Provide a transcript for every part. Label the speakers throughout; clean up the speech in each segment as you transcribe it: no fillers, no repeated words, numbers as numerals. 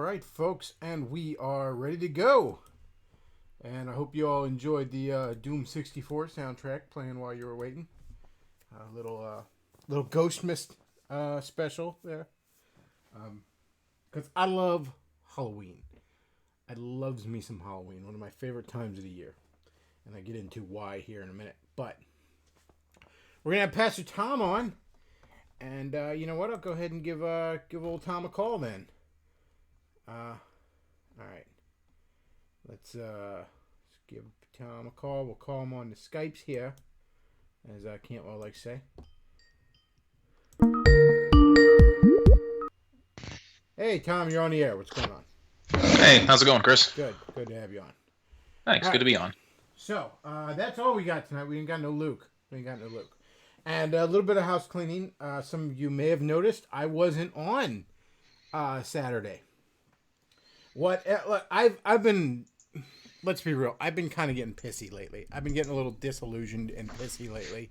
Speaker 1: right, folks, and we are ready to go. And I hope you all enjoyed the Doom 64 soundtrack playing while you were waiting. A little Ghost Mist special there. Because I love Halloween. I loves me some Halloween, one of my favorite times of the year. And I get into why here in a minute. But we're going to have Pastor Tom on. And you know what? I'll go ahead and give old Tom a call then. All right. Let's give Tom a call. We'll call him on the Skypes here, as Cantwell likes to say. Hey, Tom, you're on the air. What's going on?
Speaker 2: Hey, how's it going, Chris?
Speaker 1: Good to have you on.
Speaker 2: Thanks. Good to be on.
Speaker 1: So that's all we got tonight. We ain't got no Luke. And a little bit of house cleaning. Some of you may have noticed I wasn't on Saturday. I've been, let's be real, I've been kind of getting pissy lately. I've been getting a little disillusioned and pissy lately.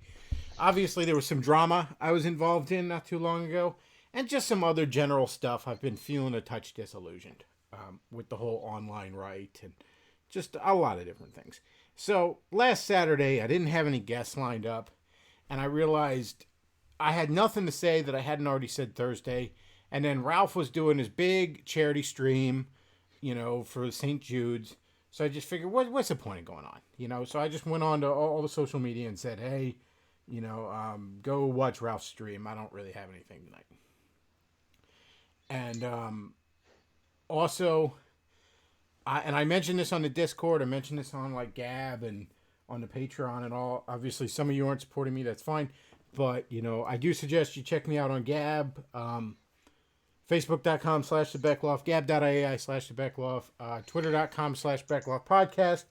Speaker 1: Obviously, there was some drama I was involved in not too long ago, and just some other general stuff. I've been feeling a touch disillusioned with the whole online right and just a lot of different things. So last Saturday, I didn't have any guests lined up, and I realized I had nothing to say that I hadn't already said Thursday. And then Ralph was doing his big charity stream, for St. Jude's. So I just figured, what's the point of going on? So I just went on to all the social media and said, hey, go watch Ralph's stream. I don't really have anything tonight. And also, I mentioned this on the Discord. I mentioned this on Gab and on the Patreon and all. Obviously, some of you aren't supporting me. That's fine. But, I do suggest you check me out on Gab. Facebook.com/the Bechtloff, Gab.ai/the Bechtloff, Twitter.com/Bechtloff podcast.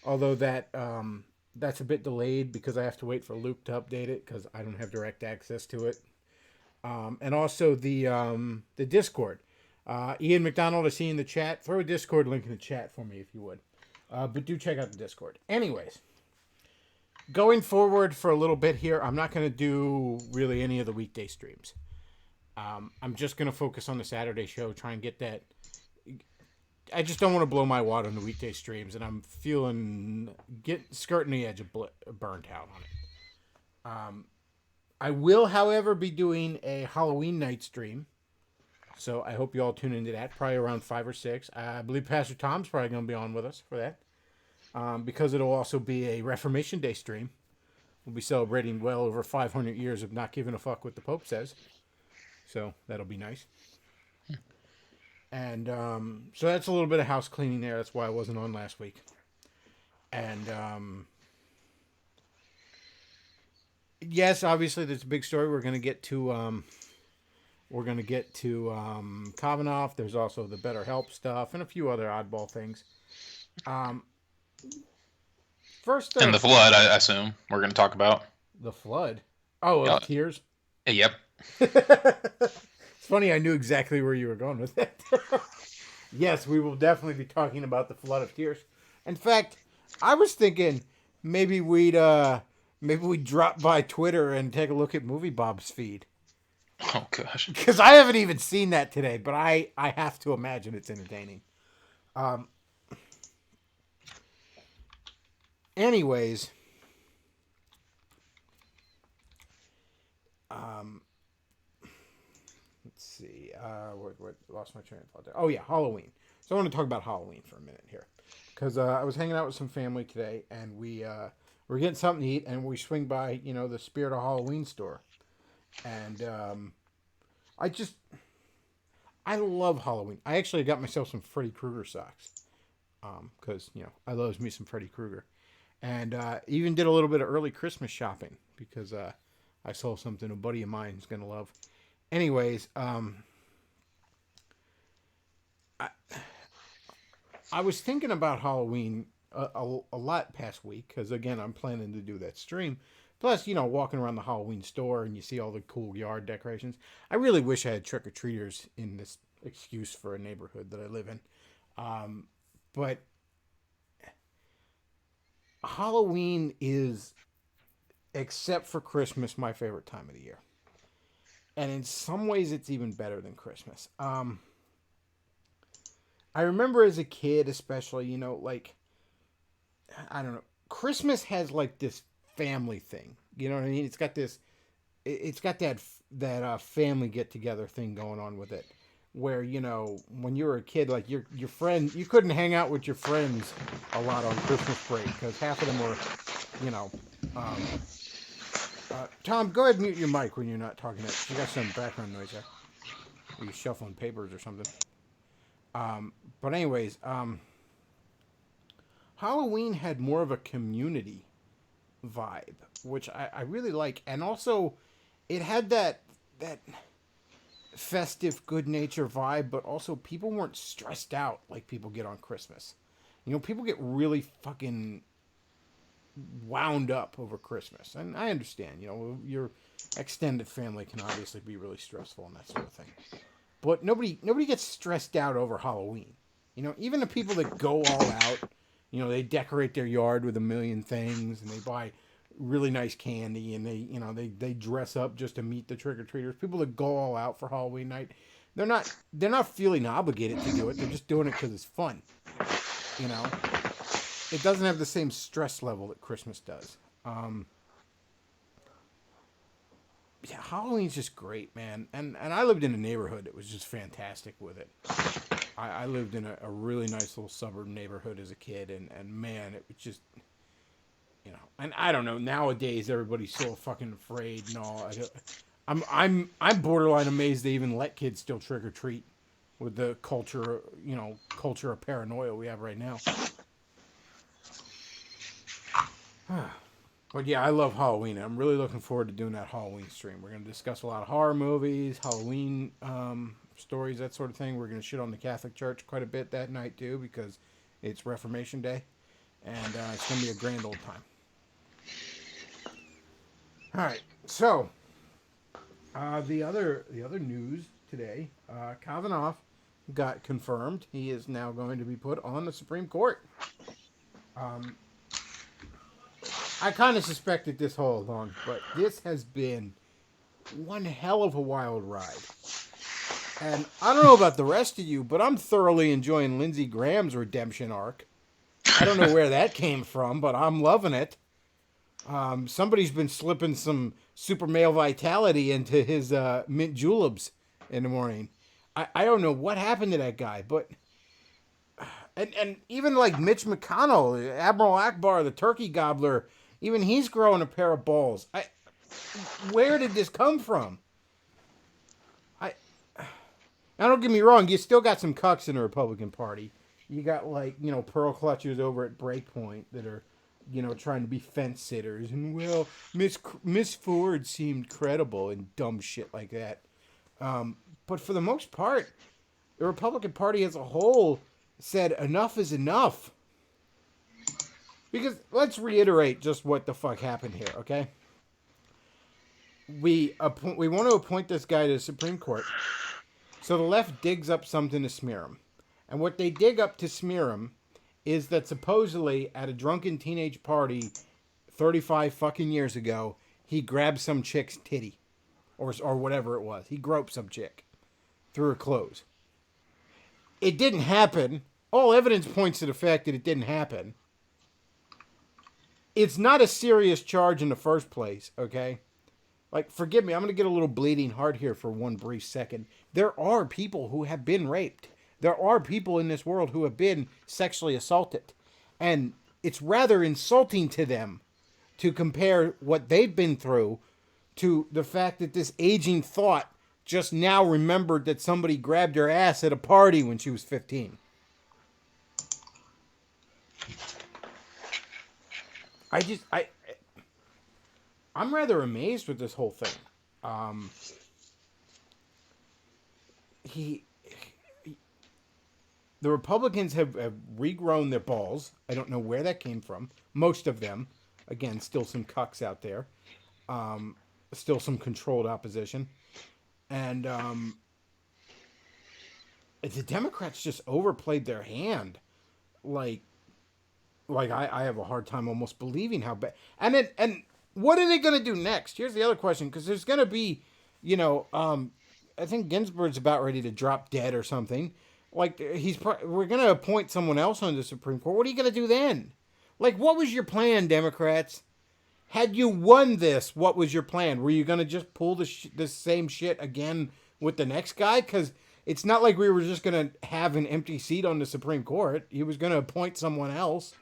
Speaker 1: Although that's a bit delayed because I have to wait for Luke to update it because I don't have direct access to it. And also the Discord. Ian McDonald, I see in the chat. Throw a Discord link in the chat for me if you would. But do check out the Discord. Anyways, going forward for a little bit here, I'm not going to do really any of the weekday streams. I'm just going to focus on the Saturday show, try and get that. I just don't want to blow my wad on the weekday streams, and I'm skirting the edge of burnt out on it. I will, however, be doing a Halloween night stream, so I hope you all tune into that, probably around 5 or 6. I believe Pastor Tom's probably going to be on with us for that, because it'll also be a Reformation Day stream. We'll be celebrating well over 500 years of not giving a fuck what the Pope says. So that'll be nice. And so that's a little bit of house cleaning there. That's why I wasn't on last week. And yes, obviously there's a big story. We're going to get to Kavanaugh. There's also the BetterHelp stuff and a few other oddball things. First,
Speaker 2: and the flood, I assume we're going to talk about
Speaker 1: the flood. Oh, tears.
Speaker 2: Yep.
Speaker 1: It's funny, I knew exactly where you were going with that. Yes, we will definitely be talking about the flood of tears. In fact, I was thinking maybe we'd drop by Twitter and take a look at Movie Bob's feed.
Speaker 2: Oh gosh.
Speaker 1: Because I haven't even seen that today, but I have to imagine it's entertaining. Anyways, let's see. What lost my train of thought there. Oh yeah, Halloween. So I want to talk about Halloween for a minute here, because I was hanging out with some family today, and we're getting something to eat, and we swing by the Spirit of Halloween store, and I love Halloween. I actually got myself some Freddy Krueger socks, because I love me some Freddy Krueger, and even did a little bit of early Christmas shopping because I saw something a buddy of mine is gonna love. Anyways, I was thinking about Halloween a lot past week because, again, I'm planning to do that stream. Plus, walking around the Halloween store and you see all the cool yard decorations. I really wish I had trick-or-treaters in this excuse for a neighborhood that I live in. But Halloween is, except for Christmas, my favorite time of the year. And in some ways, it's even better than Christmas. I remember as a kid, especially, like, I don't know, Christmas has like this family thing. You know what I mean? It's got this, it's got that family get together thing going on with it, where when you were a kid, like your friend, you couldn't hang out with your friends a lot on Christmas break because half of them were, you know, um, Tom, go ahead and mute your mic when you're not talking. You got some background noise there. Or you shuffling papers or something. But anyways, Halloween had more of a community vibe, which I really like, and also it had that festive, good nature vibe, but also people weren't stressed out like people get on Christmas. People get really fucking wound up over Christmas, and I understand. Your extended family can obviously be really stressful and that sort of thing, but nobody gets stressed out over Halloween. Even the people that go all out, they decorate their yard with a million things, and they buy really nice candy, and they dress up just to meet the trick or treaters. People that go all out for Halloween night, they're not feeling obligated to do it. They're just doing it because it's fun. It doesn't have the same stress level that Christmas does. Yeah, Halloween's just great, man. And I lived in a neighborhood that was just fantastic with it. I lived in a really nice little suburb neighborhood as a kid, and man, it was just, and I don't know, nowadays everybody's so fucking afraid and all. I'm borderline amazed they even let kids still trick or treat with the culture of paranoia we have right now. But yeah, I love Halloween. I'm really looking forward to doing that Halloween stream. We're going to discuss a lot of horror movies, Halloween stories, that sort of thing. We're going to shit on the Catholic Church quite a bit that night too, because it's Reformation Day, and it's going to be a grand old time. All right, so the other news today, Kavanaugh got confirmed. He is now going to be put on the Supreme Court. I kind of suspected this all along, but this has been one hell of a wild ride. And I don't know about the rest of you, but I'm thoroughly enjoying Lindsey Graham's redemption arc. I don't know where that came from, but I'm loving it. Somebody's been slipping some super male vitality into his mint juleps in the morning. I don't know what happened to that guy, but... And even like Mitch McConnell, Admiral Akbar, the turkey gobbler, even he's growing a pair of balls. Where did this come from? Now don't get me wrong, you still got some cucks in the Republican Party. You got pearl clutchers over at Breakpoint that are, trying to be fence sitters, and Miss Ford seemed credible and dumb shit like that. But for the most part, the Republican Party as a whole said enough is enough. Because let's reiterate just what the fuck happened here, okay? We want to appoint this guy to the Supreme Court. So the left digs up something to smear him. And what they dig up to smear him is that supposedly at a drunken teenage party 35 fucking years ago, he grabbed some chick's titty. Or whatever it was. He groped some chick through her clothes. It didn't happen. All evidence points to the fact that it didn't happen. It's not a serious charge in the first place, okay? Like, forgive me, I'm going to get a little bleeding heart here for one brief second. There are people who have been raped. There are people in this world who have been sexually assaulted. And it's rather insulting to them to compare what they've been through to the fact that this aging thought just now remembered that somebody grabbed her ass at a party when she was 15. I'm rather amazed with this whole thing. The Republicans have regrown their balls. I don't know where that came from. Most of them. Again, still some cucks out there. Still some controlled opposition. And the Democrats just overplayed their hand. Like I have a hard time almost believing how bad. And what are they going to do next? Here's the other question, because there's going to be, I think Ginsburg's about ready to drop dead or something. Like we're gonna appoint someone else on the Supreme Court. What are you gonna do then? Like, what was your plan, Democrats? Had you won this, what was your plan? Were you gonna just pull the same shit again with the next guy? Because it's not like we were just gonna have an empty seat on the Supreme Court. He was gonna appoint someone else.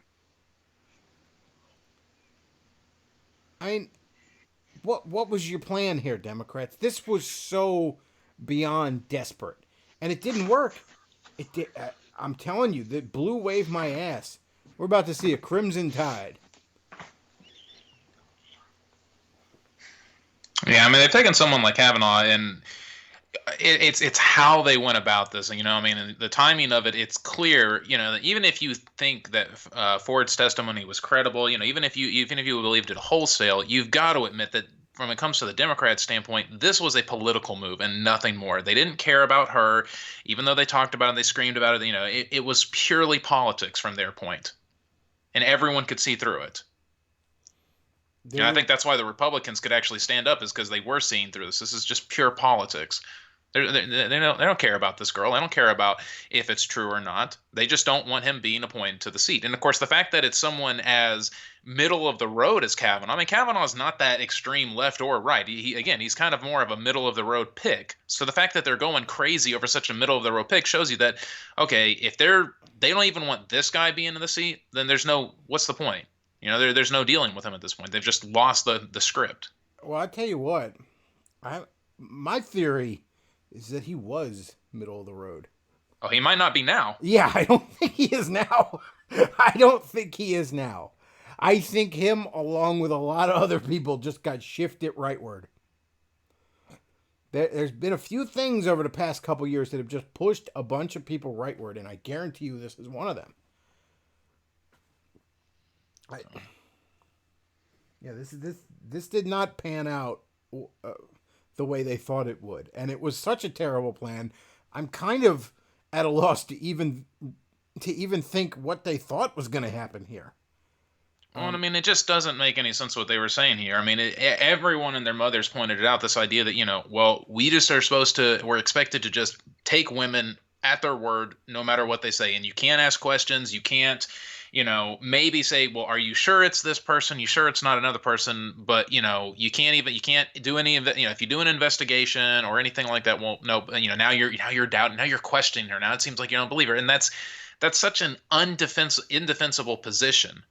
Speaker 1: I mean, what was your plan here, Democrats? This was so beyond desperate, and it didn't work. It did. I'm telling you, the blue wave my ass. We're about to see a crimson tide.
Speaker 2: Yeah, I mean they've taken someone like Kavanaugh, and it's how they went about this. And, I mean, the timing of it, it's clear. That even if you think that Ford's testimony was credible, even if you believed it wholesale, you've got to admit that when it comes to the Democrats' standpoint, this was a political move and nothing more. They didn't care about her, even though they talked about it, and they screamed about it. It was purely politics from their point, and everyone could see through it. And I think that's why the Republicans could actually stand up, is because they were seeing through this. This is just pure politics. They don't care about this girl. They don't care about if it's true or not. They just don't want him being appointed to the seat. And of course, the fact that it's someone as middle of the road as Kavanaugh. I mean, Kavanaugh's not that extreme left or right. He's kind of more of a middle of the road pick. So the fact that they're going crazy over such a middle of the road pick shows you that, okay, if they don't even want this guy being in the seat, then what's the point? There's no dealing with him at this point. They've just lost the script.
Speaker 1: Well, I tell you what, my theory is that he was middle of the road.
Speaker 2: Oh, he might not be now.
Speaker 1: Yeah, I don't think he is now. I don't think he is now. I think him, along with a lot of other people, just got shifted rightward. There's been a few things over the past couple years that have just pushed a bunch of people rightward, and I guarantee you this is one of them. This did not pan out the way they thought it would, and it was such a terrible plan. I'm kind of at a loss to even think what they thought was going to happen here.
Speaker 2: Well, I mean, it just doesn't make any sense what they were saying here. I mean, everyone and their mothers pointed it out, this idea that, we just we're expected to just take women at their word, no matter what they say. And you can't ask questions. You can't, maybe say, well, are you sure it's this person? You sure it's not another person? But, you can't do any of that. If you do an investigation or anything like that, well, no, now you're doubting, now you're questioning her. Now it seems like you don't believe her. And that's such an indefensible position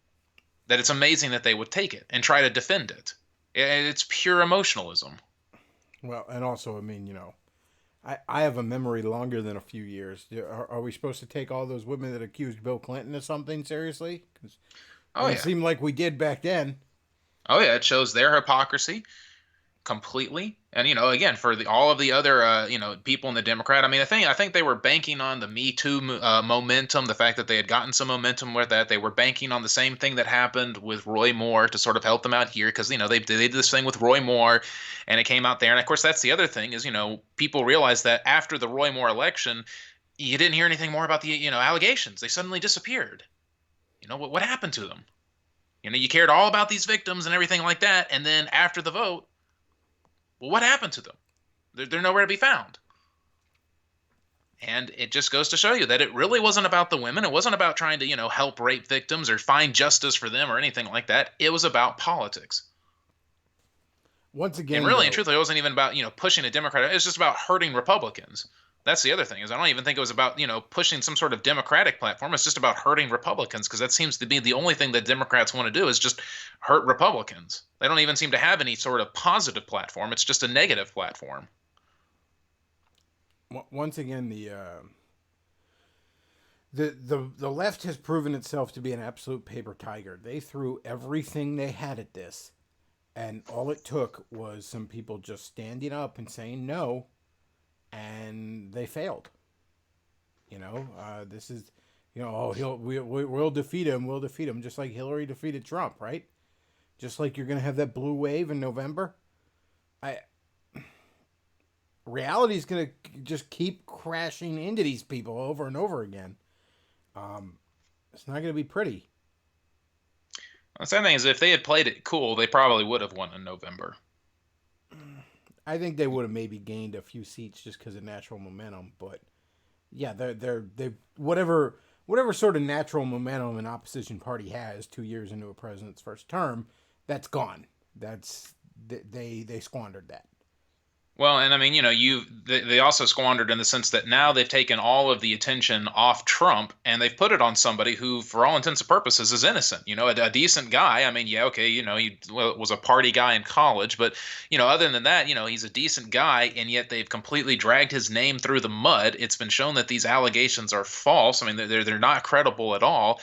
Speaker 2: that it's amazing that they would take it and try to defend it. It's pure emotionalism.
Speaker 1: Well, and also, I mean, I have a memory longer than a few years. Are we supposed to take all those women that accused Bill Clinton of something seriously? Because it seemed like we did back then.
Speaker 2: Oh, yeah. It shows their hypocrisy completely. And, again, for all of the other, people in the Democrat, I mean, I think they were banking on the Me Too momentum, the fact that they had gotten some momentum with that. They were banking on the same thing that happened with Roy Moore to sort of help them out here, because, they did this thing with Roy Moore and it came out there. And, of course, that's the other thing is, people realized that after the Roy Moore election, you didn't hear anything more about the, allegations. They suddenly disappeared. What happened to them? You cared all about these victims and everything like that. And then after the vote, well, what happened to them? They're nowhere to be found. And it just goes to show you that it really wasn't about the women. It wasn't about trying to, help rape victims or find justice for them or anything like that. It was about politics.
Speaker 1: Once again,
Speaker 2: and really and truthfully, it wasn't even about, pushing a Democrat. It was just about hurting Republicans. That's the other thing, is I don't even think it was about, pushing some sort of Democratic platform. It's just about hurting Republicans, because that seems to be the only thing that Democrats want to do, is just hurt Republicans. They don't even seem to have any sort of positive platform. It's just a negative platform.
Speaker 1: Once again, the left has proven itself to be an absolute paper tiger. They threw everything they had at this, and all it took was some people just standing up and saying no. And they failed. This is, we'll defeat him. We'll defeat him, just like Hillary defeated Trump, right? Just like you're gonna have that blue wave in November. Reality is gonna just keep crashing into these people over and over again. It's not gonna be pretty.
Speaker 2: The sad thing is, if they had played it cool, they probably would have won in November.
Speaker 1: I think they would have maybe gained a few seats just because of natural momentum, but Yeah, they whatever sort of natural momentum an opposition party has 2 years into a president's first term, that's gone. That's they squandered that.
Speaker 2: Well, and I mean, they also squandered in the sense that now they've taken all of the attention off Trump and they've put it on somebody who, for all intents and purposes, is innocent. A decent guy. I mean, yeah, okay, he was a party guy in college, but other than that, he's a decent guy, and yet they've completely dragged his name through the mud. It's been shown that these allegations are false. I mean, they're not credible at all.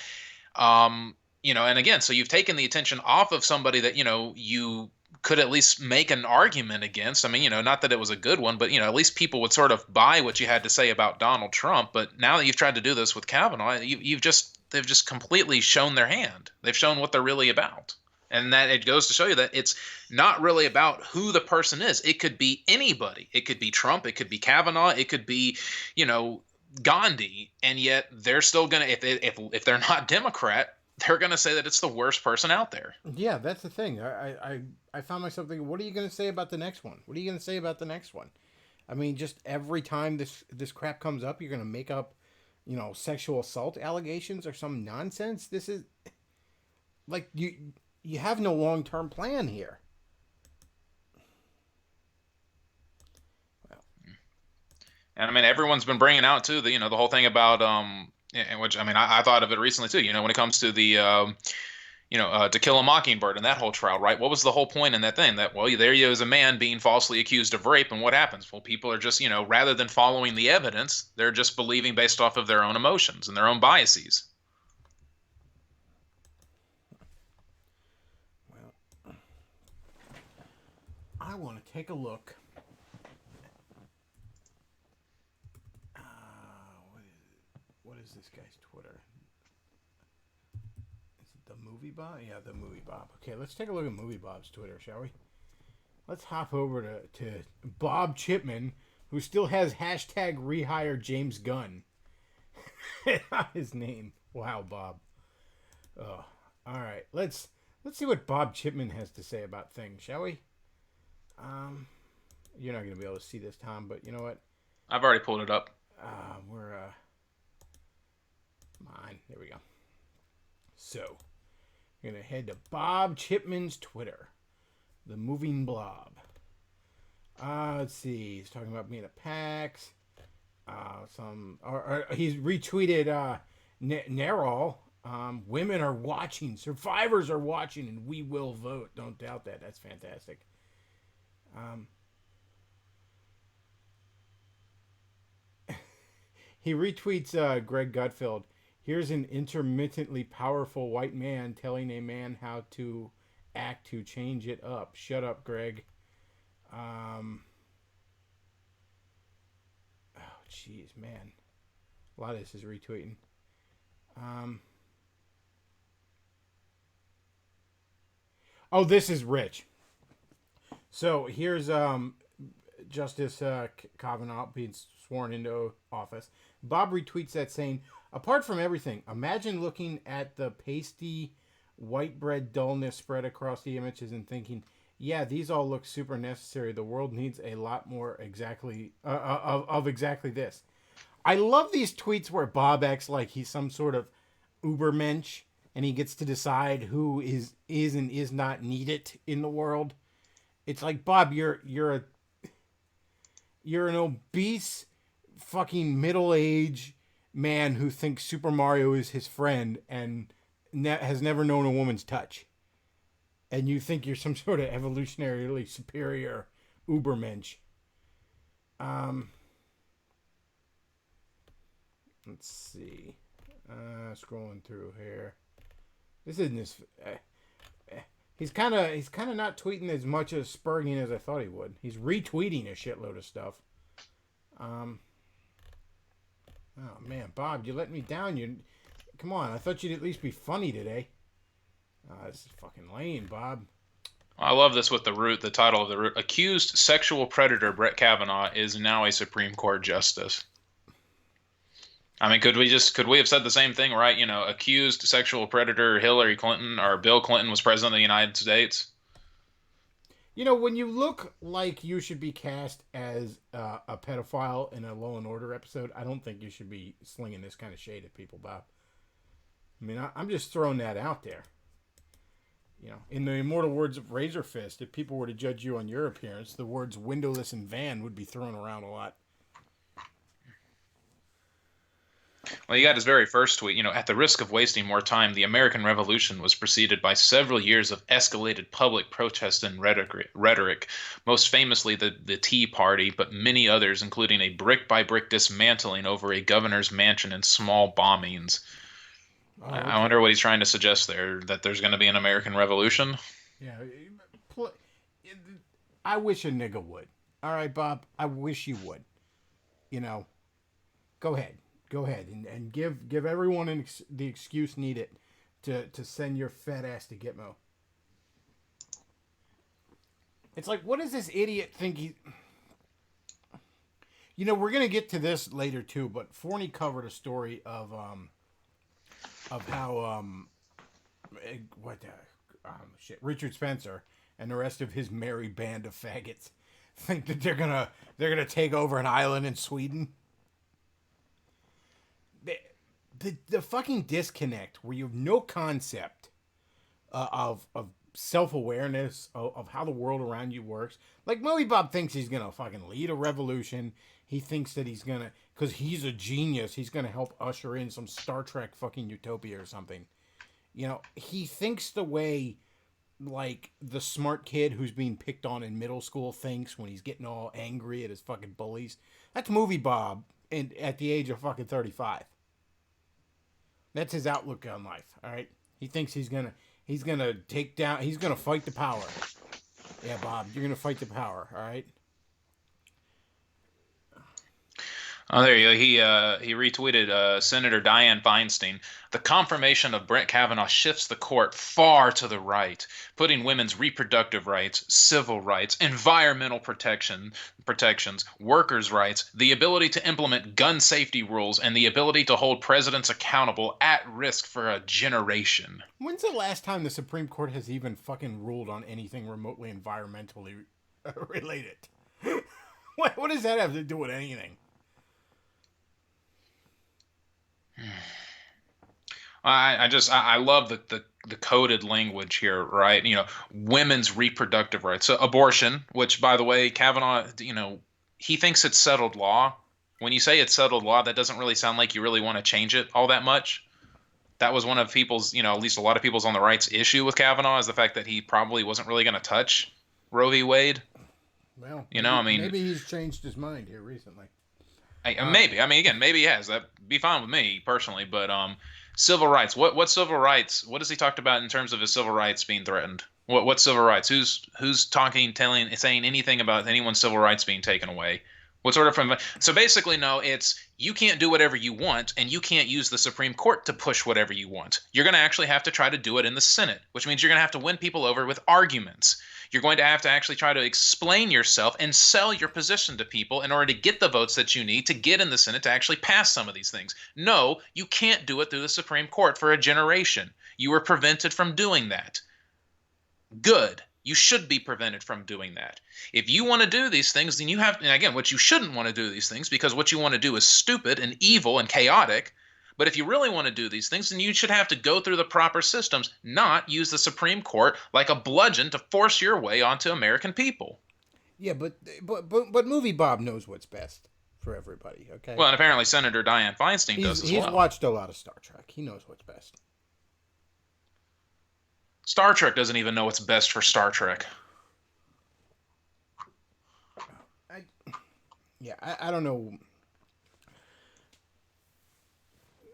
Speaker 2: And again, so you've taken the attention off of somebody that you could at least make an argument against. I mean, not that it was a good one, but at least people would sort of buy what you had to say about Donald Trump. But now that you've tried to do this with Kavanaugh, they've just completely shown their hand. They've shown what they're really about. And that it goes to show you that it's not really about who the person is. It could be anybody. It could be Trump. It could be Kavanaugh. It could be, Gandhi. And yet they're still going to, if they're not Democrat, they're going to say that it's the worst person out there.
Speaker 1: Yeah, that's the thing. I found myself thinking, what are you going to say about the next one? What are you going to say about the next one? I mean, just every time this crap comes up, you're going to make up, sexual assault allegations or some nonsense. This is like you have no long-term plan here.
Speaker 2: And I mean, everyone's been bringing out too the whole thing about in which I mean I thought of it recently too. When it comes to the To Kill a Mockingbird and that whole trial, right? What was the whole point in that thing? That there you is a man being falsely accused of rape, and what happens? Well, people are just rather than following the evidence, they're just believing based off of their own emotions and their own biases.
Speaker 1: Well, I want to take a look. What is this guy's Twitter? Is it the Movie Bob? Yeah, the Movie Bob. Okay, let's take a look at Movie Bob's Twitter, shall we? Let's hop over to Bob Chipman, who still has hashtag rehire James Gunn. His name. Wow, Bob. Oh, all right. Let's see what Bob Chipman has to say about things, shall we? You're not going to be able to see this, Tom, but you know what?
Speaker 2: I've already pulled it up.
Speaker 1: Come on. There we go. So, we're going to head to Bob Chipman's Twitter. The moving blob. Let's see. He's talking about being a PAX. He's retweeted Nerol. Women are watching. Survivors are watching, and we will vote. Don't doubt that. That's fantastic. He retweets Greg Gutfeld. Here's an intermittently powerful white man telling a man how to act to change it up. Shut up, Greg. Oh, jeez, man. A lot of this is retweeting. Oh, this is rich. So here's Justice Kavanaugh being sworn into office. Bob retweets that saying, apart from everything, imagine looking at the pasty white bread dullness spread across the images and thinking, yeah, these all look super necessary. The world needs a lot more exactly of exactly this. I love these tweets where Bob acts like he's some sort of ubermensch and he gets to decide who is and is not needed in the world. It's like, Bob, you're an obese fucking middle-aged man who thinks Super Mario is his friend and has never known a woman's touch. And you think you're some sort of evolutionarily superior ubermensch. Let's see. Scrolling through here. This isn't as... He's kind of not tweeting as much as Spurgeon as I thought he would. He's retweeting a shitload of stuff. Oh man, Bob, you let me down. Come on, I thought you'd at least be funny today. This is fucking lame, Bob.
Speaker 2: I love this with the title of the root. Accused sexual predator Brett Kavanaugh is now a Supreme Court justice. I mean, could we have said the same thing, right? Accused sexual predator Hillary Clinton or Bill Clinton was president of the United States.
Speaker 1: You know, when you look like you should be cast as a pedophile in a Law and Order episode, I don't think you should be slinging this kind of shade at people, Bob. I mean, I'm just throwing that out there. You know, in the immortal words of Razor Fist, if people were to judge you on your appearance, the words windowless and van would be thrown around a lot.
Speaker 2: Well, he got his very first tweet. At the risk of wasting more time, the American Revolution was preceded by several years of escalated public protest and rhetoric, most famously the Tea Party, but many others, including a brick-by-brick dismantling over a governor's mansion and small bombings.
Speaker 1: Oh,
Speaker 2: I
Speaker 1: okay.
Speaker 2: wonder what he's trying to suggest there, that there's going to be an American Revolution.
Speaker 1: Yeah. I wish a nigga would. All right, Bob. I wish you would. You know, go ahead. Go ahead and give everyone the excuse needed to send your fat ass to Gitmo. It's like, what does this idiot think he... You know, we're going to get to this later, too, but Forney covered a story of how, Richard Spencer and the rest of his merry band of faggots think that they're gonna take over an island in Sweden. The fucking disconnect where you have no concept of self-awareness of how the world around you works. Like, Moby Bob thinks he's gonna fucking lead a revolution. He thinks that he's gonna, because he's a genius, he's gonna help usher in some Star Trek fucking utopia or something. You know, he thinks the way, like, the smart kid who's being picked on in middle school thinks when he's getting all angry at his fucking bullies. That's Movie Bob at the age of fucking 35. That's his outlook on life, all right? He thinks he's gonna take down, he's gonna fight the power. Yeah, Bob, you're gonna fight the power, all right?
Speaker 2: Oh, there you go. He retweeted Senator Dianne Feinstein. The confirmation of Brett Kavanaugh shifts the court far to the right, putting women's reproductive rights, civil rights, environmental protections, workers' rights, the ability to implement gun safety rules, and the ability to hold presidents accountable at risk for a generation.
Speaker 1: When's the last time the Supreme Court has even fucking ruled on anything remotely environmentally related? What does that have to do with anything?
Speaker 2: I love the coded language here, right? Women's reproductive rights. So abortion, which, by the way, Kavanaugh, he thinks it's settled law. When you say it's settled law, that doesn't really sound like you really want to change it all that much. That was one of people's, at least a lot of people's on the right's issue with Kavanaugh, is the fact that he probably wasn't really going to touch Roe v. Wade.
Speaker 1: Well,
Speaker 2: maybe
Speaker 1: he's changed his mind here recently.
Speaker 2: Maybe. I mean, again, maybe he has. That'd be fine with me personally. But civil rights. What civil rights? What has he talked about in terms of his civil rights being threatened? What civil rights? Who's talking, saying anything about anyone's civil rights being taken away? What sort of... So basically, no, it's you can't do whatever you want, and you can't use the Supreme Court to push whatever you want. You're going to actually have to try to do it in the Senate, which means you're going to have to win people over with arguments. You're going to have to actually try to explain yourself and sell your position to people in order to get the votes that you need to get in the Senate to actually pass some of these things. No, you can't do it through the Supreme Court for a generation. You were prevented from doing that. Good. You should be prevented from doing that. If you want to do these things, then you have, and again, what you shouldn't want to do these things, because what you want to do is stupid and evil and chaotic. But if you really want to do these things, then you should have to go through the proper systems, not use the Supreme Court like a bludgeon to force your way onto American people.
Speaker 1: Yeah, but Movie Bob knows what's best for everybody, okay?
Speaker 2: Well, and apparently Senator Dianne Feinstein does as well.
Speaker 1: He's watched a lot of Star Trek. He knows what's best.
Speaker 2: Star Trek doesn't even know what's best for Star Trek.
Speaker 1: I don't know.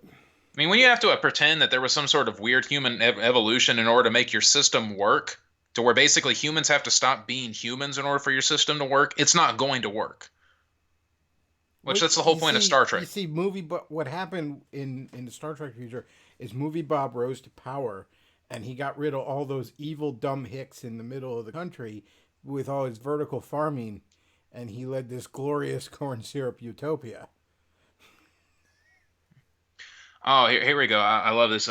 Speaker 2: I mean, when you have to pretend that there was some sort of weird human evolution in order to make your system work, to where basically humans have to stop being humans in order for your system to work, it's not going to work. That's the whole point of Star Trek.
Speaker 1: You see, what happened in the Star Trek future is Movie Bob rose to power, and he got rid of all those evil, dumb hicks in the middle of the country with all his vertical farming, and he led this glorious corn syrup utopia.
Speaker 2: Oh, here we go. I love this.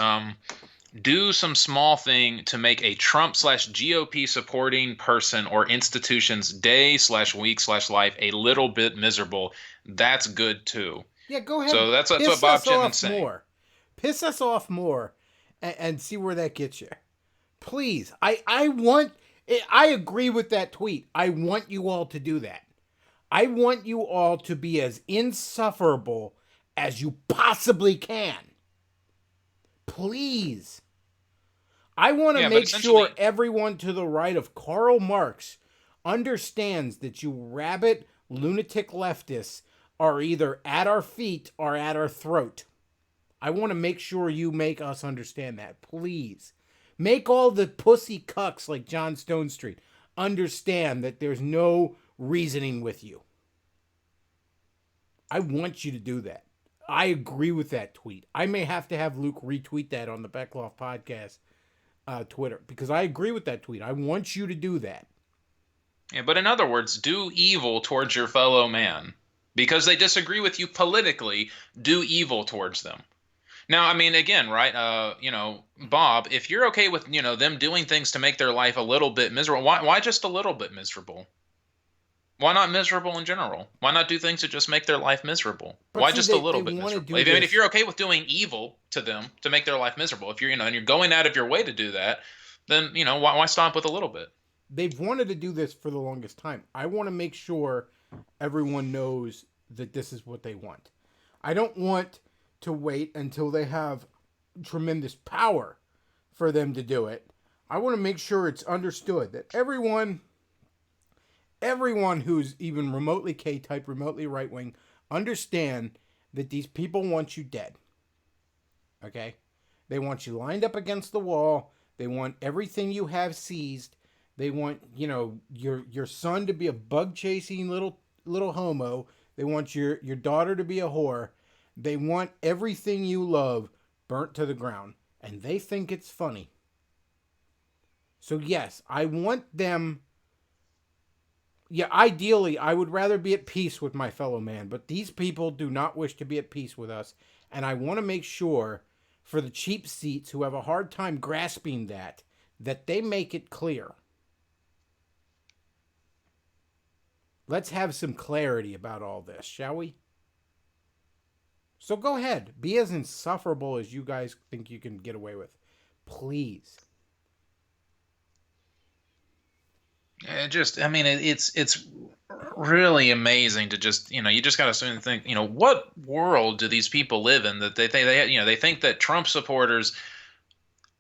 Speaker 2: do some small thing to make a Trump slash GOP supporting person or institution's day slash week slash life a little bit miserable. That's good too.
Speaker 1: Yeah, go ahead.
Speaker 2: So that's what
Speaker 1: Piss
Speaker 2: Bob
Speaker 1: us
Speaker 2: Chipman's
Speaker 1: off
Speaker 2: saying.
Speaker 1: more. Piss us off more, and see where that gets you. Please, I agree with that tweet. I want you all to do that. I want you all to be as insufferable as you possibly can. Please. I want to
Speaker 2: Yeah, but
Speaker 1: make sure
Speaker 2: essentially,
Speaker 1: everyone to the right of Karl Marx understands that you rabid, lunatic leftists are either at our feet or at our throat. I want to make sure you make us understand that. Please. Make all the pussy cucks like John Stonestreet understand that there's no reasoning with you. I want you to do that. I agree with that tweet. I may have to have Luke retweet that on the Bechtloff podcast Twitter because I agree with that tweet. I want you to do that.
Speaker 2: yeah, but in other words, do evil towards your fellow man. Because they disagree with you politically, do evil towards them. Now, I mean, again, right? Bob, if you're okay with them doing things to make their life a little bit miserable, why just a little bit miserable? Why not miserable in general? Why not do things that just make their life miserable?
Speaker 1: But
Speaker 2: Why
Speaker 1: see,
Speaker 2: just a
Speaker 1: they
Speaker 2: little bit
Speaker 1: want to
Speaker 2: miserable?
Speaker 1: do
Speaker 2: If
Speaker 1: this.
Speaker 2: you're okay with doing evil to them to make their life miserable, if you're and you're going out of your way to do that, then why stop with a little bit?
Speaker 1: They've wanted to do this for the longest time. I want to make sure everyone knows that this is what they want. I don't want to wait until they have tremendous power for them to do it. I want to make sure it's understood that everyone who's even remotely K-type, remotely right-wing, understand that these people want you dead. Okay? They want you lined up against the wall. They want everything you have seized. They want, your son to be a bug chasing little homo. They want your daughter to be a whore. They want everything you love burnt to the ground. And they think it's funny. So yes, I want them. Yeah, ideally, I would rather be at peace with my fellow man, but these people do not wish to be at peace with us, and I want to make sure for the cheap seats who have a hard time grasping that they make it clear. Let's have some clarity about all this, shall we? So go ahead, be as insufferable as you guys think you can get away with. Please.
Speaker 2: It's really amazing to just you just got to think what world do these people live in that they think that Trump supporters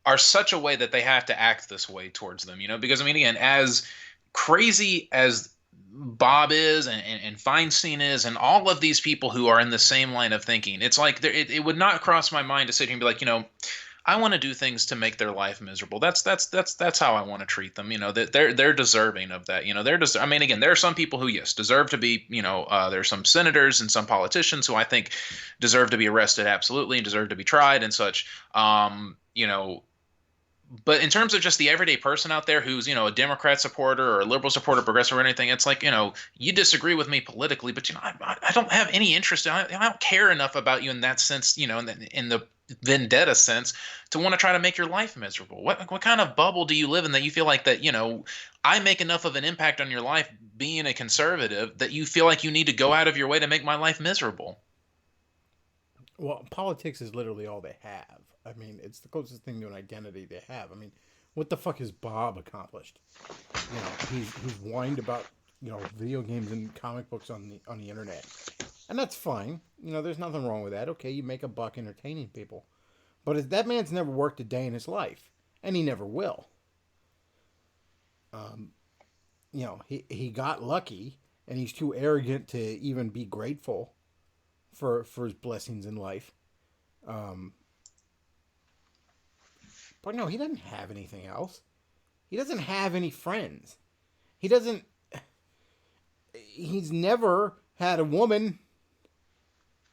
Speaker 2: are such a way that they have to act this way towards them, because I mean, again, as crazy as Bob is and Feinstein is and all of these people who are in the same line of thinking, it's like it would not cross my mind to sit here and be like, I want to do things to make their life miserable. That's how I want to treat them. That they're deserving of that. I mean, again, there are some people who, yes, deserve to be. There's some senators and some politicians who I think deserve to be arrested, absolutely, and deserve to be tried and such. But in terms of just the everyday person out there who's a Democrat supporter or a liberal supporter, progressive or anything, it's like you disagree with me politically, but I don't have any interest. I don't care enough about you in that sense, in the vendetta sense, to want to try to make your life miserable. What kind of bubble do you live in that you feel like that I make enough of an impact on your life being a conservative that you feel like you need to go out of your way to make my life miserable?
Speaker 1: Well, politics is literally all they have. I mean, it's the closest thing to an identity they have. I mean, what the fuck has Bob accomplished? He's whined about video games and comic books on the internet, and that's fine. There's nothing wrong with that. Okay, you make a buck entertaining people, but that man's never worked a day in his life, and he never will. He got lucky, and he's too arrogant to even be grateful for his blessings in life. But no, he doesn't have anything else. He doesn't have any friends. He doesn't. He's never had a woman.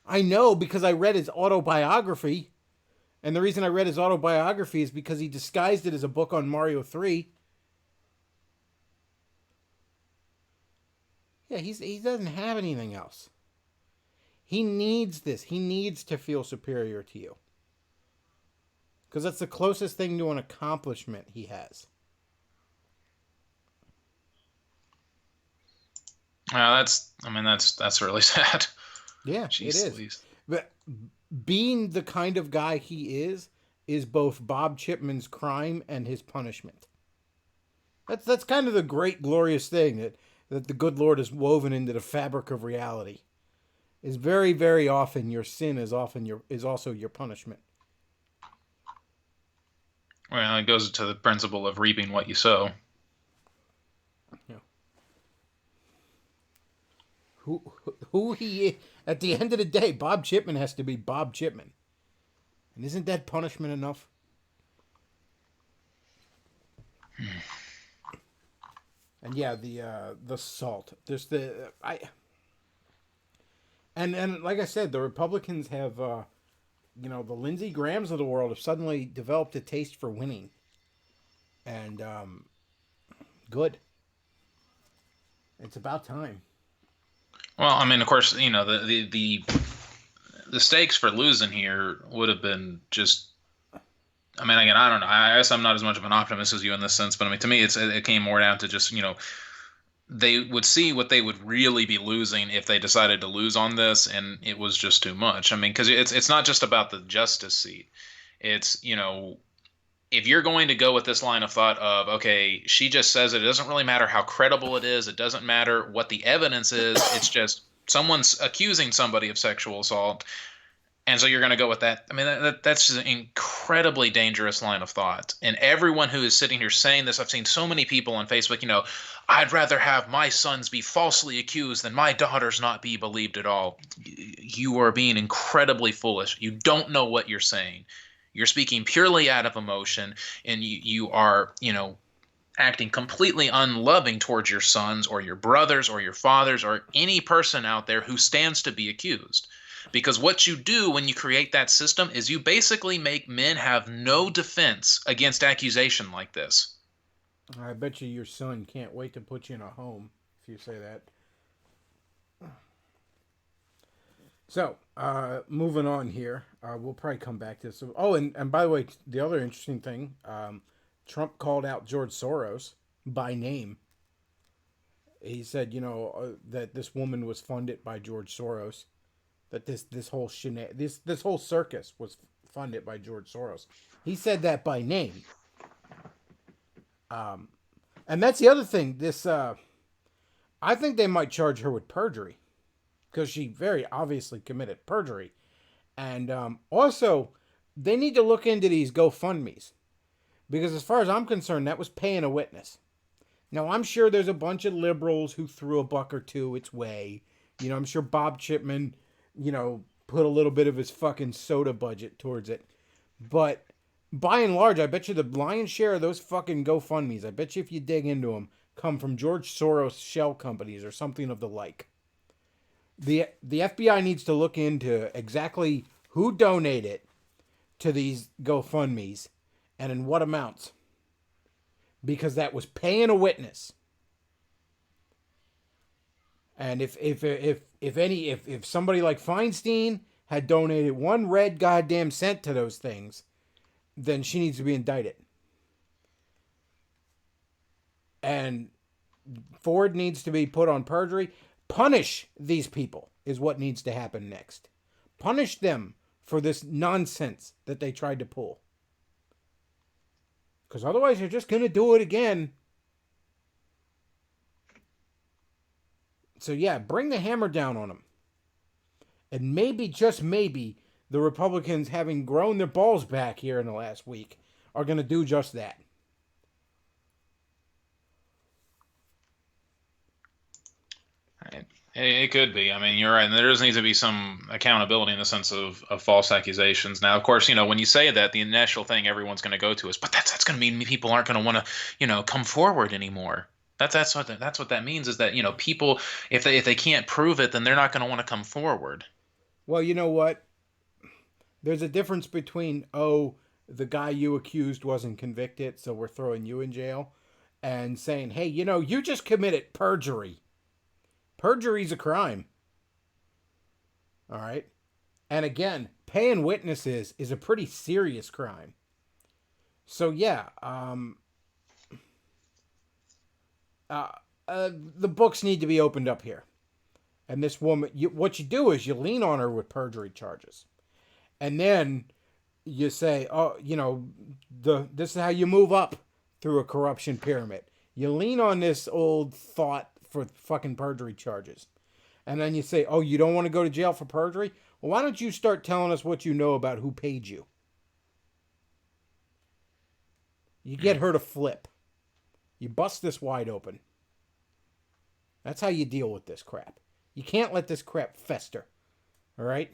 Speaker 1: I know because I read his autobiography. And the reason I read his autobiography is because he disguised it as a book on Mario 3. Yeah, he doesn't have anything else. He needs this. He needs to feel superior to you. because that's the closest thing to an accomplishment he has.
Speaker 2: That's really sad.
Speaker 1: Yeah, it
Speaker 2: Jeez
Speaker 1: is.
Speaker 2: Louise.
Speaker 1: But being the kind of guy he is both Bob Chipman's crime and his punishment. That's kind of the great glorious thing that the good Lord has woven into the fabric of reality. Is very, very often your sin is also your punishment.
Speaker 2: Well, it goes to the principle of reaping what you sow.
Speaker 1: Yeah. Who he is, at the end of the day, Bob Chipman has to be Bob Chipman. And isn't that punishment enough? And yeah, the salt. There's and like I said, the Republicans have the Lindsey Grahams of the world have suddenly developed a taste for winning. And good. It's about time.
Speaker 2: Well, I mean, of course, the stakes for losing here would have been just. I mean, again, I don't know. I guess I'm not as much of an optimist as you in this sense, but I mean, to me, it came more down to just they would see what they would really be losing if they decided to lose on this, and it was just too much. I mean, because it's not just about the justice seat. It's if you're going to go with this line of thought of, okay, she just says it doesn't really matter how credible it is, it doesn't matter what the evidence is, it's just someone's accusing somebody of sexual assault, and so you're going to go with that. I mean, that's just an incredibly dangerous line of thought. And everyone who is sitting here saying this, I've seen so many people on Facebook, I'd rather have my sons be falsely accused than my daughters not be believed at all. You are being incredibly foolish. You don't know what you're saying. You're speaking purely out of emotion, and you are, acting completely unloving towards your sons or your brothers or your fathers or any person out there who stands to be accused. Because what you do when you create that system is you basically make men have no defense against accusation like this.
Speaker 1: I bet you your son can't wait to put you in a home if you say that. So, moving on here, we'll probably come back to this. Oh, and by the way, the other interesting thing, Trump called out George Soros by name. He said, that this woman was funded by George Soros, that this whole this whole circus was funded by George Soros. He said that by name. And that's the other thing. I think they might charge her with perjury, because she very obviously committed perjury. And also, they need to look into these GoFundMes. Because as far as I'm concerned, that was paying a witness. Now, I'm sure there's a bunch of liberals who threw a buck or two its way. I'm sure Bob Chipman, put a little bit of his fucking soda budget towards it. But by and large, I bet you the lion's share of those fucking GoFundMes, I bet you if you dig into them, come from George Soros shell companies or something of the like. The FBI needs to look into exactly who donated to these GoFundMes and in what amounts, because that was paying a witness. And if somebody like Feinstein had donated one red goddamn cent to those things, then she needs to be indicted. And Ford needs to be put on perjury. Punish these people is what needs to happen next. Punish them for this nonsense that they tried to pull. Because otherwise you're just going to do it again. So yeah, bring the hammer down on them. And maybe, just maybe, the Republicans, having grown their balls back here in the last week, are going to do just that.
Speaker 2: It could be. I mean, you're right. And there does need to be some accountability in the sense of false accusations. Now, of course, when you say that, the initial thing everyone's going to go to is, but that's going to mean people aren't going to want to, come forward anymore. That's what that means, is that, people, if they can't prove it, then they're not going to want to come forward.
Speaker 1: Well, you know what? There's a difference between, the guy you accused wasn't convicted, so we're throwing you in jail, and saying, hey, you just committed perjury. Perjury's a crime. All right? And again, paying witnesses is a pretty serious crime. So yeah, the books need to be opened up here. And this woman, what you do is you lean on her with perjury charges, and then you say, "Oh, this is how you move up through a corruption pyramid. You lean on this old thought for fucking perjury charges, and then you say, "Oh, you don't want to go to jail for perjury? Well, why don't you start telling us what you know about who paid you?" You get her to flip. You bust this wide open. That's how you deal with this crap. You can't let this crap fester. All right?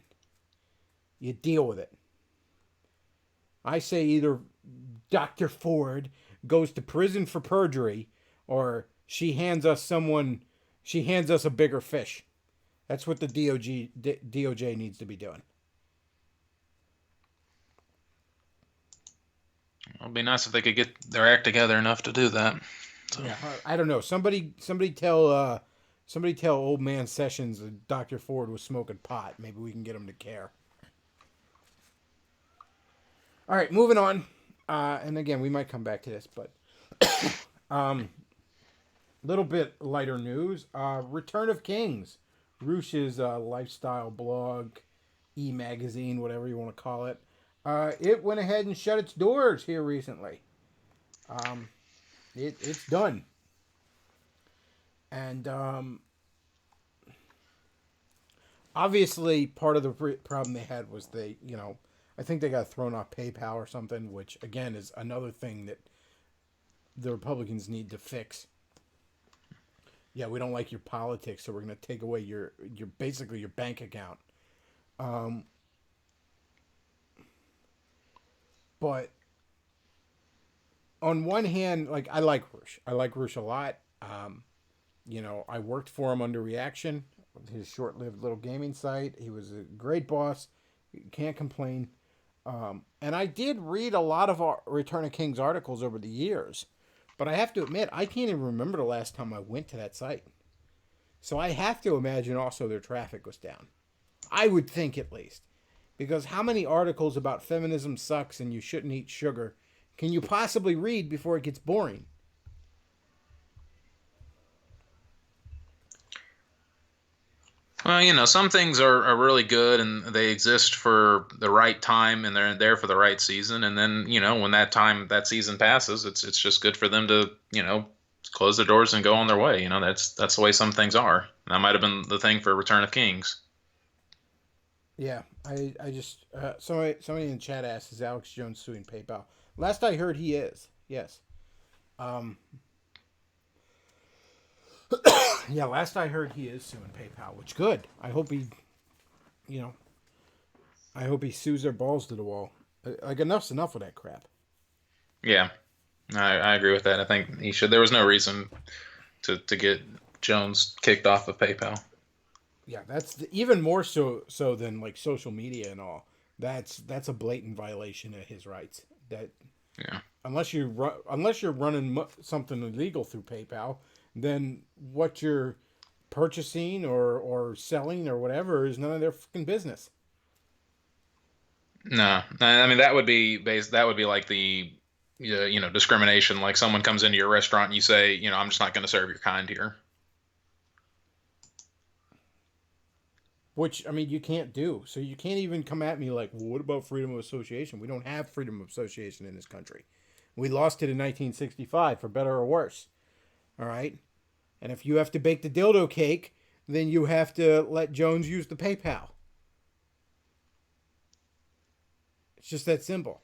Speaker 1: You deal with it. I say either Dr. Ford goes to prison for perjury or she hands us a bigger fish. That's what the DOJ needs to be doing.
Speaker 2: It'd be nice if they could get their act together enough to do that. So.
Speaker 1: Yeah, I don't know. Somebody tell old man Sessions that Dr. Ford was smoking pot. Maybe we can get him to care. All right, moving on. And again, we might come back to this, but little bit lighter news. Return of Kings, Roosh's lifestyle blog, e-magazine, whatever you want to call it. It went ahead and shut its doors here recently. It's done. And obviously, part of the problem they had was I think they got thrown off PayPal or something, which again is another thing that the Republicans need to fix. Yeah, we don't like your politics, so we're going to take away your basically your bank account. But on one hand, like I like Roosh. I like Roosh a lot. I worked for him under Reaction, his short-lived little gaming site. He was a great boss. Can't complain. And I did read a lot of our Return of Kings articles over the years. But I have to admit, I can't even remember the last time I went to that site. So I have to imagine also their traffic was down. I would think at least. Because how many articles about feminism sucks and you shouldn't eat sugar can you possibly read before it gets boring?
Speaker 2: Well, some things are really good and they exist for the right time and they're there for the right season. And then, when that season passes, it's just good for them to, close their doors and go on their way. That's the way some things are. That might have been the thing for Return of Kings.
Speaker 1: Yeah, I just somebody in the chat asked, is Alex Jones suing PayPal? Last I heard, he is. Yes. Yeah, last I heard, he is suing PayPal, which good. I hope he sues their balls to the wall. Like enough's enough of that crap.
Speaker 2: Yeah, I agree with that. I think he should. There was no reason to get Jones kicked off of PayPal.
Speaker 1: Yeah, that's even more so than like social media and all. That's a blatant violation of his rights. That
Speaker 2: Yeah.
Speaker 1: unless you're running something illegal through PayPal, then what you're purchasing or selling or whatever is none of their fucking business.
Speaker 2: No, I mean that would be like the discrimination. Like someone comes into your restaurant and you say, I'm just not going to serve your kind here.
Speaker 1: Which, I mean, you can't do. So you can't even come at me like, well, what about freedom of association? We don't have freedom of association in this country. We lost it in 1965, for better or worse. All right? And if you have to bake the dildo cake, then you have to let Jones use the PayPal. It's just that simple.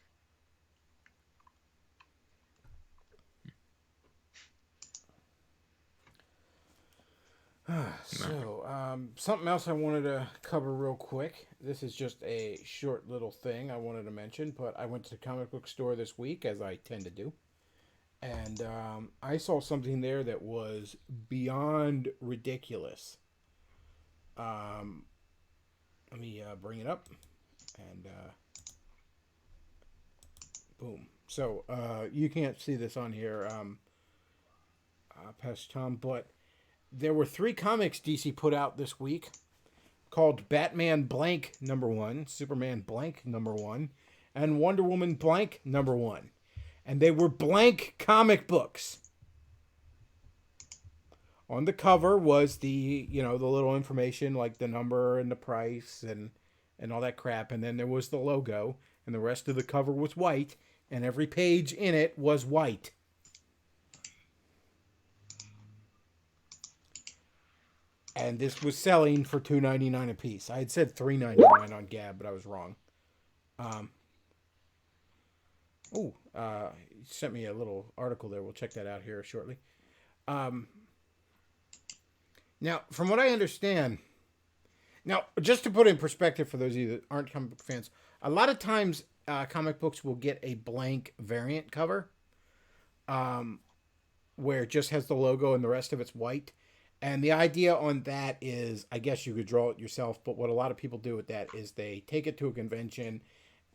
Speaker 1: Something else I wanted to cover real quick. This is just a short little thing I wanted to mention, but I went to the comic book store this week, as I tend to do. And I saw something there that was beyond ridiculous. Let me bring it up. And boom. So you can't see this on here, Pastor Tom, but there were 3 comics DC put out this week called Batman blank #1, Superman blank #1, and Wonder Woman blank #1. And they were blank comic books. On the cover was the little information like the number and the price and all that crap. And then there was the logo. And the rest of the cover was white. And every page in it was white. And this was selling for $2.99 a piece. I had said $3.99 on Gab, but I was wrong. You sent me a little article there. We'll check that out here shortly. Now, from what I understand, just to put it in perspective for those of you that aren't comic book fans, a lot of times comic books will get a blank variant cover where it just has the logo and the rest of it's white. And the idea on that is, I guess you could draw it yourself, but what a lot of people do with that is they take it to a convention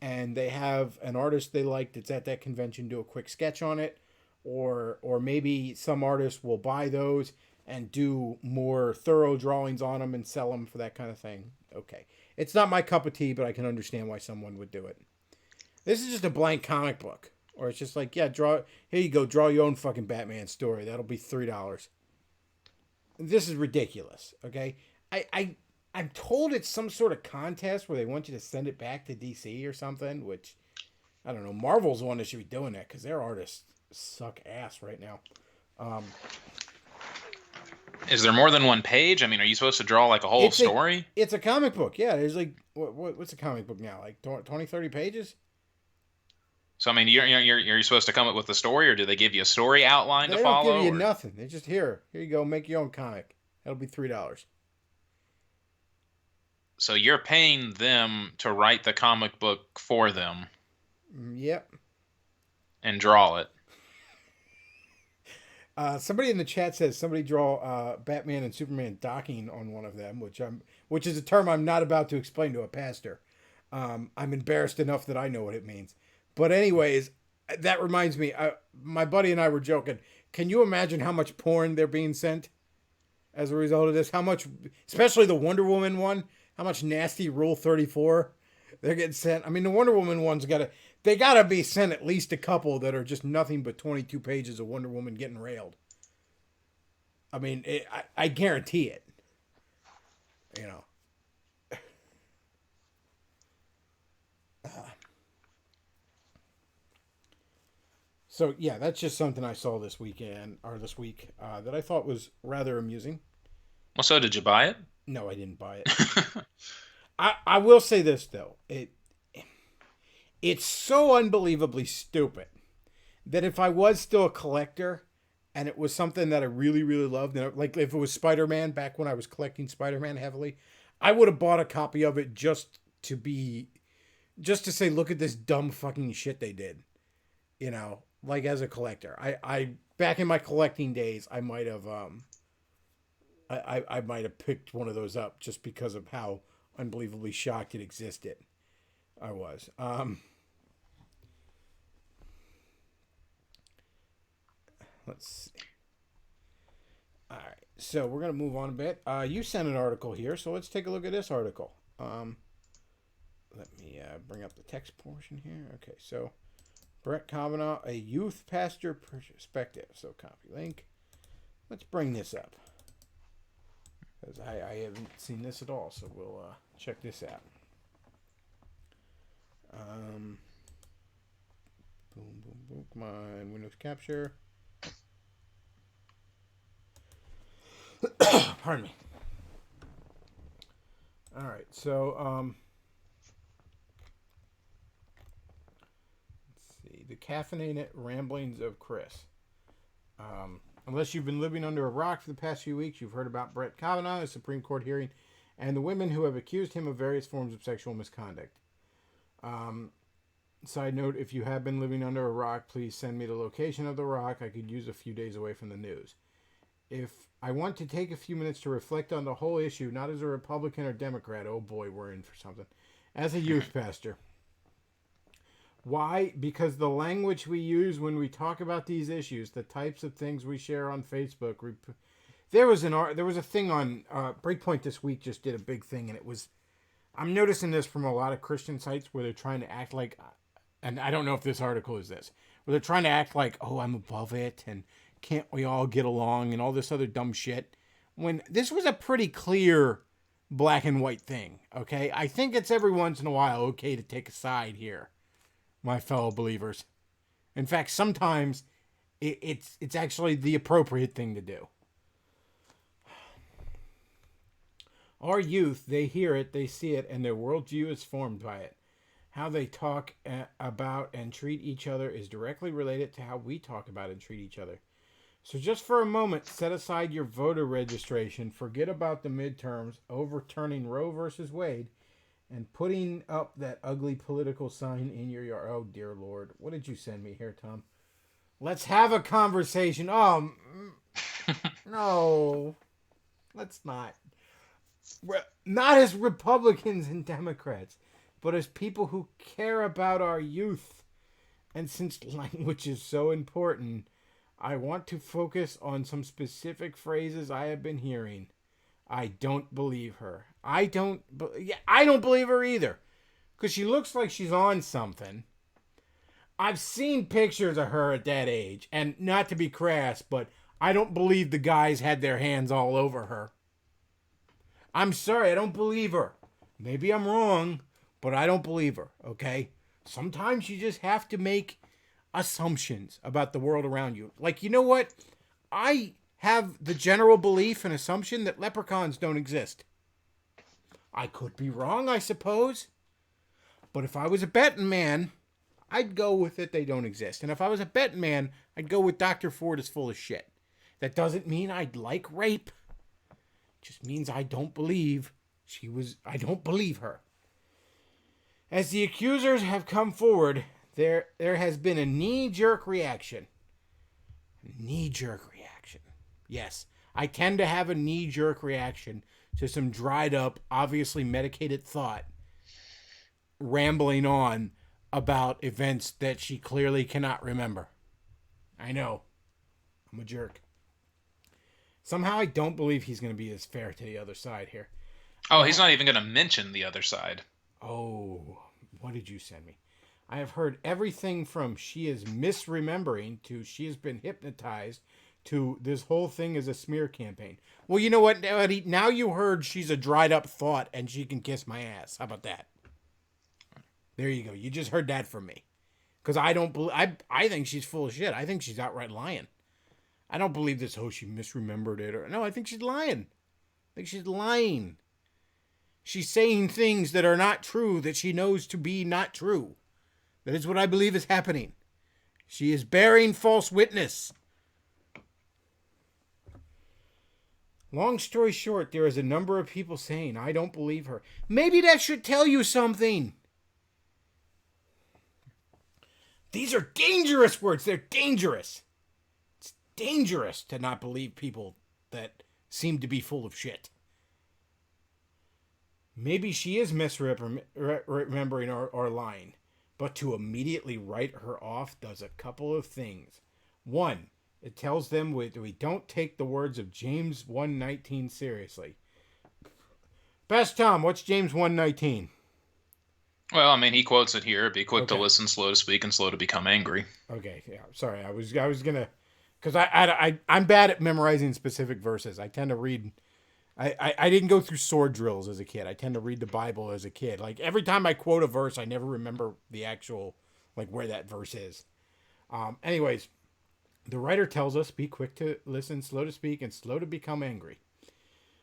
Speaker 1: and they have an artist they like that's at that convention do a quick sketch on it, or maybe some artists will buy those and do more thorough drawings on them and sell them for that kind of thing. Okay. It's not my cup of tea, but I can understand why someone would do it. This is just a blank comic book. Or it's just like, yeah, here you go, draw your own fucking Batman story. That'll be $3. This is ridiculous, okay? I'm told it's some sort of contest where they want you to send it back to DC or something, which, I don't know. Marvel's the one that should be doing that because their artists suck ass right now.
Speaker 2: Is there more than one page? I mean, are you supposed to draw like a whole story?
Speaker 1: It's a comic book, yeah. There's like, what's a comic book now? Like 20, 30 pages?
Speaker 2: So, I mean, you're supposed to come up with the story, or do they give you a story outline to follow?
Speaker 1: They don't give you nothing. They just, here you go, make your own comic. That'll be $3.
Speaker 2: So you're paying them to write the comic book for them.
Speaker 1: Yep.
Speaker 2: And draw it.
Speaker 1: Somebody in the chat says somebody draw Batman and Superman docking on one of them, which is a term I'm not about to explain to a pastor. I'm embarrassed enough that I know what it means. But anyways, that reminds me, my buddy and I were joking. Can you imagine how much porn they're being sent as a result of this? How much, especially the Wonder Woman one, how much nasty Rule 34 they're getting sent. I mean, the Wonder Woman one's they gotta be sent at least a couple that are just nothing but 22 pages of Wonder Woman getting railed. I mean, I guarantee it. You know. So, yeah, that's just something I saw this week that I thought was rather amusing.
Speaker 2: Well, so did you buy it?
Speaker 1: No, I didn't buy it. I will say this, though. It's so unbelievably stupid that if I was still a collector and it was something that I really, really loved, like if it was Spider-Man back when I was collecting Spider-Man heavily, I would have bought a copy of it just to say, look at this dumb fucking shit they did. You know, like as a collector. I back in my collecting days, I might have I might have picked one of those up just because of how unbelievably shocked it existed. I was. Let's see. All right, so we're gonna move on a bit. You sent an article here, so let's take a look at this article. Let me bring up the text portion here. Okay, so Brett Kavanaugh, a youth pastor perspective. So copy link. Let's bring this up because I haven't seen this at all. So we'll check this out. Boom, boom, boom. Come on, Windows capture. Pardon me. All right, so let's see. The caffeinated ramblings of Chris. Unless you've been living under a rock for the past few weeks, you've heard about Brett Kavanaugh, a Supreme Court hearing, and the women who have accused him of various forms of sexual misconduct. Side note, if you have been living under a rock, please send me the location of the rock. I could use a few days away from the news. If I want to take a few minutes to reflect on the whole issue, not as a Republican or Democrat, oh boy, we're in for something, as a youth pastor. Why? Because the language we use when we talk about these issues, the types of things we share on Facebook. There was a thing on Breakpoint this week just did a big thing, and it was, I'm noticing this from a lot of Christian sites where they're trying to act like and I don't know if this article is this, where they're trying to act like, oh, I'm above it, and can't we all get along, and all this other dumb shit, when this was a pretty clear black and white thing, okay? I think it's every once in a while okay to take a side here, my fellow believers. In fact, sometimes it's actually the appropriate thing to do. Our youth, they hear it, they see it, and their worldview is formed by it. How they talk about and treat each other is directly related to how we talk about and treat each other. So just for a moment, set aside your voter registration, forget about the midterms, overturning Roe versus Wade, and putting up that ugly political sign in your yard. Oh, dear Lord. What did you send me here, Tom? Let's have a conversation. Oh, no. Let's not. Not as Republicans and Democrats, but as people who care about our youth. And since language is so important, I want to focus on some specific phrases I have been hearing. I don't believe her. I don't believe her either. Because she looks like she's on something. I've seen pictures of her at that age. And not to be crass, but I don't believe the guys had their hands all over her. I'm sorry, I don't believe her. Maybe I'm wrong, but I don't believe her, okay? Sometimes you just have to make assumptions about the world around you. Like, you know what? I have the general belief and assumption that leprechauns don't exist. I could be wrong, I suppose. But if I was a betting man, I'd go with it they don't exist. And if I was a betting man, I'd go with Dr. Ford is full of shit. That doesn't mean I'd like rape. It just means I don't believe I don't believe her. As the accusers have come forward, there has been a knee-jerk reaction. Knee-jerk reaction. Yes, I tend to have a knee-jerk reaction to some dried up, obviously medicated thought rambling on about events that she clearly cannot remember. I know. I'm a jerk. Somehow I don't believe he's going to be as fair to the other side here.
Speaker 2: Oh, he's not even going to mention the other side.
Speaker 1: Oh, what did you send me? I have heard everything from she is misremembering to she has been hypnotized to this whole thing is a smear campaign. Well, you know what, Eddie? Now you heard she's a dried up thought and she can kiss my ass. How about that? There you go. You just heard that from me. Because I don't believe... I think she's full of shit. I think she's outright lying. I don't believe this, oh, she misremembered it. Or no, I think she's lying. I think she's lying. She's saying things that are not true that she knows to be not true. That is what I believe is happening. She is bearing false witness. Long story short, there is a number of people saying, I don't believe her. Maybe that should tell you something. These are dangerous words. They're dangerous. It's dangerous to not believe people that seem to be full of shit. Maybe she is misremembering or lying. But to immediately write her off does a couple of things. One, it tells them we don't take the words of James 1:19 seriously. Best Tom, what's James 1:19?
Speaker 2: Well, I mean, he quotes it here. Be quick to listen, slow to speak, and slow to become angry.
Speaker 1: Okay, yeah. Sorry, I was gonna, because I'm bad at memorizing specific verses. I tend to read. I didn't go through sword drills as a kid. I tend to read the Bible as a kid. Like every time I quote a verse, I never remember the actual where that verse is. Anyways, the writer tells us be quick to listen, slow to speak, and slow to become angry.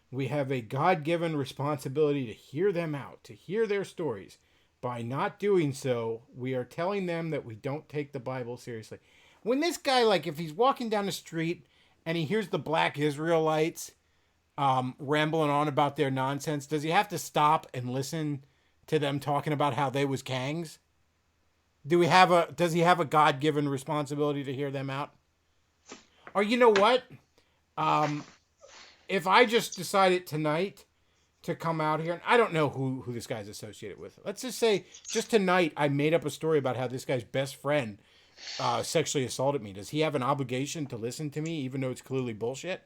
Speaker 1: We have a God-given responsibility to hear them out, to hear their stories. By not doing so, we are telling them that we don't take the Bible seriously. When this guy, if he's walking down the street and he hears the black Israelites rambling on about their nonsense, does he have to stop and listen to them talking about how they was kangs? Does he have a God-given responsibility to hear them out? Or you know what? If I just decided tonight to come out here, and I don't know who this guy's associated with. Let's just say, just tonight, I made up a story about how this guy's best friend sexually assaulted me. Does he have an obligation to listen to me, even though it's clearly bullshit?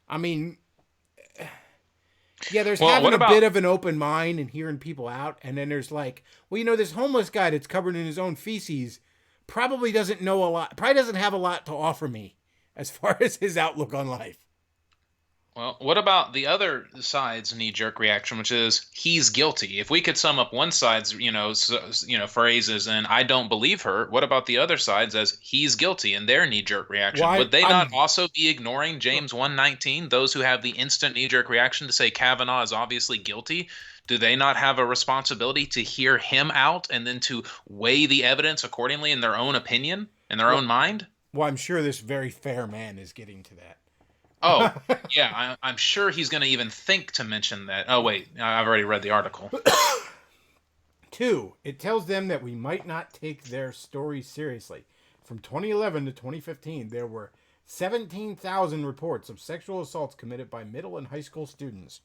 Speaker 1: I mean, Yeah, there's
Speaker 2: Well,
Speaker 1: having
Speaker 2: what
Speaker 1: a
Speaker 2: about
Speaker 1: bit of an open mind and hearing people out, and then there's like, well, this homeless guy that's covered in his own feces probably doesn't know a lot, probably doesn't have a lot to offer me as far as his outlook on life.
Speaker 2: Well, what about the other side's knee-jerk reaction, which is he's guilty? If we could sum up one side's, phrases and I don't believe her, what about the other side's as he's guilty and their knee-jerk reaction?
Speaker 1: Why
Speaker 2: Would they not
Speaker 1: I'm
Speaker 2: also be ignoring James 119? Those who have the instant knee-jerk reaction to say Kavanaugh is obviously guilty, do they not have a responsibility to hear him out and then to weigh the evidence accordingly in their own opinion, in their own
Speaker 1: well,
Speaker 2: mind?
Speaker 1: well, I'm sure this very fair man is getting to
Speaker 2: Oh,
Speaker 1: that.
Speaker 2: yeah, I'm sure he's going to even think to mention that. Oh, wait, I've already read the article.
Speaker 1: 2, it tells them that we might not take their stories seriously. From 2011 to 2015, there were 17,000 reports of sexual assaults committed by middle and high school students.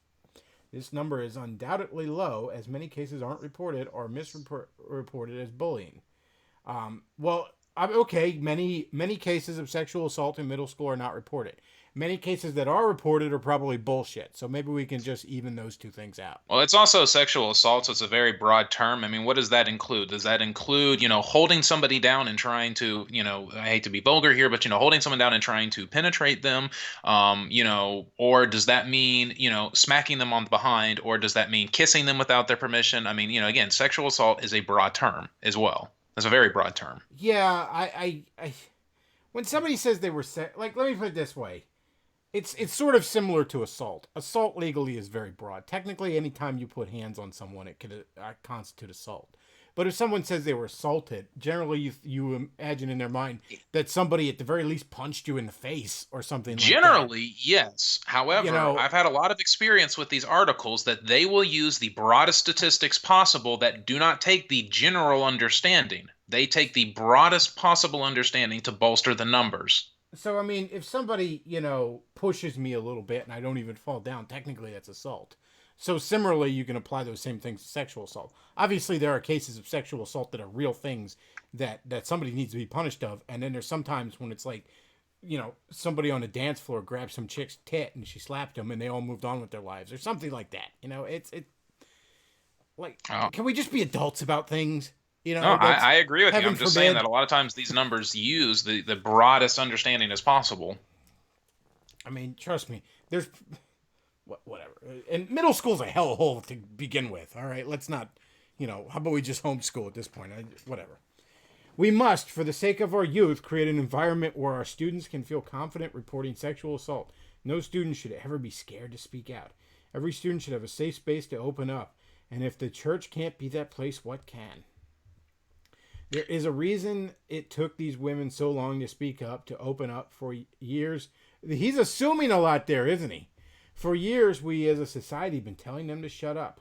Speaker 1: This number is undoubtedly low, as many cases aren't reported or misreported as bullying. Okay, many cases of sexual assault in middle school are not reported. Many cases that are reported are probably bullshit. So maybe we can just even those two things out.
Speaker 2: Well, it's also sexual assault, so it's a very broad term. I mean, what does that include? Does that include, holding somebody down and trying to, I hate to be vulgar here, but, holding someone down and trying to penetrate them, or does that mean, smacking them on the behind, or does that mean kissing them without their permission? I mean, again, sexual assault is a broad term as well. It's a very broad term.
Speaker 1: Yeah, I when somebody says they were like, let me put it this way. It's sort of similar to assault. Assault legally is very broad. Technically, anytime you put hands on someone, it could constitute assault. But if someone says they were assaulted, generally you imagine in their mind that somebody at the very least punched you in the face or something like that.
Speaker 2: Generally, yes.
Speaker 1: You
Speaker 2: However,
Speaker 1: know,
Speaker 2: I've had a lot of experience with these articles that they will use the broadest statistics possible that do not take the general understanding. They take the broadest possible understanding to bolster the numbers.
Speaker 1: so I mean, if somebody, pushes me a little bit and I don't even fall down, technically that's assault. So similarly, you can apply those same things to sexual assault. Obviously, there are cases of sexual assault that are real things that somebody needs to be punished of, and then there's sometimes when it's like, somebody on a dance floor grabbed some chick's tit and she slapped him, and they all moved on with their lives, or something like that. It's like,
Speaker 2: Oh.
Speaker 1: can we just be adults about things?
Speaker 2: No,
Speaker 1: That's
Speaker 2: I agree with you.
Speaker 1: heaven
Speaker 2: I'm just saying
Speaker 1: forbid.
Speaker 2: that a lot of times these numbers use the broadest understanding as possible.
Speaker 1: I mean, trust me. There's whatever. And middle school's a hellhole to begin with. All right, let's not. How about we just homeschool at this point? Whatever. We must, for the sake of our youth, create an environment where our students can feel confident reporting sexual assault. No student should ever be scared to speak out. Every student should have a safe space to open up. And if the church can't be that place, what can? There is a reason it took these women so long to speak up, to open up for years. He's assuming a lot there, isn't he? For years, we as a society have been telling them to shut up.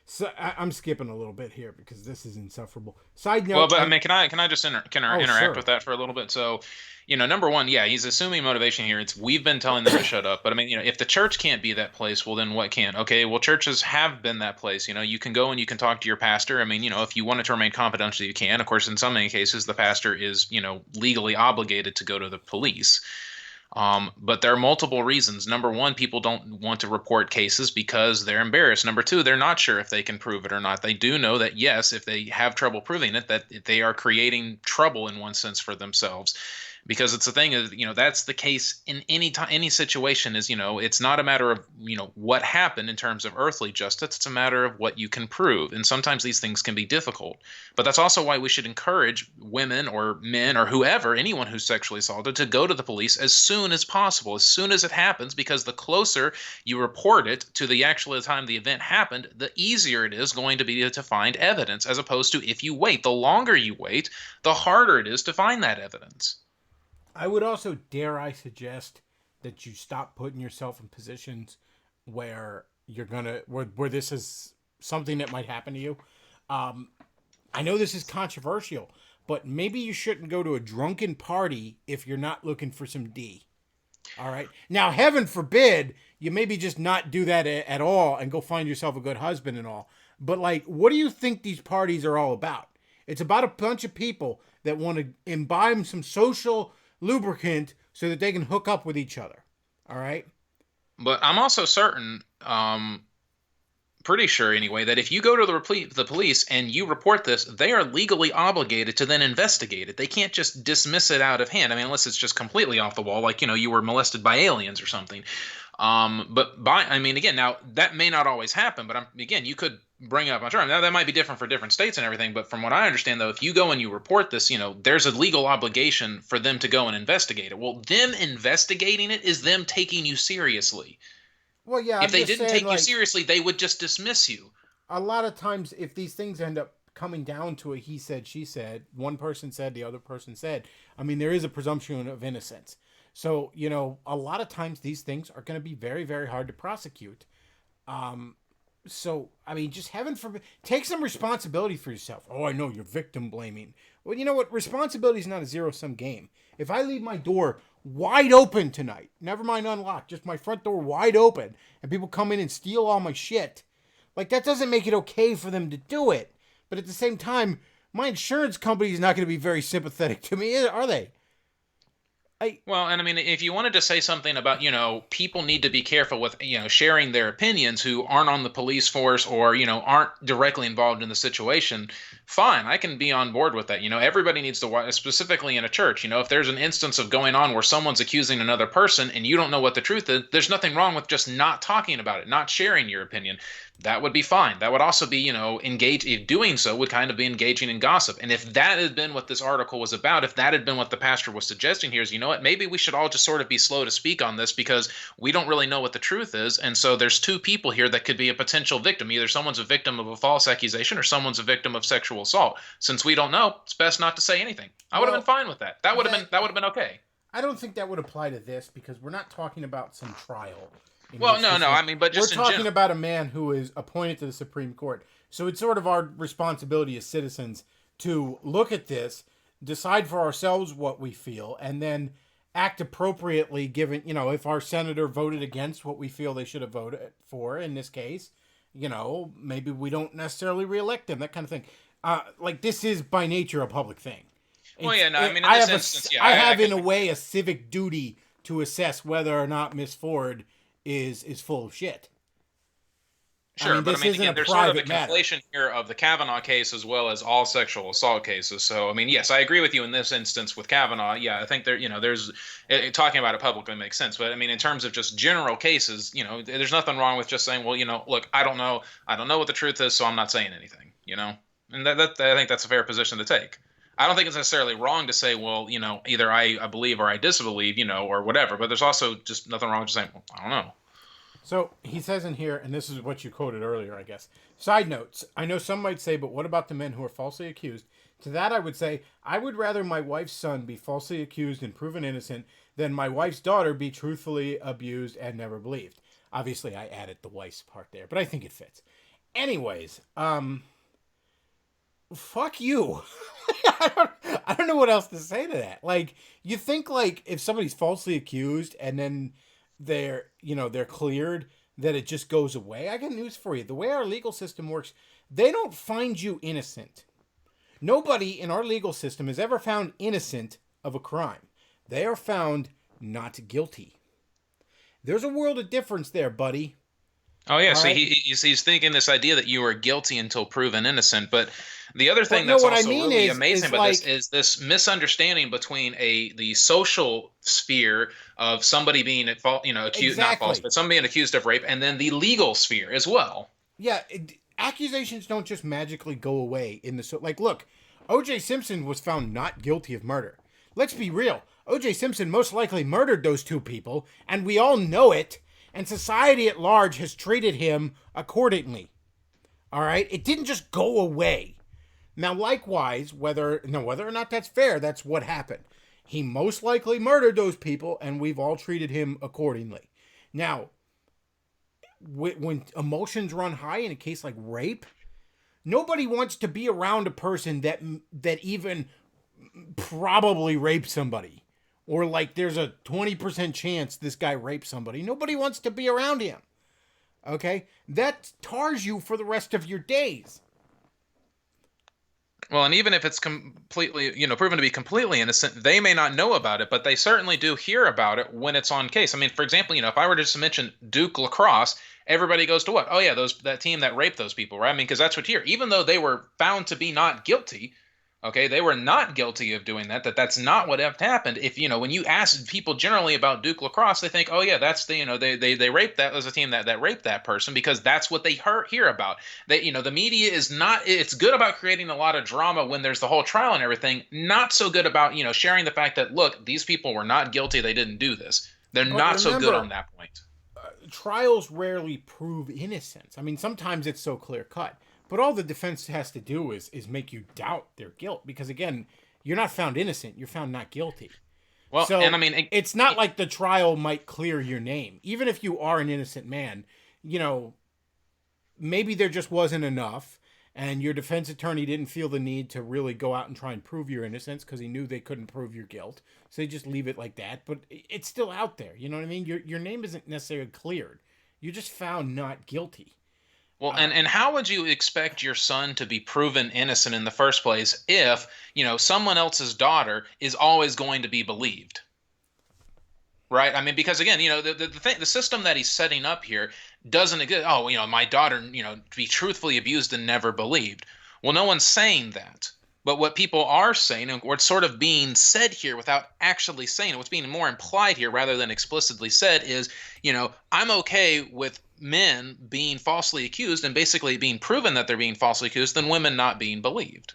Speaker 1: So I'm skipping a little bit here because this is insufferable. Side note.
Speaker 2: Well, but I mean, can I just interact
Speaker 1: sure.
Speaker 2: with that for a little bit? So, number one, yeah, he's assuming motivation here. It's we've been telling them to shut up, but I mean, if the church can't be that place, well, then what can? Okay, well, churches have been that place. You can go and you can talk to your pastor. I mean, if you want it to remain confidential, you can. Of course, in so many cases, the pastor is, legally obligated to go to the police. But there are multiple reasons. Number one, people don't want to report cases because they're embarrassed. Number two, they're not sure if they can prove it or not. They do know that, yes, if they have trouble proving it, that they are creating trouble in one sense for themselves. Because it's the thing is, that's the case in any time, any situation is, it's not a matter of, what happened in terms of earthly justice. It's a matter of what you can prove. And sometimes these things can be difficult. But that's also why we should encourage women or men or whoever, anyone who's sexually assaulted, to go to the police as soon as possible, as soon as it happens, because the closer you report it to the actual time the event happened, the easier it is going to be to find evidence, as opposed to if you wait. The longer you wait, the harder it is to find that evidence.
Speaker 1: I would also dare I suggest that you stop putting yourself in positions where you're gonna where this is something that might happen to you. I know this is controversial, but maybe you shouldn't go to a drunken party if you're not looking for some D. All right. Now, heaven forbid you maybe just not do that at all and go find yourself a good husband and all. But like, what do you think these parties are all about? It's about a bunch of people that want to imbibe some social lubricant so that they can hook up with each other. All right.
Speaker 2: But I'm also certain, pretty sure anyway, that if you go to the police and you report this, they are legally obligated to then investigate it. They can't just dismiss it out of hand. I mean, unless it's just completely off the wall, like, you were molested by aliens or something. I mean, again, now that may not always happen, but again, you could bring up a term. Now that might be different for different states and everything, but from what I understand, though, if you go and you report this, there's a legal obligation for them to go and investigate it. Well, them investigating it is them taking you seriously.
Speaker 1: Well, yeah,
Speaker 2: If
Speaker 1: I'm
Speaker 2: they
Speaker 1: just
Speaker 2: didn't
Speaker 1: saying,
Speaker 2: take you
Speaker 1: like,
Speaker 2: seriously, they would just dismiss you.
Speaker 1: a lot of times if these things end up coming down to a he said, she said, one person said, the other person said, I mean, there is a presumption of innocence. So, a lot of times these things are going to be very, very hard to prosecute. So, I mean, just heaven forbid, take some responsibility for yourself. Oh, I know you're victim blaming. Well, you know what? Responsibility is not a zero sum game. If I leave my door wide open tonight, never mind unlocked, just my front door wide open, and people come in and steal all my shit, like, that doesn't make it okay for them to do it. But at the same time, my insurance company is not going to be very sympathetic to me, are they?
Speaker 2: Well, and I mean, if you wanted to say something about, people need to be careful with, sharing their opinions who aren't on the police force or, aren't directly involved in the situation, fine, I can be on board with that. Everybody needs to, specifically in a church, if there's an instance of going on where someone's accusing another person and you don't know what the truth is, there's nothing wrong with just not talking about it, not sharing your opinion. That would be fine. That would also be, doing so would kind of be engaging in gossip. And if that had been what this article was about, if that had been what the pastor was suggesting here, is, what, maybe we should all just sort of be slow to speak on this because we don't really know what the truth is. And so there's two people here that could be a potential victim. Either someone's a victim of a false accusation or someone's a victim of sexual assault. Since we don't know, it's best not to say anything. I would have been fine with that. That would have been okay.
Speaker 1: I don't think that would apply to this because we're not talking about some trial.
Speaker 2: Well, no. I mean, but just
Speaker 1: we're talking about a man who is appointed to the Supreme Court. So it's sort of our responsibility as citizens to look at this, decide for ourselves what we feel, and then act appropriately given, if our senator voted against what we feel they should have voted for in this case, maybe we don't necessarily reelect them, that kind of thing. Like, this is by nature a public thing.
Speaker 2: Well, yeah, no, I mean, in this instance, yeah.
Speaker 1: I have, in a way, a civic duty to assess whether or not Miss Ford is full of shit.
Speaker 2: Sure, again, there's sort of a conflation here of the Kavanaugh case as well as all sexual assault cases. So, I mean, yes, I agree with you in this instance with Kavanaugh. Yeah, I think there's talking about it publicly makes sense. But I mean, in terms of just general cases, there's nothing wrong with just saying, well, look, I don't know what the truth is, so I'm not saying anything. And that I think that's a fair position to take. I don't think it's necessarily wrong to say, well, either I believe or I disbelieve, or whatever. But there's also just nothing wrong with just saying, well, I don't know.
Speaker 1: So he says in here, and this is what you quoted earlier, I guess. Side notes. I know some might say, but what about the men who are falsely accused? To that I would say, I would rather my wife's son be falsely accused and proven innocent than my wife's daughter be truthfully abused and never believed. Obviously, I added the wife's part there, but I think it fits. Anyways, fuck you. I don't know what else to say to that. Like, you think, like, if somebody's falsely accused and then they're cleared, that it just goes away. I got news for you. The way our legal system works, they don't find you innocent. Nobody in our legal system is ever found innocent of a crime. They are found not guilty. There's a world of difference there, buddy.
Speaker 2: Oh yeah, so right? he's thinking this idea that you are guilty until proven innocent. But the other thing that's also really amazing about this is this misunderstanding between the social sphere of somebody being at fault, accused, not false, but somebody being accused of rape, and then the legal sphere as well.
Speaker 1: Yeah, accusations don't just magically go away in the like. Look, O.J. Simpson was found not guilty of murder. Let's be real. O.J. Simpson most likely murdered those two people, and we all know it. And society at large has treated him accordingly. All right? It didn't just go away. Now, likewise, whether or not that's fair, that's what happened. He most likely murdered those people, and we've all treated him accordingly. Now, when emotions run high in a case like rape, nobody wants to be around a person that even probably raped somebody. Or like there's a 20% chance this guy raped somebody. Nobody wants to be around him. Okay? That tars you for the rest of your days.
Speaker 2: Well, and even if it's completely, proven to be completely innocent, they may not know about it, but they certainly do hear about it when it's on case. I mean, for example, if I were to just mention Duke lacrosse, everybody goes to what? Oh yeah, that team that raped those people, right? I mean, because that's what you hear. Even though they were found to be not guilty, okay, they were not guilty of doing that. That's not what happened. If when you ask people generally about Duke lacrosse, they think, oh yeah, that's they raped that was a team that raped that person because that's what they hear about. They the media is not. It's good about creating a lot of drama when there's the whole trial and everything. Not so good about sharing the fact that look, these people were not guilty. They didn't do this. They're
Speaker 1: But
Speaker 2: not so good
Speaker 1: remember,
Speaker 2: on that point.
Speaker 1: trials rarely prove innocence. I mean, sometimes it's so clear cut, but all the defense has to do is make you doubt their guilt because again, you're not found innocent, you're found not guilty.
Speaker 2: Well,
Speaker 1: So
Speaker 2: and I mean,
Speaker 1: it's not like the trial might clear your name. Even if you are an innocent man, maybe there just wasn't enough and your defense attorney didn't feel the need to really go out and try and prove your innocence because he knew they couldn't prove your guilt. So they just leave it like that. But it's still out there. You know what I mean? Your name isn't necessarily cleared. You're just found not guilty.
Speaker 2: Well, and how would you expect your son to be proven innocent in the first place if, someone else's daughter is always going to be believed? Right? I mean, because again, the system that he's setting up here doesn't exist. Oh, my daughter, to be truthfully abused and never believed. Well, no one's saying that. But what people are saying, and what's sort of being said here without actually saying it, what's being more implied here rather than explicitly said is, I'm okay with men being falsely accused and basically being proven that they're being falsely accused than women not being believed.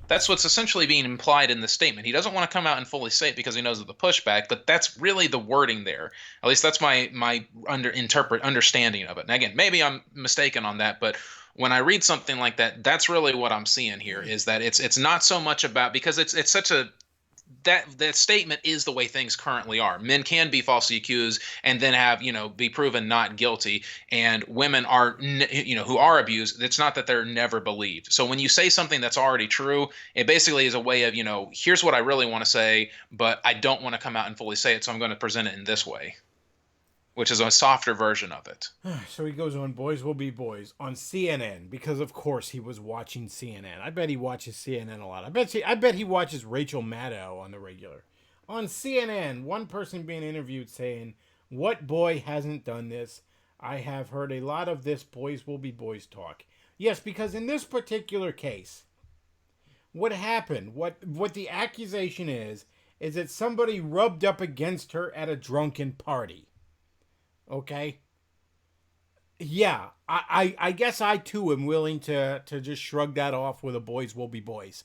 Speaker 2: That's what's essentially being implied in the statement. He doesn't want to come out and fully say it because he knows of the pushback, but that's really the wording there. At least that's my understanding of it. And again, maybe I'm mistaken on that, but when I read something like that, that's really what I'm seeing here is that it's not so much about because it's such a that statement is the way things currently are. Men can be falsely accused and then have be proven not guilty, and women are who are abused. It's not that they're never believed. So when you say something that's already true, it basically is a way of here's what I really want to say, but I don't want to come out and fully say it, so I'm going to present it in this way, which is a softer version of it.
Speaker 1: So he goes on Boys Will Be Boys on CNN because of course he was watching CNN. I bet he watches CNN a lot. I bet he watches Rachel Maddow on the regular. On CNN, one person being interviewed saying, "What boy hasn't done this? I have heard a lot of this Boys Will Be Boys talk." Yes, because in this particular case, what happened, what the accusation is that somebody rubbed up against her at a drunken party. Okay. Yeah, I guess I too am willing to just shrug that off with a boys will be boys.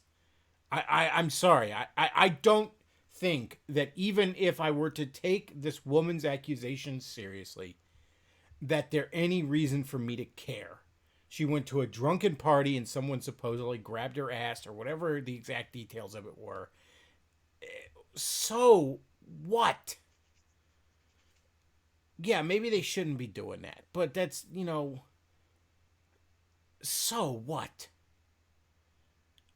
Speaker 1: I'm sorry. I don't think that even if I were to take this woman's accusations seriously, that there any reason for me to care. She went to a drunken party and someone supposedly grabbed her ass or whatever the exact details of it were. So what? Yeah, maybe they shouldn't be doing that. But that's, so what?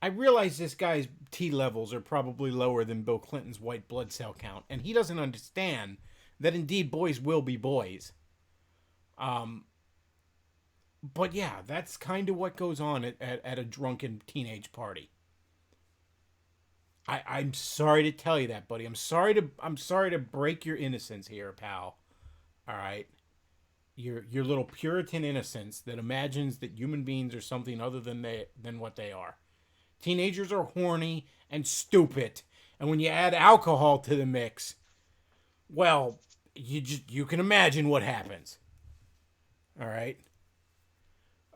Speaker 1: I realize this guy's T levels are probably lower than Bill Clinton's white blood cell count, and he doesn't understand that indeed boys will be boys. But yeah, that's kind of what goes on at a drunken teenage party. I'm sorry to tell you that, buddy. I'm sorry to break your innocence here, pal. All right, your little Puritan innocence that imagines that human beings are something other than what they are. Teenagers are horny and stupid, and when you add alcohol to the mix, well, you can imagine what happens. All right.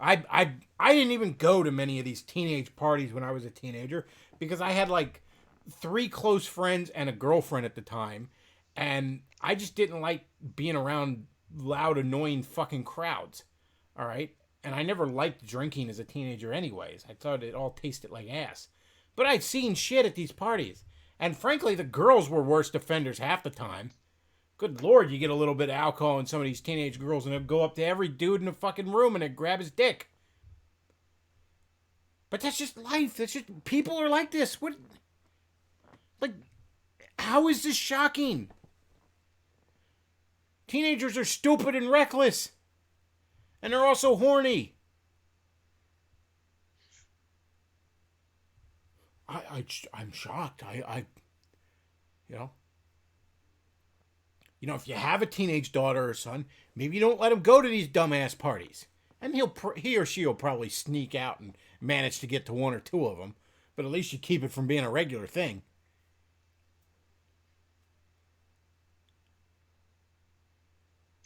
Speaker 1: I didn't even go to many of these teenage parties when I was a teenager because I had like 3 close friends and a girlfriend at the time. And I just didn't like being around loud, annoying fucking crowds. All right? And I never liked drinking as a teenager anyways. I thought it all tasted like ass. But I'd seen shit at these parties. And frankly, the girls were worst offenders half the time. Good Lord, you get a little bit of alcohol in some of these teenage girls and they'll go up to every dude in the fucking room and they'll grab his dick. But that's just life. That's just... People are like this. What... Like... How is this shocking? Teenagers are stupid and reckless. And they're also horny. I'm shocked. You know, if you have a teenage daughter or son, maybe you don't let him go to these dumbass parties, and he or she will probably sneak out and manage to get to one or two of them, but at least you keep it from being a regular thing.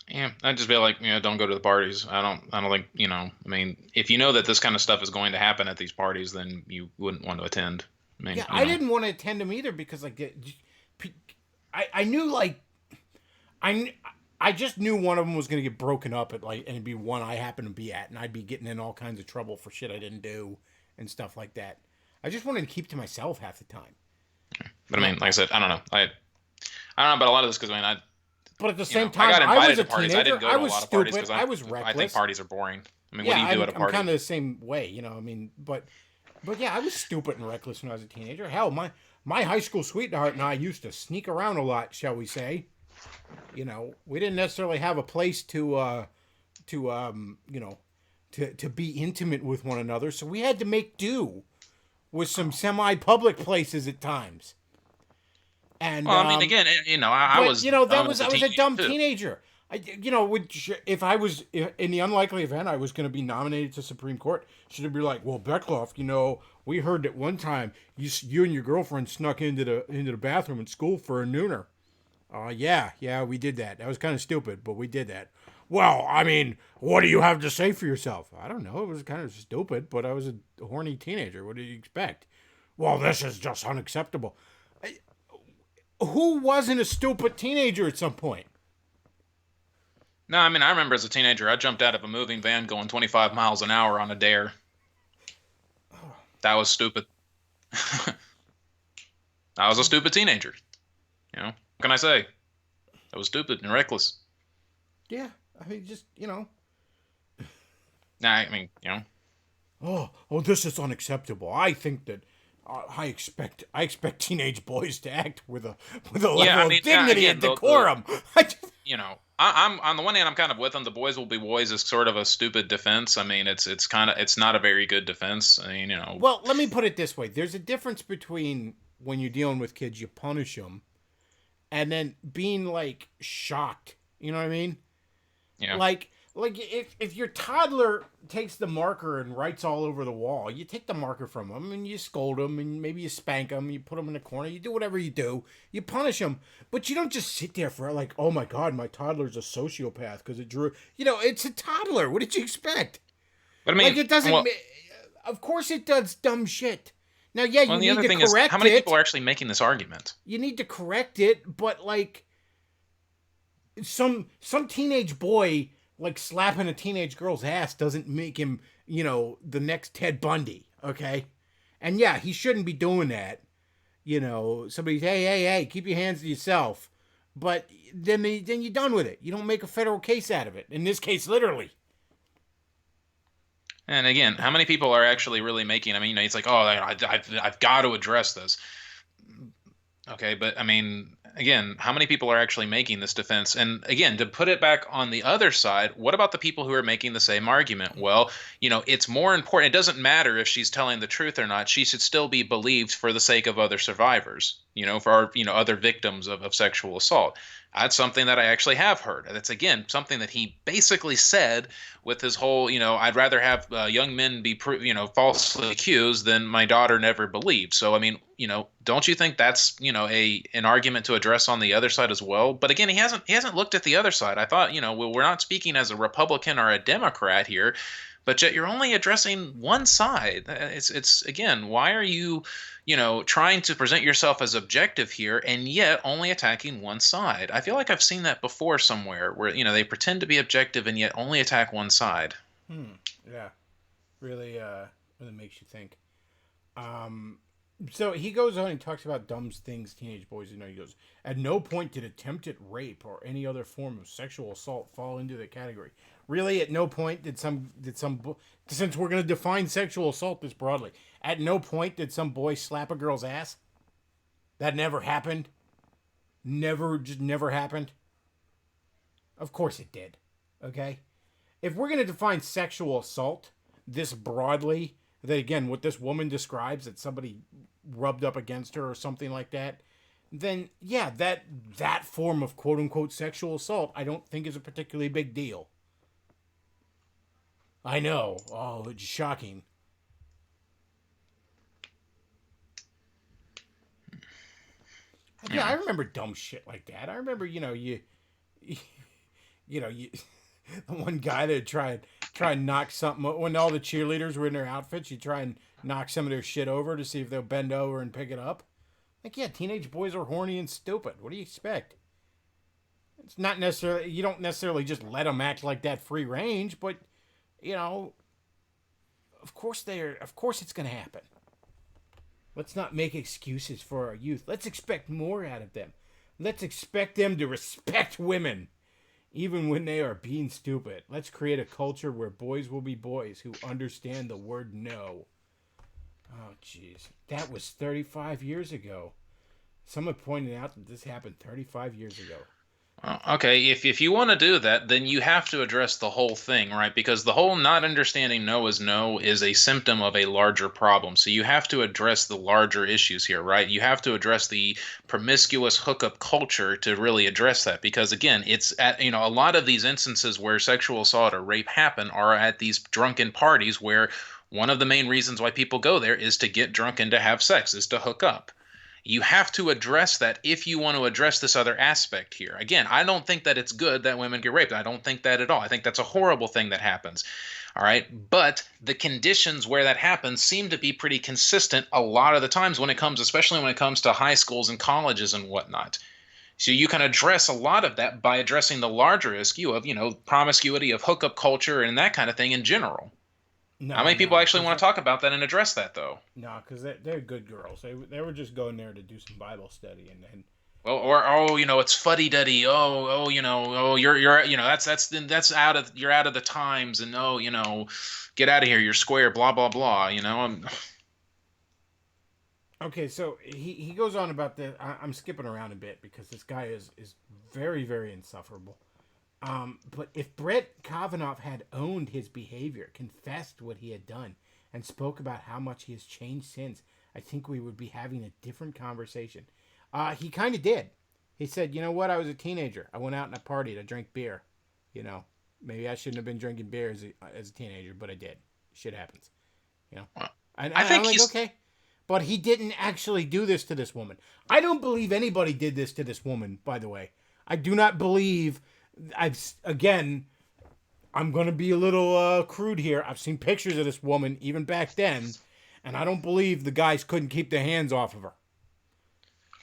Speaker 2: Yeah, I'd just be like, don't go to the parties. I don't think, I mean, if you know that this kind of stuff is going to happen at these parties, then you wouldn't want to attend. I mean,
Speaker 1: Yeah, I didn't want to attend them either because I knew I I just knew one of them was going to get broken up and it'd be one I happened to be at, and I'd be getting in all kinds of trouble for shit I didn't do and stuff like that. I just wanted to keep to myself half the time.
Speaker 2: But I mean, like I said, I don't know. I don't know about a lot of this because I mean,
Speaker 1: but at the same time,
Speaker 2: I got
Speaker 1: I was
Speaker 2: invited
Speaker 1: a
Speaker 2: to parties.
Speaker 1: teenager.
Speaker 2: I didn't go
Speaker 1: I
Speaker 2: to a
Speaker 1: was
Speaker 2: lot of parties
Speaker 1: stupid.
Speaker 2: because
Speaker 1: I was reckless.
Speaker 2: I think parties are boring. I mean,
Speaker 1: Yeah,
Speaker 2: what do you do at a party?
Speaker 1: I'm kind of the same way, I mean, but yeah, I was stupid and reckless when I was a teenager. Hell, my high school sweetheart and I used to sneak around a lot, shall we say? We didn't necessarily have a place to to be intimate with one another, so we had to make do with some semi-public places at times. And
Speaker 2: Well, I mean, again, I
Speaker 1: but
Speaker 2: was
Speaker 1: that
Speaker 2: dumb
Speaker 1: was
Speaker 2: as
Speaker 1: I was a dumb
Speaker 2: too.
Speaker 1: teenager. If I was in the unlikely event I was going to be nominated to Supreme Court, should it be like, well, Bechtloff, we heard that one time you and your girlfriend snuck into the bathroom at school for a nooner. Yeah, we did that. That was kind of stupid, but we did that. Well, I mean, what do you have to say for yourself? I don't know. It was kind of stupid, but I was a horny teenager. What did you expect? Well, this is just unacceptable. Who wasn't a stupid teenager at some point?
Speaker 2: No, I mean, I remember as a teenager, I jumped out of a moving van going 25 miles an hour on a dare. That was stupid. I was a stupid teenager. What can I say? I was stupid and reckless.
Speaker 1: Yeah, I mean, just
Speaker 2: Nah, I mean,
Speaker 1: oh, this is unacceptable. I think that I expect teenage boys to act with a level
Speaker 2: yeah, I mean,
Speaker 1: of dignity
Speaker 2: again,
Speaker 1: and decorum.
Speaker 2: I'm on the one hand, I'm kind of with them. The boys will be boys is sort of a stupid defense. I mean, it's not a very good defense. I mean,
Speaker 1: Well, let me put it this way: there's a difference between when you're dealing with kids, you punish them, and then being like shocked. You know what I mean?
Speaker 2: yeah.
Speaker 1: Like if your toddler takes the marker and writes all over the wall, you take the marker from them and you scold them and maybe you spank them, you put them in a corner, you do whatever you do, you punish them, but you don't just sit there for like, oh my god, my toddler's a sociopath because it drew. It's a toddler. What did you expect?
Speaker 2: But I mean,
Speaker 1: Like it doesn't.
Speaker 2: well,
Speaker 1: Of course, it does dumb shit. Now, yeah,
Speaker 2: well,
Speaker 1: you
Speaker 2: the
Speaker 1: need
Speaker 2: other
Speaker 1: to
Speaker 2: thing is,
Speaker 1: correct
Speaker 2: how many
Speaker 1: it.
Speaker 2: people are actually making this argument?
Speaker 1: You need to correct it, but like some teenage boy like slapping a teenage girl's ass doesn't make him, the next Ted Bundy, okay? And yeah, he shouldn't be doing that. Somebody's, hey, keep your hands to yourself. But then you're done with it. You don't make a federal case out of it. In this case, literally.
Speaker 2: And again, how many people are actually really making? I mean, it's like, oh, I've got to address this. Okay, but I mean, again, how many people are actually making this defense? And again, to put it back on the other side, what about the people who are making the same argument? Well, it's more important. It doesn't matter if she's telling the truth or not. She should still be believed for the sake of other survivors, for our, other victims of sexual assault. That's something that I actually have heard. That's, again, something that he basically said with his whole, I'd rather have young men be, falsely accused than my daughter never believed. So, I mean, don't you think that's, an argument to address on the other side as well? But again, he hasn't looked at the other side. I thought, well, we're not speaking as a Republican or a Democrat here, but yet you're only addressing one side. It's again, why are you, trying to present yourself as objective here and yet only attacking one side? I feel like I've seen that before somewhere where, they pretend to be objective and yet only attack one side.
Speaker 1: Yeah. Really makes you think. So he goes on and talks about dumb things teenage boys do. He goes, at no point did attempted rape or any other form of sexual assault fall into the category. Really, at no point did some since we're going to define sexual assault this broadly, at no point did some boy slap a girl's ass. That never happened. Just never happened. Of course it did. Okay? If we're going to define sexual assault this broadly, that again, what this woman describes, that somebody rubbed up against her or something like that, then yeah, that form of quote unquote sexual assault, I don't think is a particularly big deal. I know. Oh, it's shocking. Yeah, I
Speaker 2: Yeah.
Speaker 1: remember dumb shit like that. I remember, you the one guy that try and knock something when all the cheerleaders were in their outfits, you try and knock some of their shit over to see if they'll bend over and pick it up. Like, yeah, teenage boys are horny and stupid. What do you expect? It's not necessarily, you don't necessarily just let them act like that free range, but you know, of course it's going to happen. Let's not make excuses for our youth. Let's expect more out of them. Let's expect them to respect women, even when they are being stupid. Let's create a culture where boys will be boys who understand the word no. Oh, jeez. That was 35 years ago. Someone pointed out that this happened 35 years ago.
Speaker 2: Well, okay, if you want to do that, then you have to address the whole thing, right? Because the whole not understanding no is a symptom of a larger problem. So you have to address the larger issues here, right? You have to address the promiscuous hookup culture to really address that. Because again, it's at, a lot of these instances where sexual assault or rape happen are at these drunken parties where one of the main reasons why people go there is to get drunk and to have sex, is to hook up. You have to address that if you want to address this other aspect here. Again, I don't think that it's good that women get raped. I don't think that at all. I think that's a horrible thing that happens. All right. But the conditions where that happens seem to be pretty consistent a lot of the times when it comes, especially when it comes to high schools and colleges and whatnot. So you can address a lot of that by addressing the larger issue of, promiscuity, of hookup culture, and that kind of thing in general. How
Speaker 1: No,
Speaker 2: many people
Speaker 1: no,
Speaker 2: actually
Speaker 1: because
Speaker 2: want to talk about that and address that, though?
Speaker 1: no, because they're good girls. They were just going there to do some Bible study, and then
Speaker 2: Well, or oh, it's fuddy duddy. Oh, oh, you're that's out of you're out of the times, and oh, get out of here. You're square. Blah blah blah.
Speaker 1: okay. So he goes on about this. I'm skipping around a bit because this guy is very very insufferable. But if Brett Kavanaugh had owned his behavior, confessed what he had done, and spoke about how much he has changed since, I think we would be having a different conversation. He kind of did. He said, "You know what? I was a teenager. I went out and I partied. I drank beer. You know, maybe I shouldn't have been drinking beer as a teenager, but I did. Shit happens. You know." And
Speaker 2: I
Speaker 1: I'm
Speaker 2: think
Speaker 1: like,
Speaker 2: he's
Speaker 1: okay, but he didn't actually do this to this woman. I don't believe anybody did this to this woman. By the way, I do not believe. I'm going to be a little crude here. I've seen pictures of this woman even back then, and I don't believe the guys couldn't keep their hands off of her.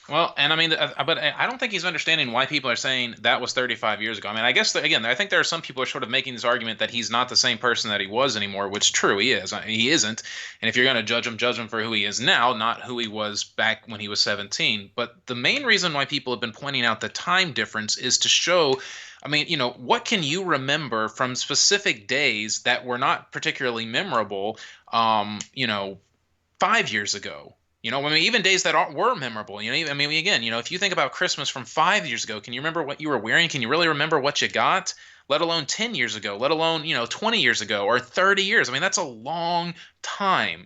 Speaker 2: Well, and I mean, but I don't think he's understanding why people are saying that was 35 years ago. I mean, I guess again, I think there are some people who are sort of making this argument that he's not the same person that he was anymore, which true he is. He isn't, and if you're going to judge him for who he is now, not who he was back when he was 17. But the main reason why people have been pointing out the time difference is to show. I mean, what can you remember from specific days that were not particularly memorable? 5 years ago. I mean, even days that were memorable. I mean, again, if you think about Christmas from 5 years ago, can you remember what you were wearing? Can you really remember what you got? Let alone 10 years ago, let alone, 20 years ago or 30 years. I mean, that's a long time.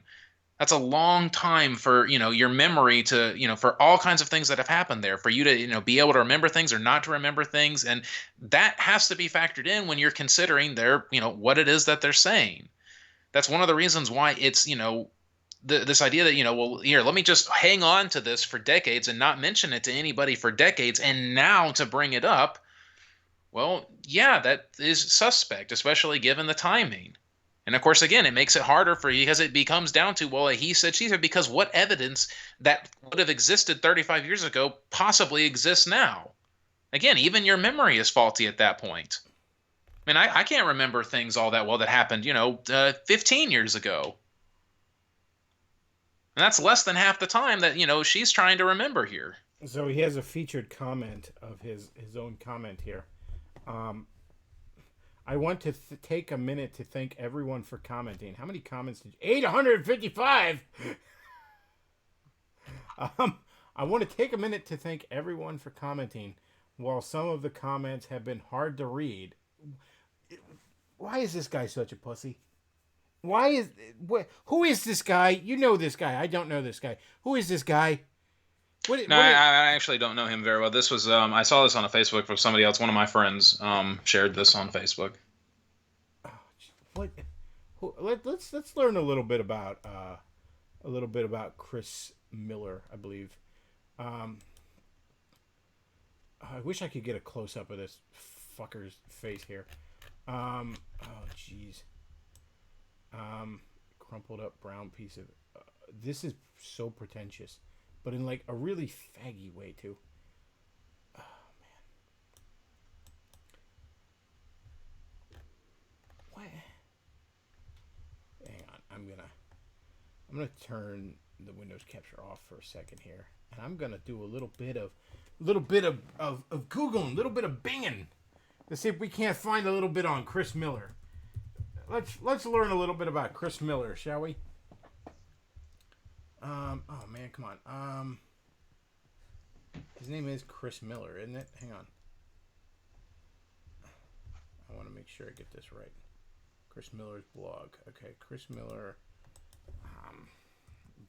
Speaker 2: That's a long time for, your memory to, for all kinds of things that have happened there, for you to, be able to remember things or not to remember things. And that has to be factored in when you're considering what it is that they're saying. That's one of the reasons why it's, this idea that well, here, let me just hang on to this for decades and not mention it to anybody for decades, and now to bring it up, well, yeah, that is suspect, especially given the timing. And of course, again, it makes it harder for you because it becomes down to, well, he said, she said, because what evidence that would have existed 35 years ago possibly exists now? Again, even your memory is faulty at that point. I mean, I can't remember things all that well that happened 15 years ago. And that's less than half the time that, she's trying to remember here.
Speaker 1: So he has a featured comment of his own comment here. I want to take a minute to thank everyone for commenting. How many comments did you... 855! I want to take a minute to thank everyone for commenting. While some of the comments have been hard to read. Why is this guy such a pussy? Why is who is this guy? You know this guy. I don't know this guy. Who is this guy?
Speaker 2: No, I actually don't know him very well. This was I saw this on a Facebook from somebody else. One of my friends shared this on Facebook.
Speaker 1: What? Let's learn a little bit about Chris Miller, I believe. I wish I could get a close up of this fucker's face here. Oh jeez. Crumpled up brown piece of. This is so pretentious, but in like a really faggy way too. Oh man. What? Hang on. I'm gonna turn the Windows capture off for a second here, and I'm gonna do a little bit of Googling, a little bit of binging, to see if we can't find a little bit on Chris Miller. Let's learn a little bit about Chris Miller, shall we? Oh man, come on. His name is Chris Miller, isn't it? Hang on. I want to make sure I get this right. Chris Miller's blog. Okay, Chris Miller,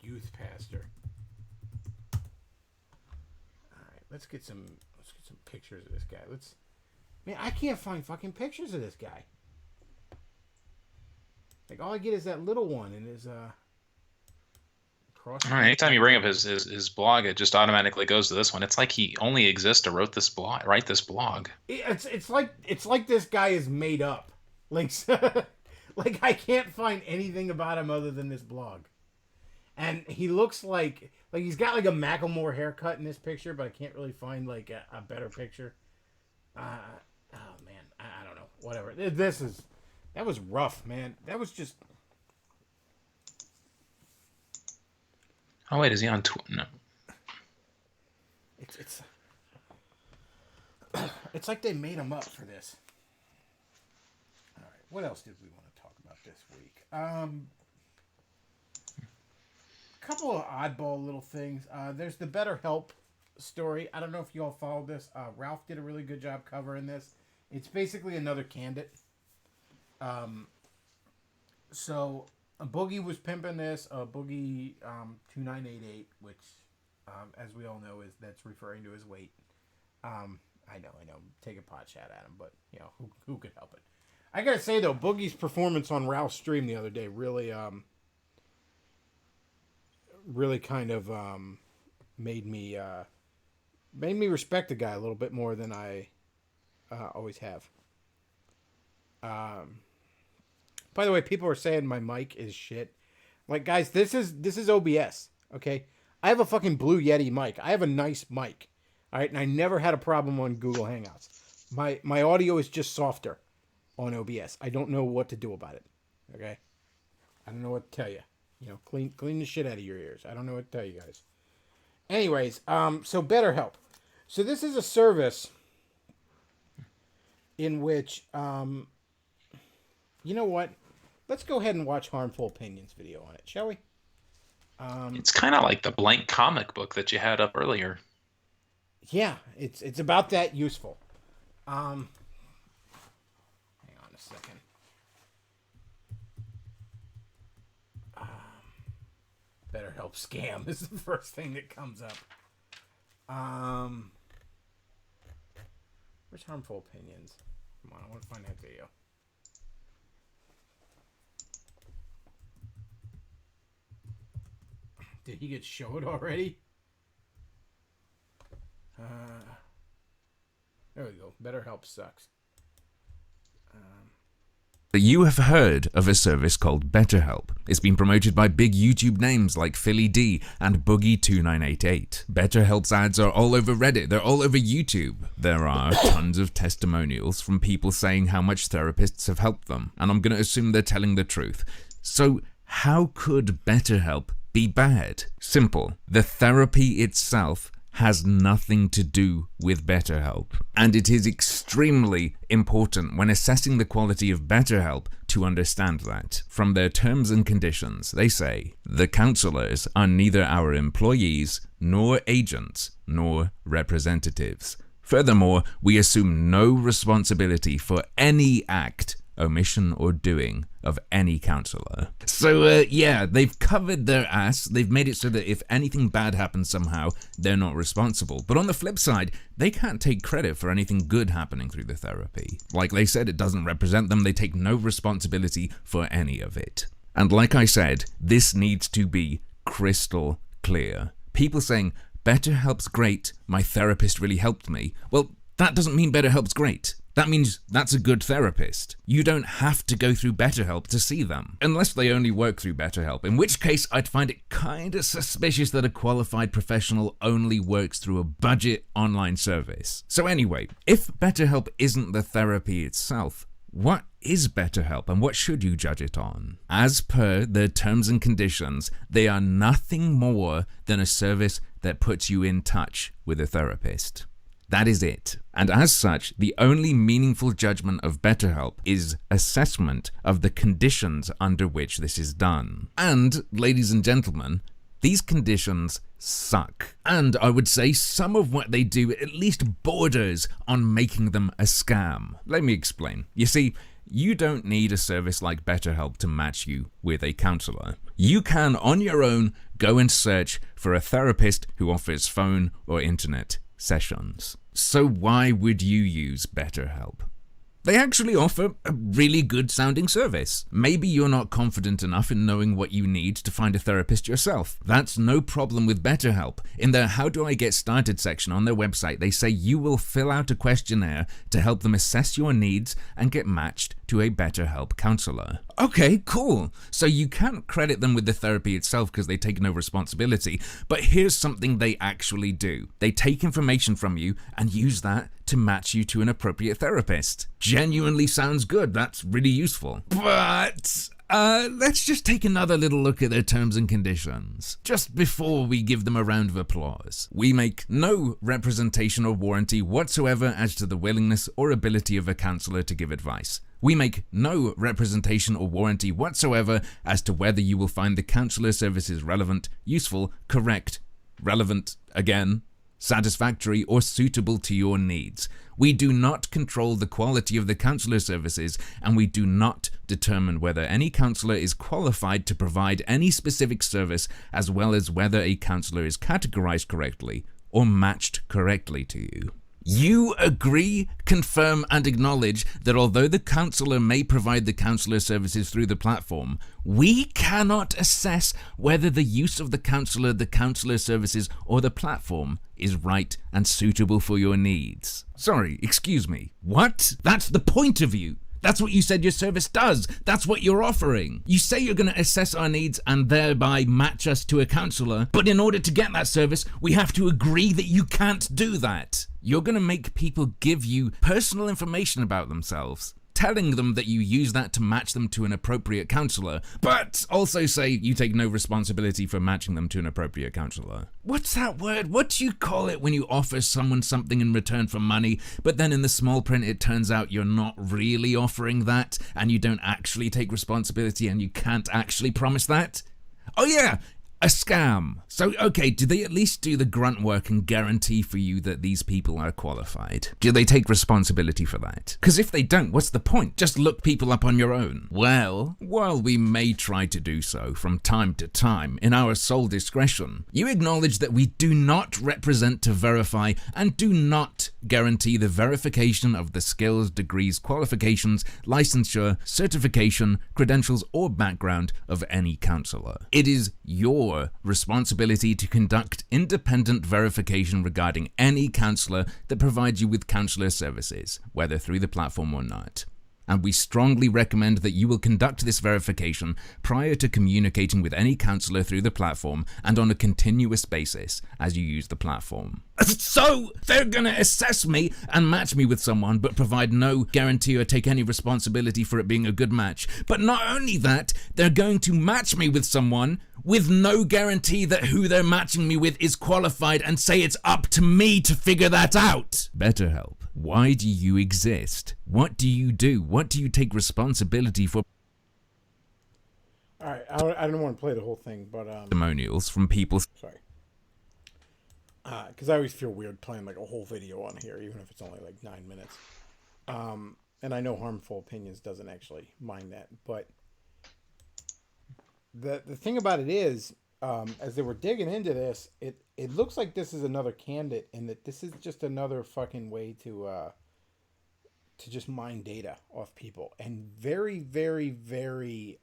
Speaker 1: youth pastor. All right, let's get some pictures of this guy. Man, I can't find fucking pictures of this guy. Like all I get is that little one in his cross.
Speaker 2: All right, anytime you bring up his blog, it just automatically goes to this one. It's like he only exists to write this blog.
Speaker 1: It's like this guy is made up. Like like I can't find anything about him other than this blog. And he looks like he's got like a Macklemore haircut in this picture, but I can't really find like a better picture. Oh man, I don't know. Whatever. That was rough, man. That was just.
Speaker 2: Oh wait, is he on Twitter? No.
Speaker 1: It's like they made him up for this. All right, what else did we want to talk about this week? Couple of oddball little things. There's the BetterHelp story. I don't know if you all followed this. Ralph did a really good job covering this. It's basically another Candid. So a Boogie was pimping this. Boogie 2988, which, as we all know, that's referring to his weight. I know. Take a pot shot at him, but you know who could help it. I gotta say though, Boogie's performance on Ralph's stream the other day really kind of made me respect the guy a little bit more than I always have. By the way, people are saying my mic is shit. Like, guys, this is OBS, okay? I have a fucking Blue Yeti mic. I have a nice mic, all right? And I never had a problem on Google Hangouts. My audio is just softer on OBS. I don't know what to do about it, okay? I don't know what to tell you. You know, clean the shit out of your ears. I don't know what to tell you guys. Anyways, so BetterHelp. So this is a service in which, you know what? Let's go ahead and watch Harmful Opinions video on it, shall we?
Speaker 2: It's kind of like the blank comic book that you had up earlier.
Speaker 1: Yeah, it's about that useful. Hang on a second. BetterHelp scam is the first thing that comes up. Where's Harmful Opinions? Come on, I want to find that video. Did he get showed already? There we go. BetterHelp sucks.
Speaker 3: You have heard of a service called BetterHelp. It's been promoted by big YouTube names like Philly D and Boogie2988. BetterHelp's ads are all over Reddit. They're all over YouTube. There are tons of testimonials from people saying how much therapists have helped them, and I'm going to assume they're telling the truth. So how could BetterHelp be bad? Simple. The therapy itself has nothing to do with BetterHelp. And it is extremely important when assessing the quality of BetterHelp to understand that. From their terms and conditions, they say, the counselors are neither our employees, nor agents, nor representatives. Furthermore, we assume no responsibility for any act omission, or doing of any counselor. So, yeah, they've covered their ass. They've made it so that if anything bad happens somehow, they're not responsible. But on the flip side, they can't take credit for anything good happening through the therapy. Like they said, it doesn't represent them. They take no responsibility for any of it. And like I said, this needs to be crystal clear. People saying, BetterHelp's great, my therapist really helped me. Well, that doesn't mean BetterHelp's great. That means that's a good therapist. You don't have to go through BetterHelp to see them, unless they only work through BetterHelp, in which case I'd find it kinda suspicious that a qualified professional only works through a budget online service. So anyway, if BetterHelp isn't the therapy itself, what is BetterHelp and what should you judge it on? As per their terms and conditions, they are nothing more than a service that puts you in touch with a therapist. That is it. And as such, the only meaningful judgment of BetterHelp is assessment of the conditions under which this is done. And, ladies and gentlemen, these conditions suck. And I would say some of what they do at least borders on making them a scam. Let me explain. You see, you don't need a service like BetterHelp to match you with a counselor. You can, on your own, go and search for a therapist who offers phone or internet sessions. So why would you use BetterHelp? They actually offer a really good sounding service. Maybe you're not confident enough in knowing what you need to find a therapist yourself. That's no problem with BetterHelp. In their How Do I Get Started section on their website, they say you will fill out a questionnaire to help them assess your needs and get matched to a BetterHelp counselor. Okay, cool. So you can't credit them with the therapy itself because they take no responsibility, but here's something they actually do. They take information from you and use that to match you to an appropriate therapist. Genuinely sounds good. That's really useful. But let's just take another little look at their terms and conditions, just before we give them a round of applause. We make no representation or warranty whatsoever as to the willingness or ability of a counselor to give advice. We make no representation or warranty whatsoever as to whether you will find the counselor services relevant, useful, correct, relevant, again, satisfactory, or suitable to your needs. We do not control the quality of the counselor services, and we do not determine whether any counselor is qualified to provide any specific service, as well as whether a counselor is categorized correctly or matched correctly to you. You agree, confirm, and acknowledge that although the counselor may provide the counselor services through the platform, we cannot assess whether the use of the counselor services, or the platform is right and suitable for your needs. Sorry, excuse me. What? That's the point of you. That's what you said your service does. That's what you're offering. You say you're going to assess our needs and thereby match us to a counselor, but in order to get that service, we have to agree that you can't do that. You're going to make people give you personal information about themselves, telling them that you use that to match them to an appropriate counselor, but also say you take no responsibility for matching them to an appropriate counselor. What's that word? What do you call it when you offer someone something in return for money, but then in the small print it turns out you're not really offering that, and you don't actually take responsibility, and you can't actually promise that? Oh yeah! A scam. So, okay, do they at least do the grunt work and guarantee for you that these people are qualified? Do they take responsibility for that? Because if they don't, what's the point? Just look people up on your own. Well, while we may try to do so from time to time in our sole discretion, you acknowledge that we do not represent to verify and do not guarantee the verification of the skills, degrees, qualifications, licensure, certification, credentials, or background of any counselor. It is your responsibility to conduct independent verification regarding any counselor that provides you with counselor services, whether through the platform or not. And we strongly recommend that you will conduct this verification prior to communicating with any counselor through the platform and on a continuous basis as you use the platform. So, they're gonna assess me and match me with someone, but provide no guarantee or take any responsibility for it being a good match. But not only that, they're going to match me with someone with no guarantee that who they're matching me with is qualified and say it's up to me to figure that out. BetterHelp. Why do you exist? What do you do? What do you take responsibility for?
Speaker 1: All right, I don't want to play the whole thing, but
Speaker 3: Testimonials from people.
Speaker 1: Sorry. Because I always feel weird playing like a whole video on here, even if it's only like 9 minutes. And and I know Harmful Opinions doesn't actually mind that, but the thing about it is, as they were digging into this, it looks like this is another candidate, and that this is just another fucking way to just mine data off people, and very, very, very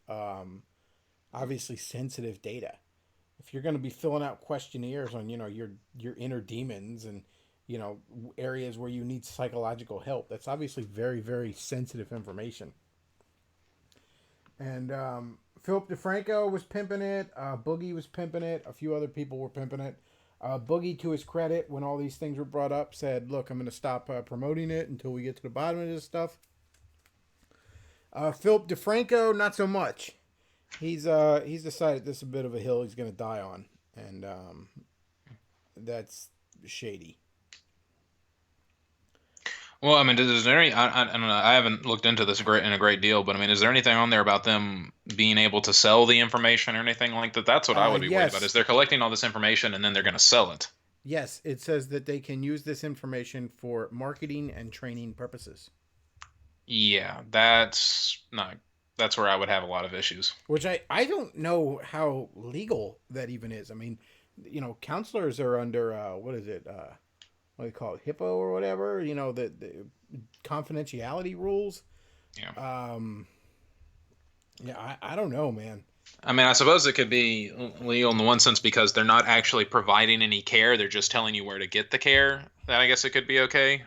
Speaker 1: obviously sensitive data. If you're going to be filling out questionnaires on your inner demons and areas where you need psychological help, that's obviously very, very sensitive information. And Philip DeFranco was pimping it. Boogie was pimping it. A few other people were pimping it. Boogie, to his credit, when all these things were brought up, said, "Look, I'm going to stop promoting it until we get to the bottom of this stuff." Philip DeFranco, not so much. He's decided this is a bit of a hill he's going to die on, and that's shady.
Speaker 2: Well, I mean, is there any? I don't know. I haven't looked into this in a great deal, but I mean, is there anything on there about them being able to sell the information or anything like that? That's what I would be worried about. Is they're collecting all this information and then they're going to sell it?
Speaker 1: Yes, it says that they can use this information for marketing and training purposes.
Speaker 2: Yeah, that's not. That's where I would have a lot of issues.
Speaker 1: Which I don't know how legal that even is. I mean, counselors are under what is it? What do you call it? HIPAA or whatever? The confidentiality rules.
Speaker 2: Yeah.
Speaker 1: Yeah, I don't know, man.
Speaker 2: I mean, I suppose it could be legal in the one sense because they're not actually providing any care; they're just telling you where to get the care. That I guess it could be okay.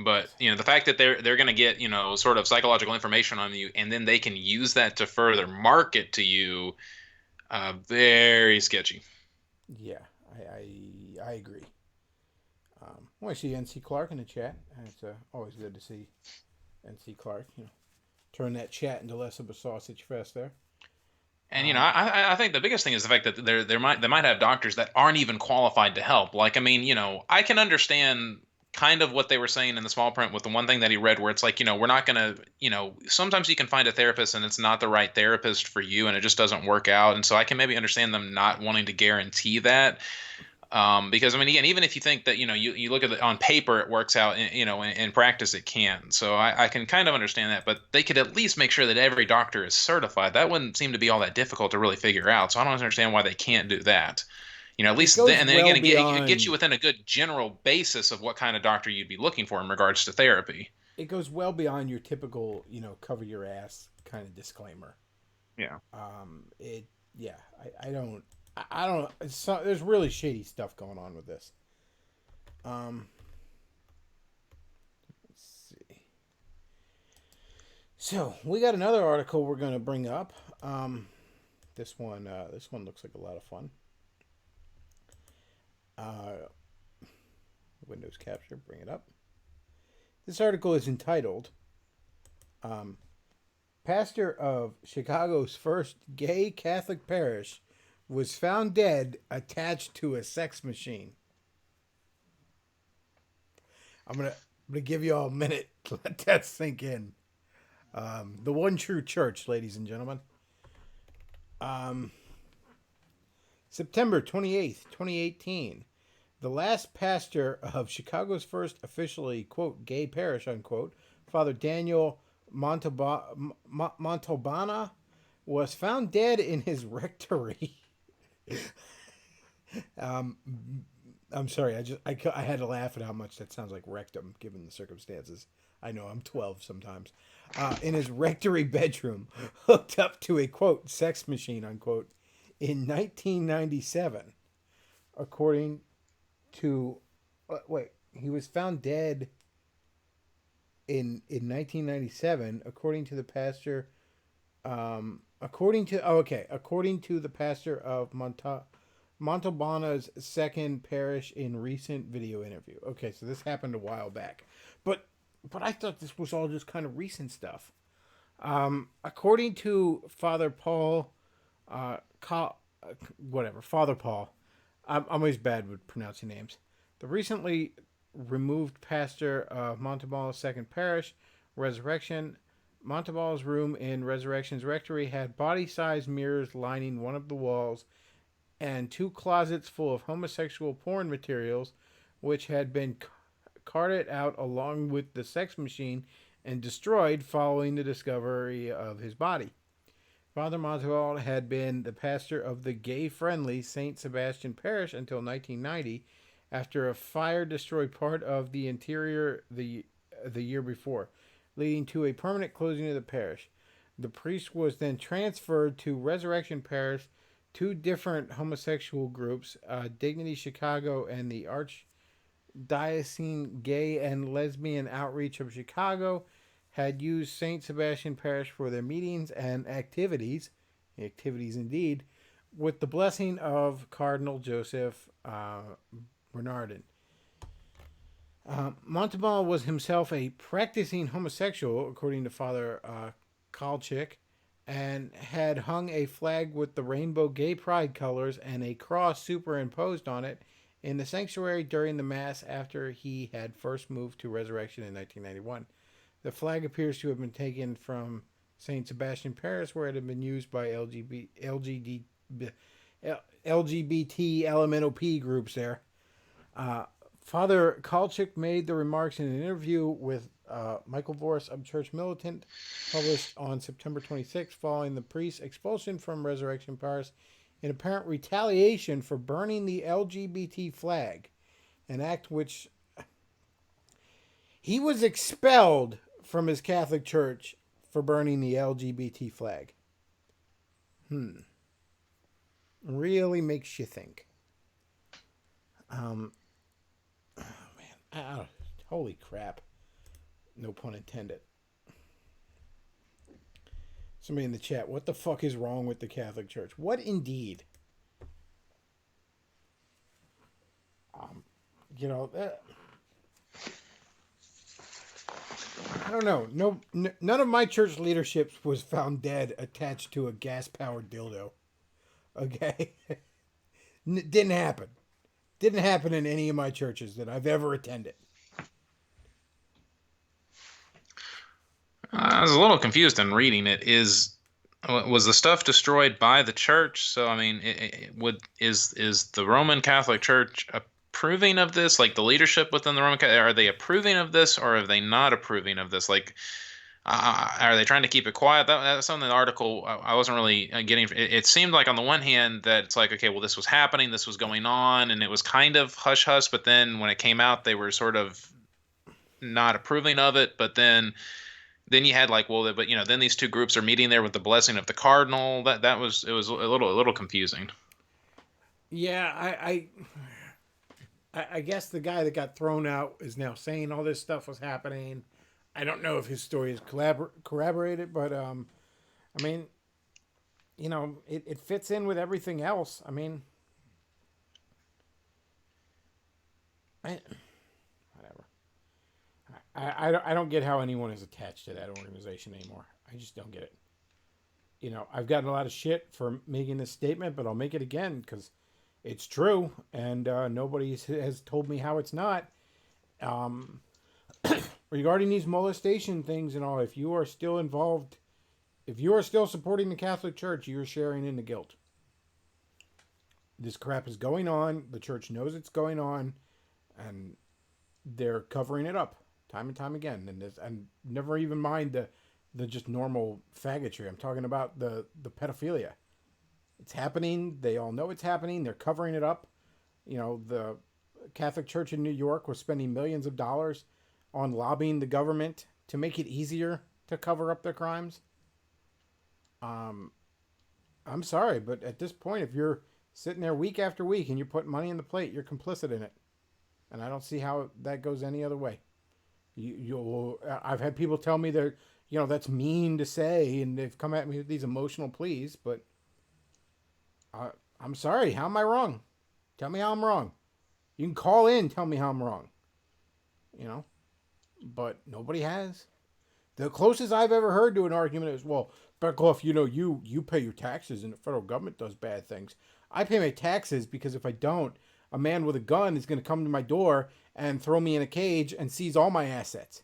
Speaker 2: But the fact that they're going to get sort of psychological information on you, and then they can use that to further market to you, very sketchy.
Speaker 1: Yeah, I agree. I see NC Clark in the chat. It's always good to see NC Clark. Turn that chat into less of a sausage fest there.
Speaker 2: And I think the biggest thing is the fact that they might have doctors that aren't even qualified to help. Like, I mean, I can understand kind of what they were saying in the small print with the one thing that he read where it's like, we're not going to, sometimes you can find a therapist and it's not the right therapist for you and it just doesn't work out. And so I can maybe understand them not wanting to guarantee that. Because I mean, again, even if you think that, you look at it on paper, it works out, in practice, it can. So I can kind of understand that, but they could at least make sure that every doctor is certified. That wouldn't seem to be all that difficult to really figure out. So I don't understand why they can't do that. At least then, and then again, it gets you within a good general basis of what kind of doctor you'd be looking for in regards to therapy.
Speaker 1: It goes well beyond your typical, cover your ass kind of disclaimer.
Speaker 2: Yeah.
Speaker 1: I don't. There's really shady stuff going on with this. Let's see. So we got another article we're going to bring up. This one looks like a lot of fun. Windows capture, bring it up. This article is entitled "Pastor of Chicago's first gay Catholic parish was found dead attached to a sex machine." I'm gonna give you all a minute to let that sink in. The one true church, ladies and gentlemen. September 28th, 2018. The last pastor of Chicago's first officially, quote, gay parish, unquote, Father Daniel Montalbana, was found dead in his rectory. I'm sorry, I had to laugh at how much that sounds like rectum, given the circumstances. I know, I'm 12 sometimes. In his rectory bedroom, hooked up to a, quote, sex machine, unquote, in 1997, according to, he was found dead in 1997, according to the pastor, according to the pastor of Montalbana's second parish in recent video interview. Okay, so this happened a while back, but I thought this was all just kind of recent stuff. According to Father Paul, Father Paul. I'm always bad with pronouncing names. The recently removed pastor of Montalbana's second parish, Resurrection. Montalbana's room in Resurrection's rectory had body-sized mirrors lining one of the walls and two closets full of homosexual porn materials, which had been carted out along with the sex machine and destroyed following the discovery of his body. Father Montalban had been the pastor of the gay-friendly St. Sebastian Parish until 1990, after a fire destroyed part of the interior the year before, leading to a permanent closing of the parish. The priest was then transferred to Resurrection Parish. Two different homosexual groups, Dignity Chicago and the Archdiocese Gay and Lesbian Outreach of Chicago, had used St. Sebastian Parish for their meetings and activities indeed, with the blessing of Cardinal Joseph Bernardin. Montalban was himself a practicing homosexual, according to Father Kalchik, and had hung a flag with the rainbow gay pride colors and a cross superimposed on it in the sanctuary during the Mass after he had first moved to Resurrection in 1991. The flag appears to have been taken from St. Sebastian Parish, where it had been used by LGBT LMNOP groups there. Father Kalchik made the remarks in an interview with Michael Voris of Church Militant, published on September 26, following the priest's expulsion from Resurrection Parish in apparent retaliation for burning the LGBT flag, an act which he was expelled from his Catholic Church for burning the LGBT flag. Really makes you think. Oh man, holy crap. No pun intended. Somebody in the chat, what the fuck is wrong with the Catholic Church? What indeed? I don't know. None of my church leadership was found dead attached to a gas-powered dildo. Okay? Didn't happen. Didn't happen in any of my churches that I've ever attended.
Speaker 2: I was a little confused in reading it. Was the stuff destroyed by the church? So I mean, is the Roman Catholic Church approving of this? Like the leadership within the Roman Catholic, are they approving of this, or are they not approving of this? Like, are they trying to keep it quiet? That's something in the article I wasn't really getting. It seemed like on the one hand that it's like, okay, well, this was happening, this was going on, and it was kind of hush hush. But then when it came out, they were sort of not approving of it. But then you had like, well, but then these two groups are meeting there with the blessing of the cardinal. It was a little confusing.
Speaker 1: Yeah, I guess the guy that got thrown out is now saying all this stuff was happening. I don't know if his story is corroborated, but I mean, it fits in with everything else. I mean, whatever. I don't get how anyone is attached to that organization anymore. I just don't get it. I've gotten a lot of shit for making this statement, but I'll make it again because it's true, and nobody has told me how it's not. Regarding these molestation things and all, if you are still involved, if you are still supporting the Catholic Church, you're sharing in the guilt. This crap is going on. The church knows it's going on, and they're covering it up time and time again. And never even mind the just normal faggotry. I'm talking about the pedophilia. It's happening. They all know it's happening. They're covering it up. The Catholic Church in New York was spending millions of dollars on lobbying the government to make it easier to cover up their crimes. I'm sorry, but at this point, if you're sitting there week after week and you're putting money in the plate, you're complicit in it. And I don't see how that goes any other way. I've had people tell me that, that's mean to say, and they've come at me with these emotional pleas, but I'm sorry. How am I wrong? Tell me how I'm wrong. You can call in, tell me how I'm wrong. But nobody has. The closest I've ever heard to an argument is, well, Bechtloff, you pay your taxes and the federal government does bad things. I pay my taxes because if I don't, a man with a gun is going to come to my door and throw me in a cage and seize all my assets.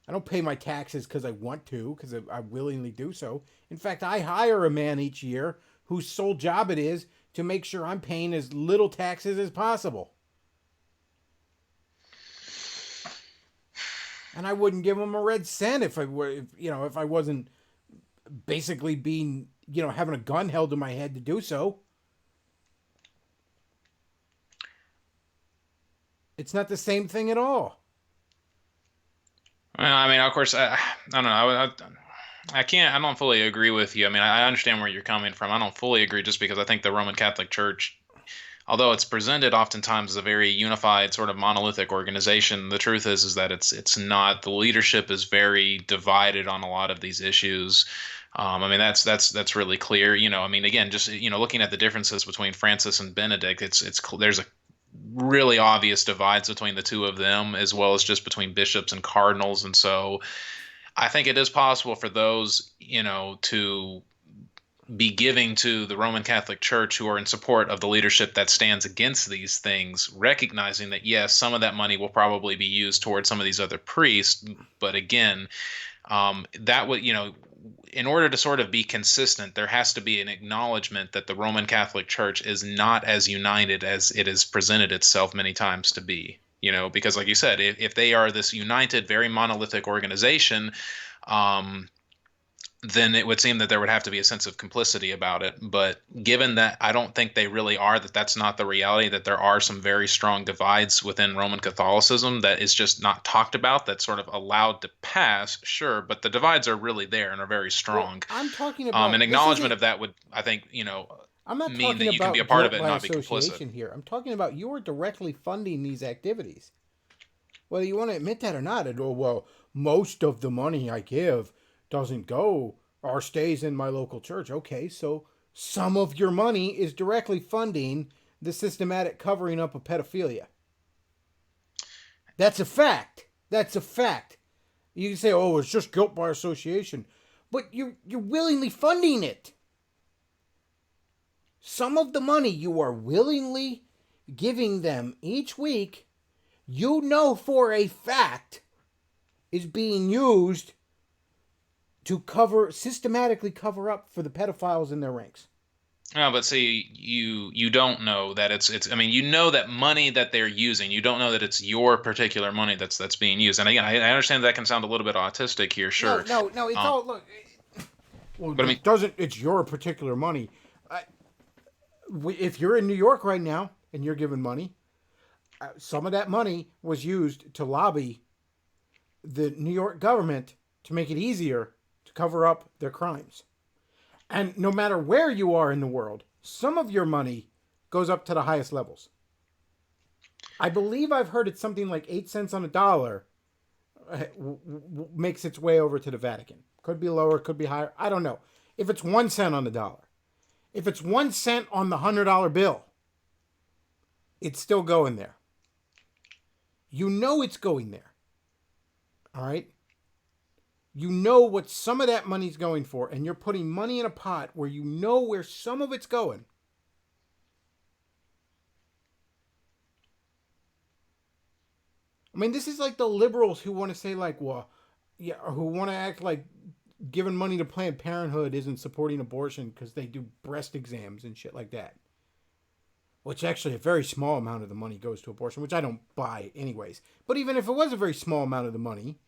Speaker 1: I don't pay my taxes because I want to, because I willingly do so. In fact, I hire a man each year whose sole job it is to make sure I'm paying as little taxes as possible. And I wouldn't give them a red cent if I wasn't basically being, having a gun held to my head to do so. It's not the same thing at all.
Speaker 2: Well, I mean, of course, I don't know. I can't. I don't fully agree with you. I mean, I understand where you're coming from. I don't fully agree just because I think the Roman Catholic Church, although it's presented oftentimes as a very unified sort of monolithic organization, the truth is that it's not. The leadership is very divided on a lot of these issues. I mean, that's really clear. I mean, again, just looking at the differences between Francis and Benedict, there's a really obvious divides between the two of them, as well as just between bishops and cardinals. And so I think it is possible for those, to be giving to the Roman Catholic Church who are in support of the leadership that stands against these things, recognizing that, yes, some of that money will probably be used towards some of these other priests. But again, that would, in order to sort of be consistent, there has to be an acknowledgement that the Roman Catholic Church is not as united as it has presented itself many times to be. Because like you said, if they are this united, very monolithic organization, then it would seem that there would have to be a sense of complicity about it. But given that I don't think they really are, that's not the reality, that there are some very strong divides within Roman Catholicism that is just not talked about, that's sort of allowed to pass, sure, but the divides are really there and are very strong.
Speaker 1: Well, I'm talking about
Speaker 2: an acknowledgement of that would, I think,
Speaker 1: I'm not
Speaker 2: mean
Speaker 1: talking
Speaker 2: that you
Speaker 1: about
Speaker 2: can be a part of it
Speaker 1: guilt
Speaker 2: and
Speaker 1: by
Speaker 2: not be complicit.
Speaker 1: association here. I'm talking about you're directly funding these activities. Whether you want to admit that or not, most of the money I give doesn't go or stays in my local church. Okay, so some of your money is directly funding the systematic covering up of pedophilia. That's a fact. That's a fact. You can say, it's just guilt by association. But you're willingly funding it. Some of the money you are willingly giving them each week, for a fact, is being used to systematically cover up for the pedophiles in their ranks.
Speaker 2: No, but see, you don't know that it's. I mean, that money that they're using. You don't know that it's your particular money that's being used. And again, I understand that can sound a little bit autistic here. Sure.
Speaker 1: No. It's all look. Well,
Speaker 2: but I mean,
Speaker 1: it's your particular money. If you're in New York right now and you're giving money, some of that money was used to lobby the New York government to make it easier to cover up their crimes. And no matter where you are in the world, some of your money goes up to the highest levels. I believe I've heard it's something like 8 cents on a dollar makes its way over to the Vatican. Could be lower, could be higher. I don't know. If it's 1 cent on the dollar, if it's 1 cent on the $100 bill, it's still going there. It's going there. All right? You know what some of that money's going for, and you're putting money in a pot where you know where some of it's going. I mean, this is like the liberals who want to say, who want to act like giving money to Planned Parenthood isn't supporting abortion because they do breast exams and shit like that. Which actually a very small amount of the money goes to abortion, which I don't buy anyways. But even if it was a very small amount of the money,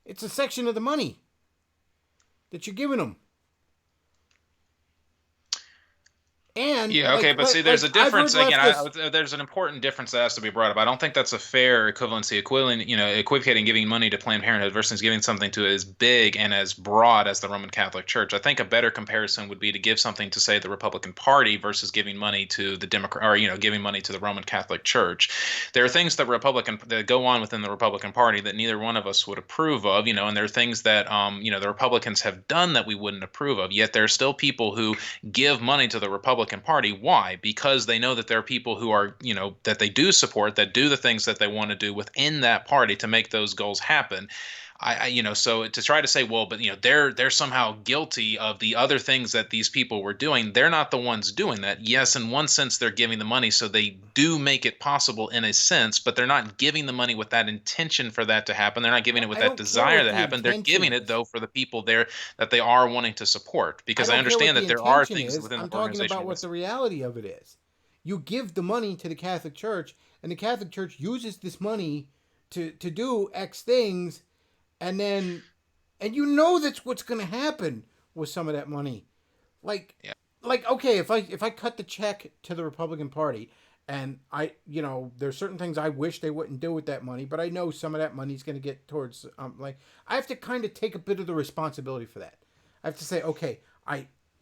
Speaker 1: it's a section of the money that you're giving them. And
Speaker 2: but see, there's a difference. Again, there's an important difference that has to be brought up. I don't think that's a fair equivalency, equivocating giving money to Planned Parenthood versus giving something to as big and as broad as the Roman Catholic Church. I think a better comparison would be to give something to, say, the Republican Party versus giving money to the Democrat, or giving money to the Roman Catholic Church. There are things that go on within the Republican Party that neither one of us would approve of, and there are things that the Republicans have done that we wouldn't approve of. Yet there are still people who give money to the Republican Party. Why? Because they know that there are people who are, that they do support, that do the things that they want to do within that party to make those goals happen. So to try to say, well, but they're somehow guilty of the other things that these people were doing. They're not the ones doing that. Yes, in one sense, they're giving the money, so they do make it possible in a sense, but they're not giving the money with that intention for that to happen. They're not giving it with that desire to happen. They're giving it though for the people there that they are wanting to support. Because I understand that there are things within the organization.
Speaker 1: I'm talking about what the reality of it is. You give the money to the Catholic Church, and the Catholic Church uses this money to do X things. and then, and you know that's what's going to happen with some of that money. Like,
Speaker 2: Yeah.
Speaker 1: like okay, if I cut the check to the Republican Party, and there's certain things I wish they wouldn't do with that money, but I know some of that money's going to get towards like I have to kind of take a bit of the responsibility for that. I have to say, okay,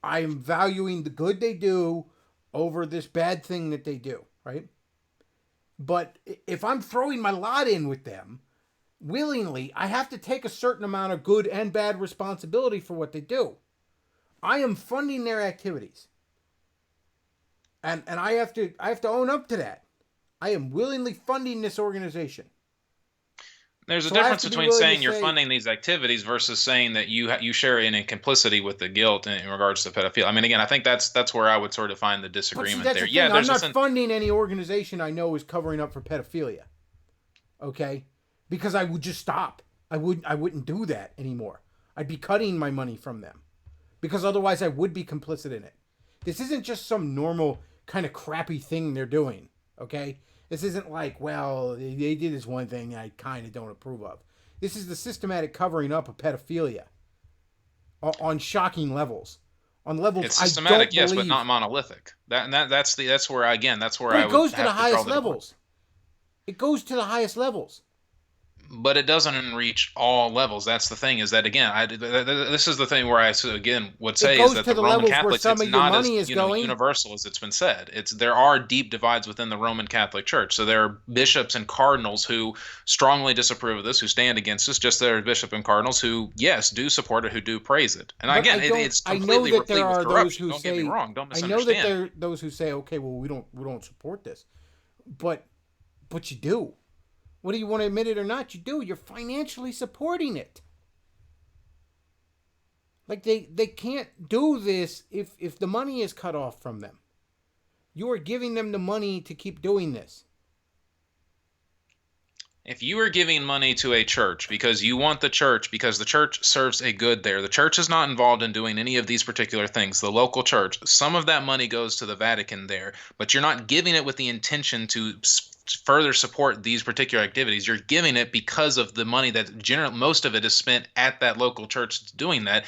Speaker 1: I'm valuing the good they do over this bad thing that they do, right? But if I'm throwing my lot in with them willingly, I have to take a certain amount of good and bad responsibility for what they do. I am funding their activities. And I have to own up to that. I am willingly funding this organization.
Speaker 2: There's a
Speaker 1: So I have
Speaker 2: difference
Speaker 1: to be
Speaker 2: between
Speaker 1: willing
Speaker 2: saying
Speaker 1: to
Speaker 2: you're
Speaker 1: say-
Speaker 2: funding these activities versus saying that you share in complicity with the guilt in regards to pedophilia. I mean, again, I think that's where I would sort of find the
Speaker 1: But see,
Speaker 2: disagreement
Speaker 1: that's
Speaker 2: there.
Speaker 1: the thing.
Speaker 2: Yeah,
Speaker 1: I'm
Speaker 2: there's
Speaker 1: not funding any organization I know is covering up for pedophilia. Okay? Because I would just stop. I wouldn't do that anymore. I'd be cutting my money from them. Because otherwise I would be complicit in it. This isn't just some normal kind of crappy thing they're doing. Okay? This isn't like, well, they did this one thing I kind of don't approve of. This is the systematic covering up of pedophilia on shocking levels. On levels
Speaker 2: it's
Speaker 1: I
Speaker 2: systematic,
Speaker 1: don't
Speaker 2: yes,
Speaker 1: believe.
Speaker 2: but not monolithic. That's where
Speaker 1: But
Speaker 2: I
Speaker 1: it
Speaker 2: would
Speaker 1: goes to
Speaker 2: have
Speaker 1: the
Speaker 2: to draw
Speaker 1: highest
Speaker 2: the line.
Speaker 1: levels. It goes to the highest levels.
Speaker 2: But it doesn't reach all levels. That's the thing. Is that again? This is the thing where I again would say
Speaker 1: goes
Speaker 2: is that
Speaker 1: to
Speaker 2: the
Speaker 1: the
Speaker 2: Roman
Speaker 1: levels where
Speaker 2: Catholics,
Speaker 1: some
Speaker 2: it's
Speaker 1: of your
Speaker 2: not as
Speaker 1: money is going.
Speaker 2: universal as it's been said. There are deep divides within the Roman Catholic Church. So there are bishops and cardinals who strongly disapprove of this, who stand against this. Just there are bishop and cardinals who, yes, do support it, who do praise it. And
Speaker 1: But
Speaker 2: again, it's completely
Speaker 1: I know that there
Speaker 2: replete with
Speaker 1: are those
Speaker 2: corruption.
Speaker 1: who
Speaker 2: Don't
Speaker 1: say.
Speaker 2: get me wrong. Don't
Speaker 1: I know
Speaker 2: misunderstand.
Speaker 1: that there are those who say, okay, well, we don't support this, but you do. Whether you want to admit it or not, you do. You're financially supporting it. Like they can't do this if the money is cut off from them. You are giving them the money to keep doing this.
Speaker 2: If you are giving money to a church because you want the church, because the church serves a good there, the church is not involved in doing any of these particular things. The local church, some of that money goes to the Vatican there, but you're not giving it with the intention to further support these particular activities. You're giving it because of the money that most of it is spent at that local church doing that.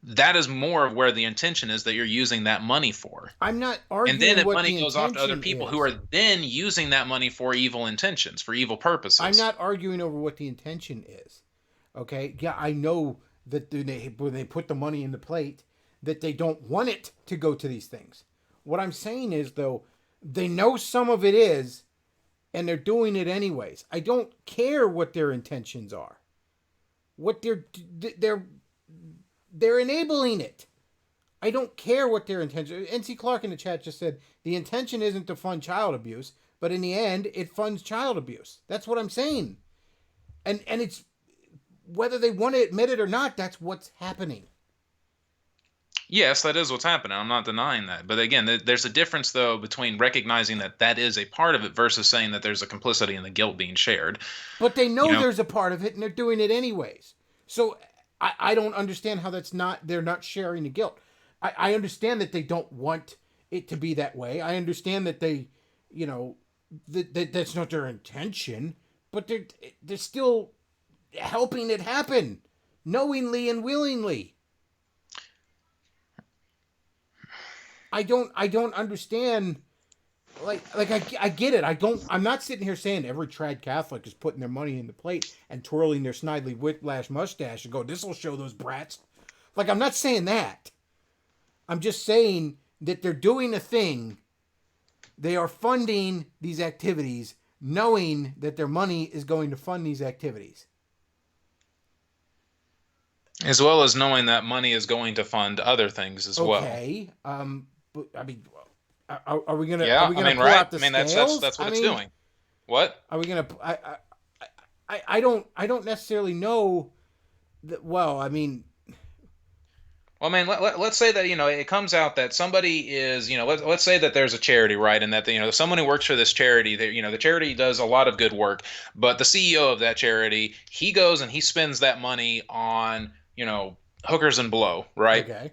Speaker 2: That is more of where the intention is that you're using that money for.
Speaker 1: I'm not arguing
Speaker 2: And then that
Speaker 1: what
Speaker 2: money
Speaker 1: the
Speaker 2: goes off to other
Speaker 1: intention
Speaker 2: people
Speaker 1: is.
Speaker 2: who are then using that money for evil intentions, for evil purposes.
Speaker 1: I'm not arguing over what the intention is. Okay? Yeah, I know that when they put the money in the plate, that they don't want it to go to these things. What I'm saying is, though, they know some of it is, and they're doing it anyways. I don't care what their intentions are. What they're enabling it. I don't care what their intention. NC Clark in the chat just said the intention isn't to fund child abuse, but in the end, it funds child abuse. That's what I'm saying. And it's whether they want to admit it or not, that's what's happening.
Speaker 2: Yes, that is what's happening. I'm not denying that. But again, there's a difference, though, between recognizing that that is a part of it versus saying that there's a complicity in the guilt being shared.
Speaker 1: But they know there's a part of it, and they're doing it anyways. So I don't understand how they're not sharing the guilt. I understand that they don't want it to be that way. I understand that they, that's not their intention, but they're still helping it happen, knowingly and willingly. I don't understand. Like I get it. I'm not sitting here saying every trad Catholic is putting their money in the plate and twirling their snidely whiplash mustache and go, this will show those brats. Like, I'm not saying that. I'm just saying that they're doing a thing. They are funding these activities knowing that their money is going to fund these activities.
Speaker 2: As well as knowing that money is going to fund other things as well.
Speaker 1: Okay. But I mean, are we gonna?
Speaker 2: Yeah,
Speaker 1: are we gonna
Speaker 2: I mean,
Speaker 1: pull
Speaker 2: right.
Speaker 1: out the
Speaker 2: I mean,
Speaker 1: scales?
Speaker 2: that's what it's doing. What?
Speaker 1: Are we gonna? I don't necessarily know. Well, I mean.
Speaker 2: Well, I mean, let's say that, it comes out that somebody is, let's say that there's a charity, right? And that, someone who works for this charity, the charity does a lot of good work, but the CEO of that charity, he goes and he spends that money on, hookers and blow, right?
Speaker 1: Okay.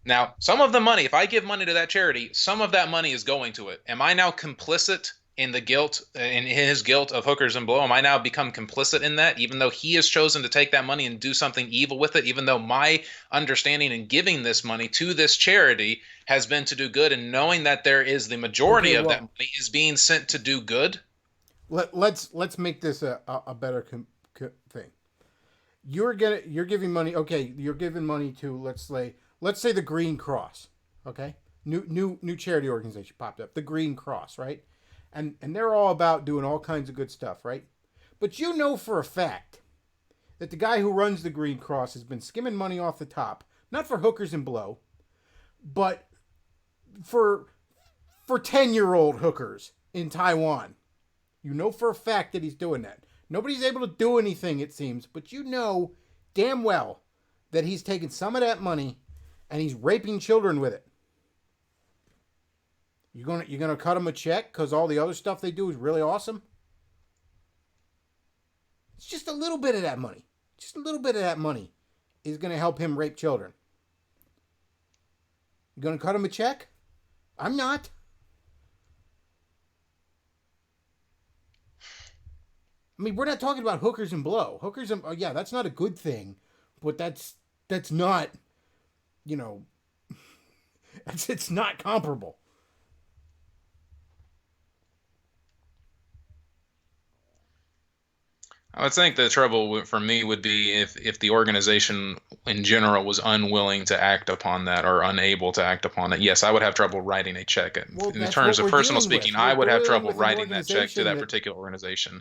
Speaker 2: Now, some of the money, if I give money to that charity, some of that money is going to it. Am I now complicit in the guilt, in his guilt of hookers and blow? Am I now become complicit in that, even though he has chosen to take that money and do something evil with it, even though my understanding in giving this money to this charity has been to do good, and knowing that there is the majority of that money is being sent to do good?
Speaker 1: Let's make this a better thing. You're giving money. Okay, you're giving money to let's say the Green Cross. Okay, new charity organization popped up, the Green Cross, right? And they're all about doing all kinds of good stuff, right? But you know for a fact that the guy who runs the Green Cross has been skimming money off the top, not for hookers and blow, but for 10-year-old hookers in Taiwan. You know for a fact that he's doing that. Nobody's able to do anything, it seems, but you know damn well that he's taking some of that money and he's raping children with it. You're gonna cut him a check because all the other stuff they do is really awesome? It's just a little bit of that money. Just a little bit of that money is gonna help him rape children. You gonna cut him a check? I'm not. I mean, we're not talking about hookers and blow. Hookers and yeah, that's not a good thing, but that's not, you know, it's not comparable.
Speaker 2: I would think the trouble for me would be if the organization in general was unwilling to act upon that or unable to act upon it. Yes, I would have trouble writing a check.
Speaker 1: Well,
Speaker 2: in terms of personal speaking, I would have trouble writing that check to that particular organization.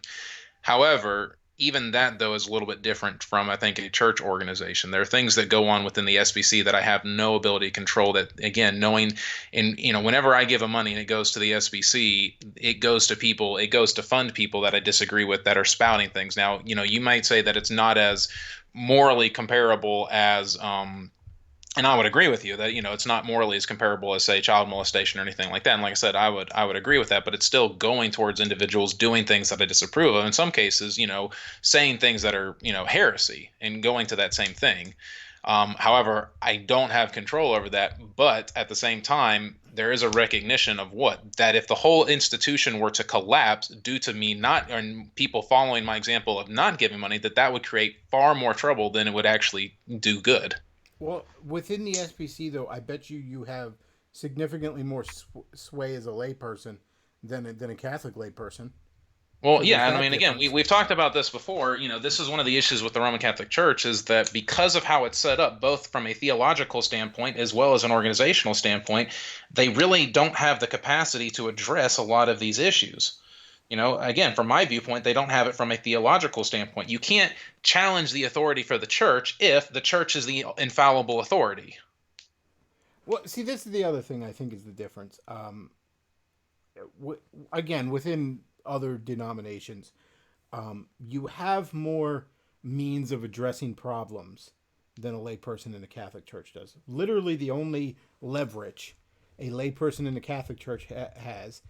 Speaker 2: However, even that, though, is a little bit different from, I think, a church organization. There are things that go on within the SBC that I have no ability to control. That, again, knowing, whenever I give a money and it goes to the SBC, it goes to people, it goes to fund people that I disagree with that are spouting things. Now, you might say that it's not as morally comparable as, and I would agree with you that, it's not morally as comparable as, say, child molestation or anything like that. And like I said, I would agree with that, but it's still going towards individuals doing things that I disapprove of. In some cases, saying things that are, heresy and going to that same thing. However, I don't have control over that. But at the same time, there is a recognition of that if the whole institution were to collapse due to me not, and people following my example of not giving money, that would create far more trouble than it would actually do good.
Speaker 1: Well, within the SBC, though, I bet you have significantly more sway as a layperson than a Catholic layperson.
Speaker 2: Well, so yeah, and I mean, again, we've talked about this before. This is one of the issues with the Roman Catholic Church is that because of how it's set up, both from a theological standpoint as well as an organizational standpoint, they really don't have the capacity to address a lot of these issues. Again, from my viewpoint, they don't have it from a theological standpoint. You can't challenge the authority for the church if the church is the infallible authority.
Speaker 1: Well, see, this is the other thing I think is the difference. Again, within other denominations, you have more means of addressing problems than a layperson in the Catholic Church does. Literally, the only leverage a layperson in the Catholic Church has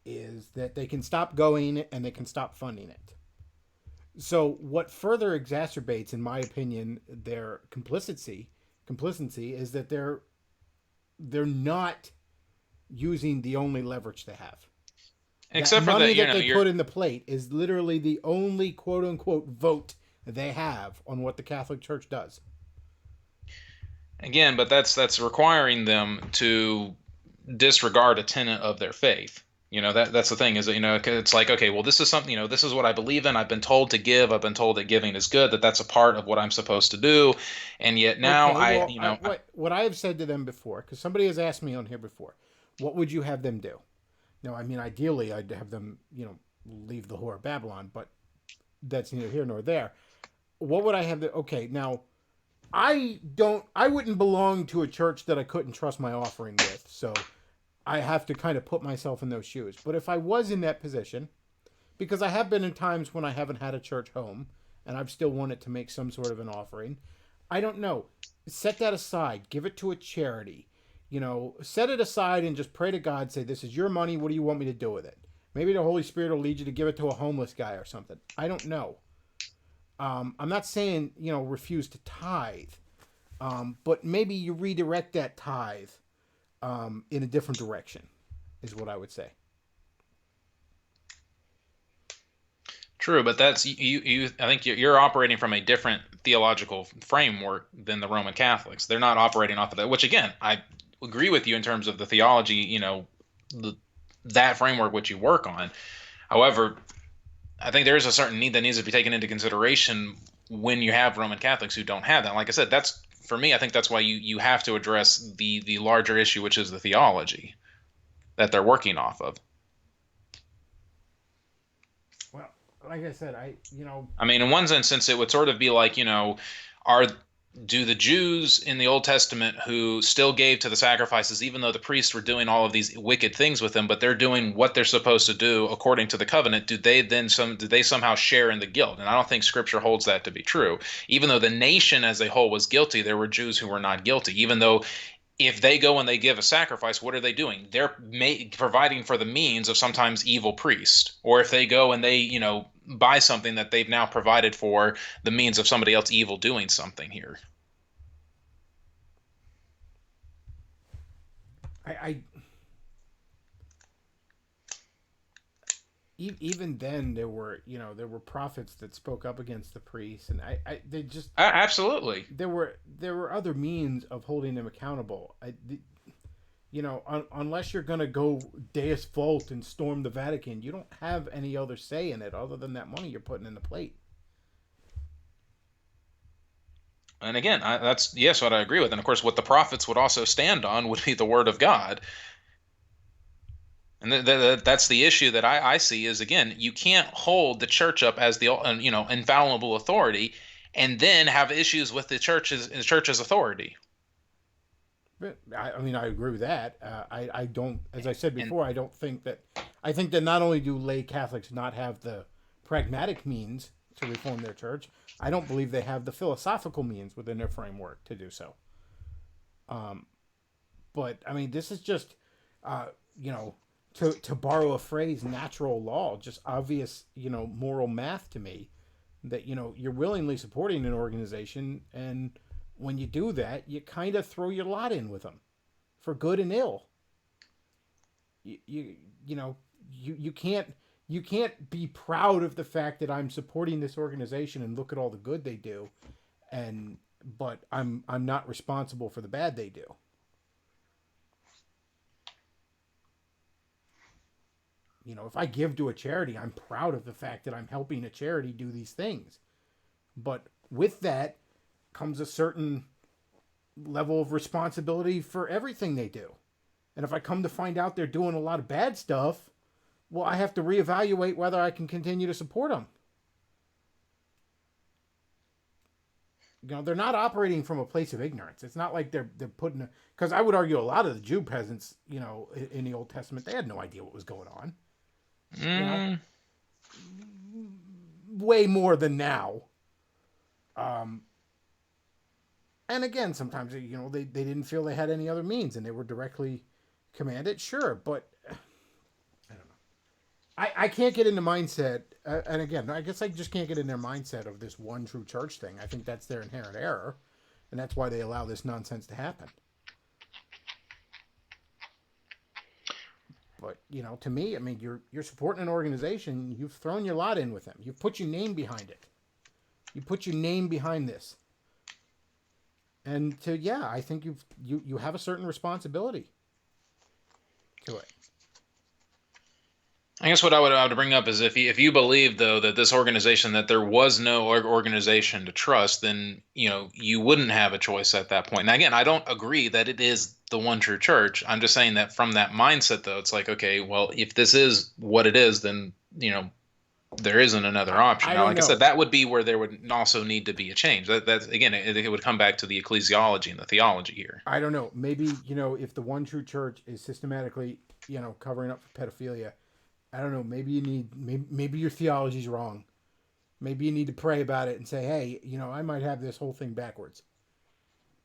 Speaker 1: is that they can stop going and they can stop funding it. So what further exacerbates, in my opinion, their complicity is that they're not using the only leverage they have.
Speaker 2: Except
Speaker 1: that
Speaker 2: for
Speaker 1: money that they put in the plate is literally the only quote unquote vote they have on what the Catholic Church does.
Speaker 2: Again, but that's requiring them to disregard a tenet of their faith. That's the thing is that, it's like, okay, well, this is something, this is what I believe in. I've been told to give. I've been told that giving is good, that's a part of what I'm supposed to do. And yet now
Speaker 1: what I have said to them before, because somebody has asked me on here before, what would you have them do? Now, I mean, ideally, I'd have them, leave the whore of Babylon, but that's neither here nor there. What would I have them? Okay, now, I wouldn't belong to a church that I couldn't trust my offering with, so I have to kind of put myself in those shoes. But if I was in that position, because I have been in times when I haven't had a church home, and I've still wanted to make some sort of an offering, I don't know. Set that aside. Give it to a charity. Set it aside and just pray to God. Say, this is your money. What do you want me to do with it? Maybe the Holy Spirit will lead you to give it to a homeless guy or something. I don't know. I'm not saying, refuse to tithe. But maybe you redirect that tithe in a different direction is what I would say.
Speaker 2: True, but that's you. I think you're operating from a different theological framework than the Roman Catholics. They're not operating off of that. Which again, I agree with you in terms of the theology. The, that framework which you work on. However, I think there is a certain need that needs to be taken into consideration when you have Roman Catholics who don't have that. Like I said, that's for me. I think that's why you have to address the larger issue, which is the theology that they're working off of.
Speaker 1: Well, like I said,
Speaker 2: I mean, in one instance, it would sort of be like, are do the Jews in the Old Testament who still gave to the sacrifices, even though the priests were doing all of these wicked things with them, but they're doing what they're supposed to do according to the covenant? Do they somehow share in the guilt? And I don't think Scripture holds that to be true. Even though the nation as a whole was guilty, there were Jews who were not guilty. Even though if they go and they give a sacrifice, what are they doing? They're providing for the means of sometimes evil priest. Or if they go and they, buy something, that they've now provided for the means of somebody else evil doing something here.
Speaker 1: Even then there were prophets that spoke up against the priests, and they just
Speaker 2: Absolutely.
Speaker 1: there were other means of holding them accountable. Unless you're going to go Deus Vult and storm the Vatican, you don't have any other say in it other than that money you're putting in the plate.
Speaker 2: And again, that's yes, what I agree with. And of course, what the prophets would also stand on would be the word of God. And that's the issue that I see is, again, you can't hold the church up as the infallible authority, and then have issues with the church's authority.
Speaker 1: I mean, I agree with that. I don't, as I said before, I think that not only do lay Catholics not have the pragmatic means to reform their church, I don't believe they have the philosophical means within their framework to do so. But I mean, this is just, to borrow a phrase, natural law, just obvious, moral math to me, that, you're willingly supporting an organization, and when you do that, you kind of throw your lot in with them, for good and ill. You can't be proud of the fact that I'm supporting this organization and look at all the good they do, but I'm not responsible for the bad they do. If I give to a charity, I'm proud of the fact that I'm helping a charity do these things. But with that comes a certain level of responsibility for everything they do. And if I come to find out they're doing a lot of bad stuff, well, I have to reevaluate whether I can continue to support them. They're not operating from a place of ignorance. It's not like they're putting because I would argue a lot of the Jew peasants, in the Old Testament, they had no idea what was going on. Way more than now. And again, sometimes they didn't feel they had any other means, and they were directly commanded. Sure, but I don't know. I can't get into mindset, and again, I guess I just can't get in their mindset of this one true church thing. I think that's their inherent error, and that's why they allow this nonsense to happen. But, to me, I mean, you're supporting an organization. You've thrown your lot in with them. You've put your name behind it. You put your name behind this. And I think you have a certain responsibility to it.
Speaker 2: I guess what I would bring up is if you believe, though, that this organization, that there was no organization to trust, then, you wouldn't have a choice at that point. Now, again, I don't agree that it is the one true church. I'm just saying that from that mindset, though, it's like, okay, well, if this is what it is, then, there isn't another option. Now, like I said, that would be where there would also need to be a change. That's again, it would come back to the ecclesiology and the theology here.
Speaker 1: I don't know. Maybe, if the one true church is systematically, covering up for pedophilia, I don't know. Maybe you need, maybe your theology's wrong. Maybe you need to pray about it and say, hey, I might have this whole thing backwards.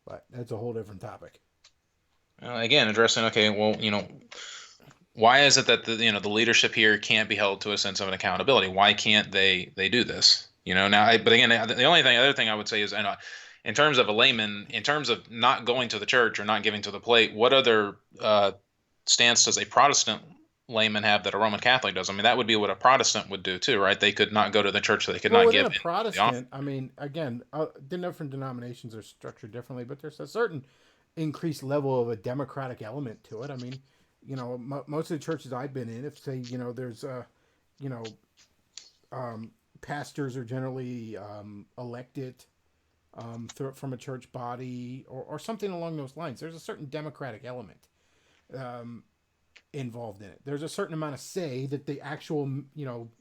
Speaker 1: But that's a whole different topic.
Speaker 2: Again, addressing, okay, well, why is it that the leadership here can't be held to a sense of an accountability? Why can't they do this? But again, the other thing I would say is, in terms of a layman, in terms of not going to the church or not giving to the plate, what other stance does a Protestant laymen have that a Roman Catholic does. I mean, that would be what a Protestant would do too, right? They could not go to the church, so they could
Speaker 1: Well,
Speaker 2: not
Speaker 1: within
Speaker 2: give
Speaker 1: a
Speaker 2: in the offering.
Speaker 1: Protestant, I mean, again, the different denominations are structured differently, but there's a certain increased level of a democratic element to it. I mean, most of the churches I've been in, if say, there's you know, pastors are generally elected from a church body or something along those lines. There's a certain democratic element involved in it. There's a certain amount of say that the actual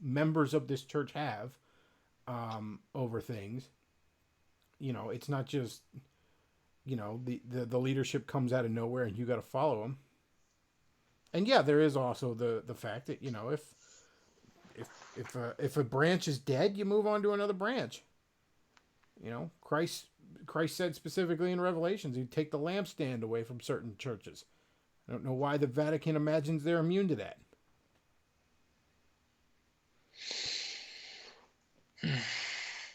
Speaker 1: members of this church have over things. It's not just the leadership comes out of nowhere and you got to follow them. And yeah, there is also the fact that if a branch is dead, you move on to another branch. Christ said specifically in Revelations, he'd take the lampstand away from certain churches. I don't know why the Vatican imagines they're immune to that.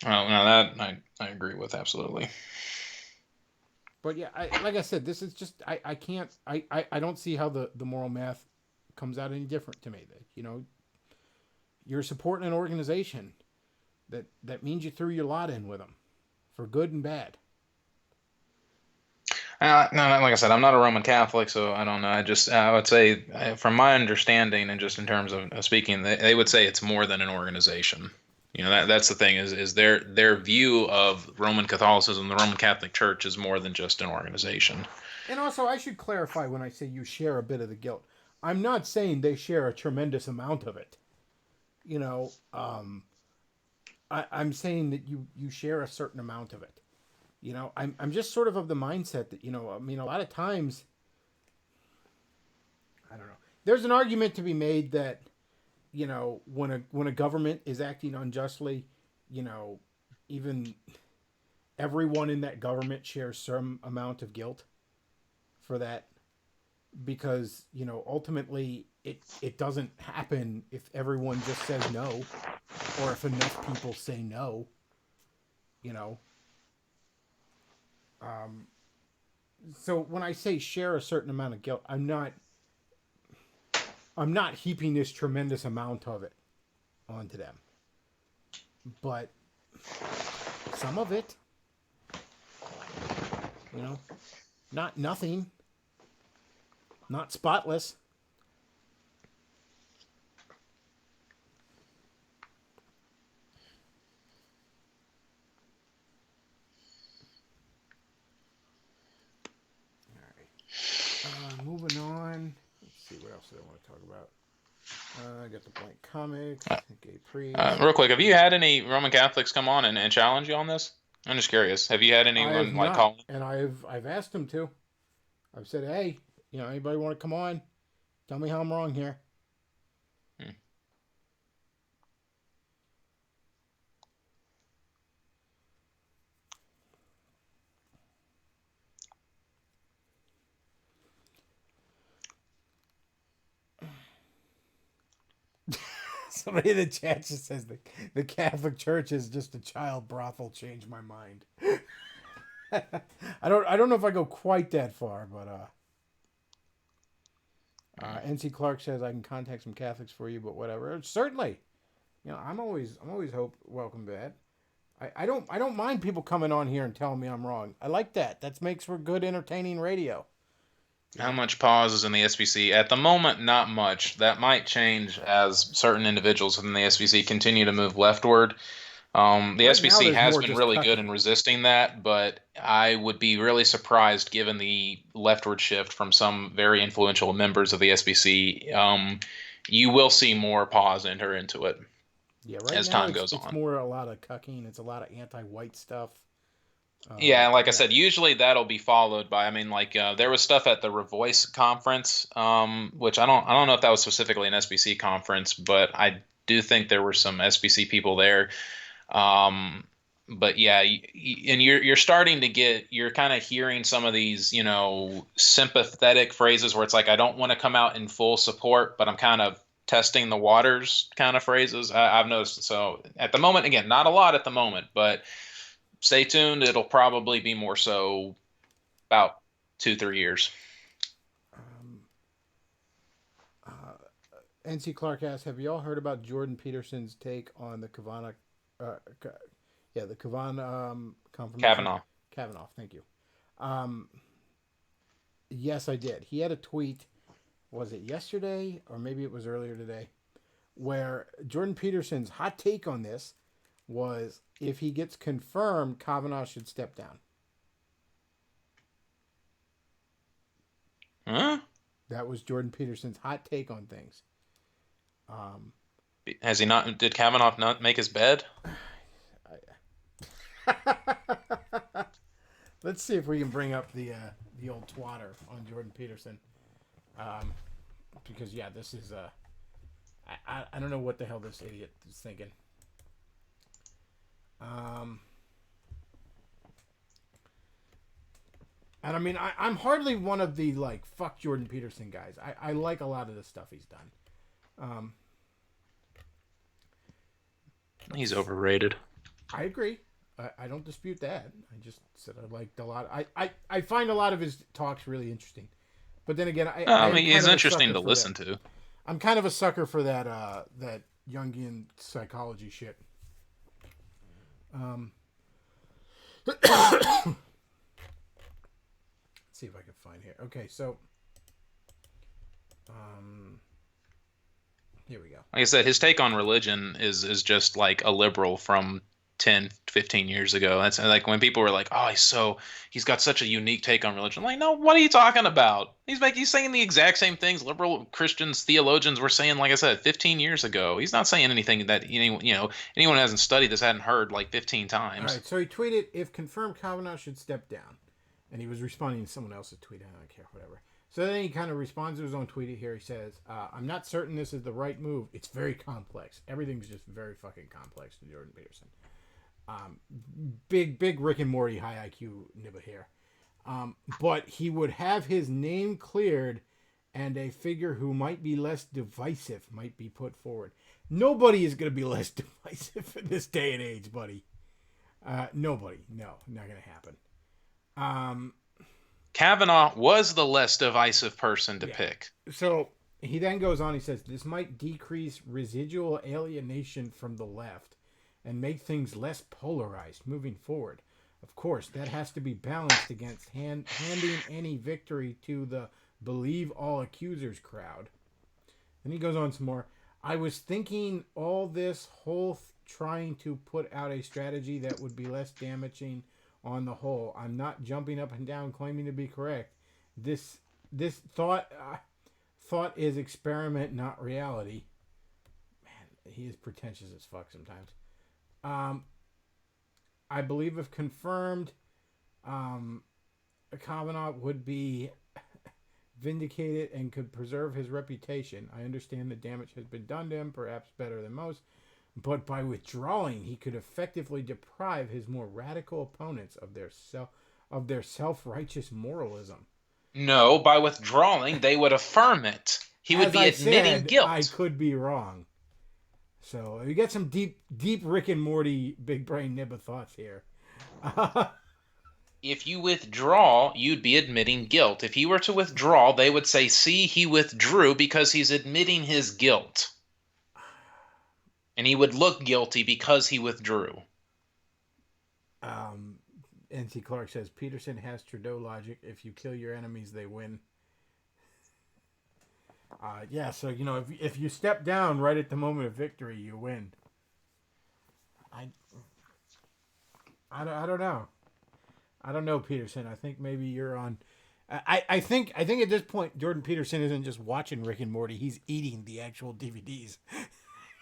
Speaker 2: Well, now that I agree with absolutely.
Speaker 1: But yeah, like I said, this is just I can't I don't see how the moral math comes out any different to me. That you're supporting an organization that means you threw your lot in with them, for good and bad.
Speaker 2: No, like I said, I'm not a Roman Catholic, so I don't know. I would say, from my understanding and just in terms of speaking, they would say it's more than an organization. That's the thing is their view of Roman Catholicism, the Roman Catholic Church, is more than just an organization.
Speaker 1: And also, I should clarify when I say you share a bit of the guilt. I'm not saying they share a tremendous amount of it. I'm saying that you share a certain amount of it. I'm just sort of the mindset that, I mean, a lot of times, I don't know. There's an argument to be made that, when a government is acting unjustly, even everyone in that government shares some amount of guilt for that, because, ultimately it doesn't happen if everyone just says no, or if enough people say no, So when I say share a certain amount of guilt, I'm not heaping this tremendous amount of it onto them. But some of it, not nothing, not spotless. Moving on. Let's see, what else do I want to talk about? I got the blank comics. Gay priest.
Speaker 2: Real quick, have you had any Roman Catholics come on and challenge you on this? I'm just curious. Have you had anyone call?
Speaker 1: And I've asked them to. I've said, hey, anybody want to come on? Tell me how I'm wrong here. Somebody in the chat just says the Catholic Church is just a child brothel. Changed my mind. I don't know if I go quite that far, but NC Clark says I can contact some Catholics for you, but whatever. Certainly, I'm always welcome to that. I don't mind people coming on here and telling me I'm wrong. I like that. That makes for good, entertaining radio.
Speaker 2: How much pause is in the SBC? At the moment, not much. That might change as certain individuals within the SBC continue to move leftward. The SBC has been really good in resisting that, but I would be really surprised given the leftward shift from some very influential members of the SBC. You will see more pause enter into it as time goes on.
Speaker 1: It's more a lot of cucking. It's a lot of anti-white stuff.
Speaker 2: Yeah, like I said, usually that'll be followed by. I mean, there was stuff at the Revoice conference, which I don't know if that was specifically an SBC conference, but I do think there were some SBC people there. But yeah, and you're starting to you're kind of hearing some of these, sympathetic phrases where it's like, I don't want to come out in full support, but I'm kind of testing the waters kind of phrases. I've noticed. So at the moment, again, not a lot at the moment, but stay tuned. It'll probably be more so about 2-3 years.
Speaker 1: NC Clark asks, have you all heard about Jordan Peterson's take on the Kavanaugh, the Kavanaugh confirmation?
Speaker 2: Kavanaugh.
Speaker 1: Kavanaugh, thank you. Yes, I did. He had a tweet, was it yesterday or maybe it was earlier today, where Jordan Peterson's hot take on this was if he gets confirmed, Kavanaugh should step down.
Speaker 2: Huh?
Speaker 1: That was Jordan Peterson's hot take on things.
Speaker 2: Has he not? Did Kavanaugh not make his bed?
Speaker 1: Let's see if we can bring up the old twatter on Jordan Peterson, because this is I don't know what the hell this idiot is thinking. And I mean, I'm hardly one of the like fuck Jordan Peterson guys. I like a lot of the stuff he's done.
Speaker 2: He's overrated.
Speaker 1: I agree. I don't dispute that. I just said I liked a lot. I find a lot of his talks really interesting. But then again,
Speaker 2: I mean, he's interesting to listen to.
Speaker 1: I'm kind of a sucker for that that Jungian psychology shit. Let's see if I can find here. Okay, so here we go.
Speaker 2: Like I said, his take on religion is just like a liberal from 10, 15 years ago. That's like when people were like, "Oh, he's got such a unique take on religion." I'm like, no, what are you talking about? He's saying the exact same things liberal Christians, theologians were saying, like I said, 15 years ago. He's not saying anything that anyone who hasn't studied this hadn't heard like 15 times.
Speaker 1: All right, so he tweeted, "If confirmed, Kavanaugh should step down," and he was responding to someone else's tweet. I don't care, whatever. So then he kind of responds to his own tweet here. He says, "I'm not certain this is the right move. It's very complex. Everything's just very fucking complex to Jordan Peterson." Big Rick and Morty high IQ nibba here. But he would have his name cleared and a figure who might be less divisive might be put forward. Nobody is going to be less divisive in this day and age, buddy. Nobody. No, not going to happen.
Speaker 2: Kavanaugh was the less divisive person to pick.
Speaker 1: So he then goes on, he says, this might decrease residual alienation from the left and make things less polarized moving forward. Of course, that has to be balanced against handing any victory to the believe all accusers crowd. Then he goes on some more. I was thinking all this whole trying to put out a strategy that would be less damaging on the whole. I'm not jumping up and down claiming to be correct. This thought is experiment, not reality. Man, he is pretentious as fuck sometimes. I believe if confirmed, Kavanaugh would be vindicated and could preserve his reputation. I understand the damage has been done to him, perhaps better than most, but by withdrawing, he could effectively deprive his more radical opponents of their self-righteous moralism.
Speaker 2: No, by withdrawing, they would affirm it. He would be admitting guilt.
Speaker 1: I could be wrong. So you get some deep Rick and Morty big brain nibba thoughts here.
Speaker 2: If you withdraw, you'd be admitting guilt. If he were to withdraw, they would say, see, he withdrew because he's admitting his guilt. And he would look guilty because he withdrew.
Speaker 1: NC Clark says, Peterson has Trudeau logic. If you kill your enemies, they win. So, if you step down right at the moment of victory, you win. I don't know. I don't know, Peterson. I think maybe you're on. I think at this point, Jordan Peterson isn't just watching Rick and Morty. He's eating the actual DVDs.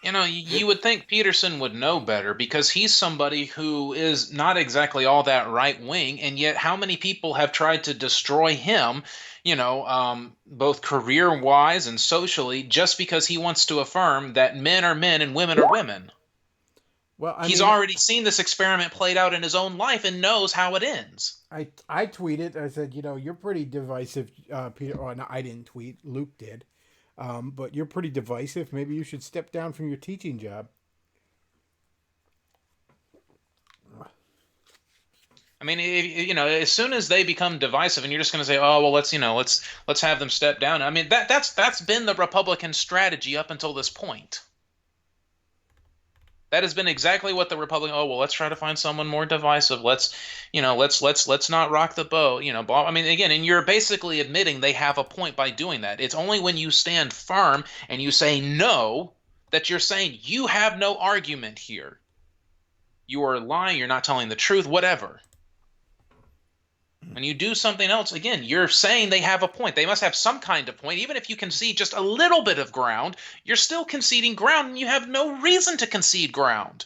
Speaker 2: You would think Peterson would know better because he's somebody who is not exactly all that right-wing, and yet how many people have tried to destroy him, both career-wise and socially, just because he wants to affirm that men are men and women are women.
Speaker 1: Well,
Speaker 2: he's already seen this experiment played out in his own life and knows how it ends.
Speaker 1: I tweeted, I said, you're pretty divisive, Peter. Oh, no, I didn't tweet. Luke did. But you're pretty divisive. Maybe you should step down from your teaching job.
Speaker 2: I mean, as soon as they become divisive, and you're just going to say, "Oh, well, let's have them step down." I mean, that's been the Republican strategy up until this point. That has been exactly what the Republican. Oh, well, let's try to find someone more divisive. Let's not rock the boat. Blah. I mean, again, and you're basically admitting they have a point by doing that. It's only when you stand firm and you say no that you're saying you have no argument here. You are lying. You're not telling the truth. Whatever. When you do something else, again, you're saying they have a point. They must have some kind of point. Even if you concede just a little bit of ground, you're still conceding ground, and you have no reason to concede ground.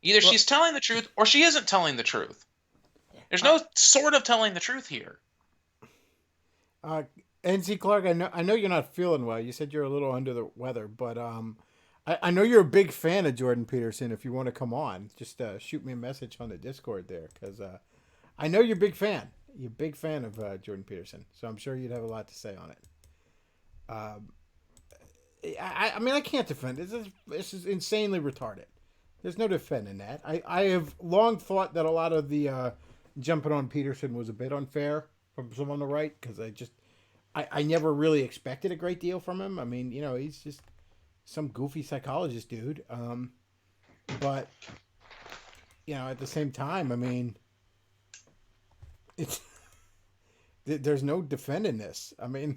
Speaker 2: Either she's telling the truth or she isn't telling the truth. There's no sort of telling the truth here.
Speaker 1: NC Clark, I know you're not feeling well. You said you're a little under the weather, but I know you're a big fan of Jordan Peterson. If you want to come on, just shoot me a message on the Discord there, because I know you're a big fan. You're a big fan of Jordan Peterson, so I'm sure you'd have a lot to say on it. I mean, I can't defend it. This is insanely retarded. There's no defending that. I have long thought that a lot of the jumping on Peterson was a bit unfair from some on the right, because I never really expected a great deal from him. I mean, he's just some goofy psychologist dude. But, at the same time, I mean, there's no defending this. I mean,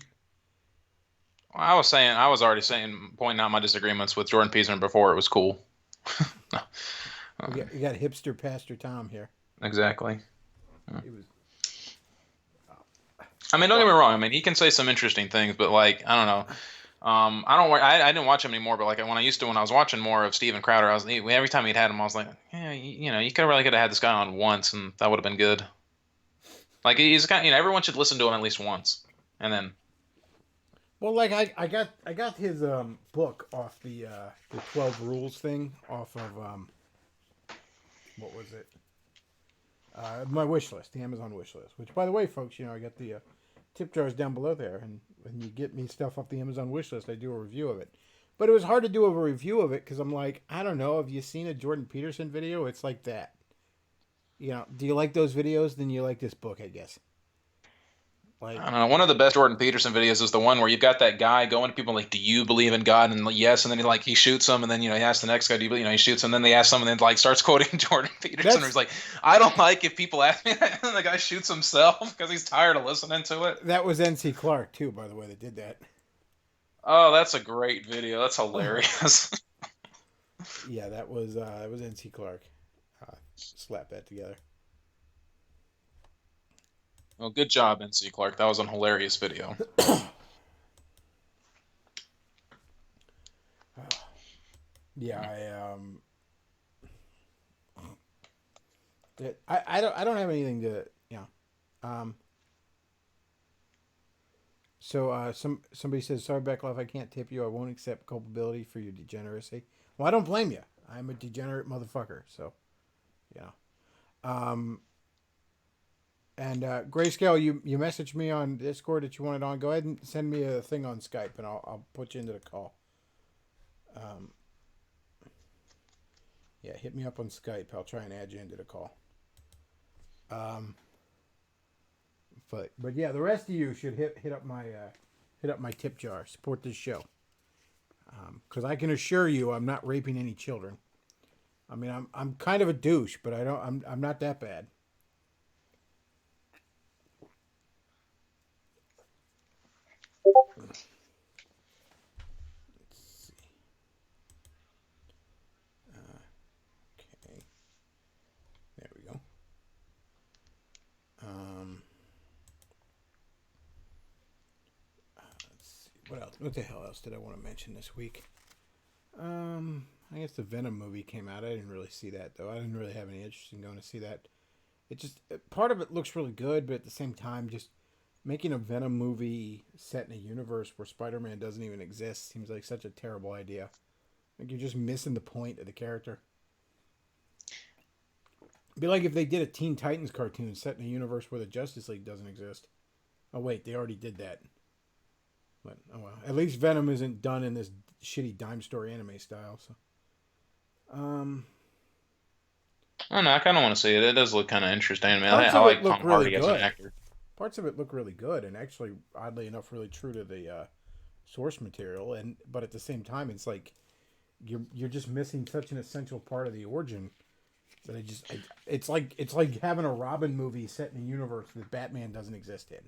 Speaker 2: I was already saying, pointing out my disagreements with Jordan Peterson before it was cool.
Speaker 1: you got hipster Pastor Tom here.
Speaker 2: Exactly. I mean, don't get me wrong. I mean, he can say some interesting things, but I don't know. I didn't watch him anymore, but when I was watching more of Steven Crowder, every time he'd had him, I was like, yeah, you could have had this guy on once, and that would have been good. He's kind of, everyone should listen to him at least once, and then.
Speaker 1: Well, I got his book off the 12 Rules thing off of what was it? My wish list, the Amazon wish list. Which, by the way, folks, I got the tip jars down below there, and when you get me stuff off the Amazon wish list, I do a review of it. But it was hard to do a review of it because I'm like, I don't know, have you seen a Jordan Peterson video? It's like that. Do you like those videos? Then you like this book, I guess.
Speaker 2: I don't know. One of the best Jordan Peterson videos is the one where you've got that guy going to people do you believe in God? And yes, and then he shoots them, and then he asks the next guy, do you believe? He shoots him, and then they ask someone, and then starts quoting Jordan Peterson. He's like, I don't like if people ask me that, and the guy shoots himself because he's tired of listening to it.
Speaker 1: That was NC Clark too, by the way, that did that.
Speaker 2: Oh, that's a great video. That's hilarious.
Speaker 1: Yeah, that was NC Clark. Slap that together.
Speaker 2: Well, good job, NC Clark. That was a hilarious video.
Speaker 1: Yeah, I don't have anything to So somebody says, sorry, Bechtloff, I can't tip you. I won't accept culpability for your degeneracy. Well, I don't blame you. I'm a degenerate motherfucker. So, And Grayscale, you messaged me on Discord that you wanted on. Go ahead and send me a thing on Skype, and I'll put you into the call. Yeah, hit me up on Skype. I'll try and add you into the call. But yeah, the rest of you should hit up my tip jar. Support this show. Because I can assure you, I'm not raping any children. I mean, I'm kind of a douche, but I'm not that bad. Let's see. Okay. There we go. Let's see. What else? What the hell else did I want to mention this week? I guess the Venom movie came out. I didn't really see that, though. I didn't really have any interest in going to see that. It just, part of it looks really good, but at the same time, just making a Venom movie set in a universe where Spider-Man doesn't even exist seems like such a terrible idea. Like, you're just missing the point of the character. It'd be like if they did a Teen Titans cartoon set in a universe where the Justice League doesn't exist. Oh, wait, they already did that. But, oh well. At least Venom isn't done in this shitty dime store anime style, so.
Speaker 2: I don't know. I kind of want to see it. It does look kind of interesting. I mean,
Speaker 1: Parts
Speaker 2: I
Speaker 1: of it
Speaker 2: like
Speaker 1: look
Speaker 2: Tom
Speaker 1: really
Speaker 2: Hardy as an
Speaker 1: good.
Speaker 2: actor.
Speaker 1: Parts of it look really good, and actually, oddly enough, really true to the source material. And but at the same time, it's like you're just missing such an essential part of the origin that it's like having a Robin movie set in a universe that Batman doesn't exist in.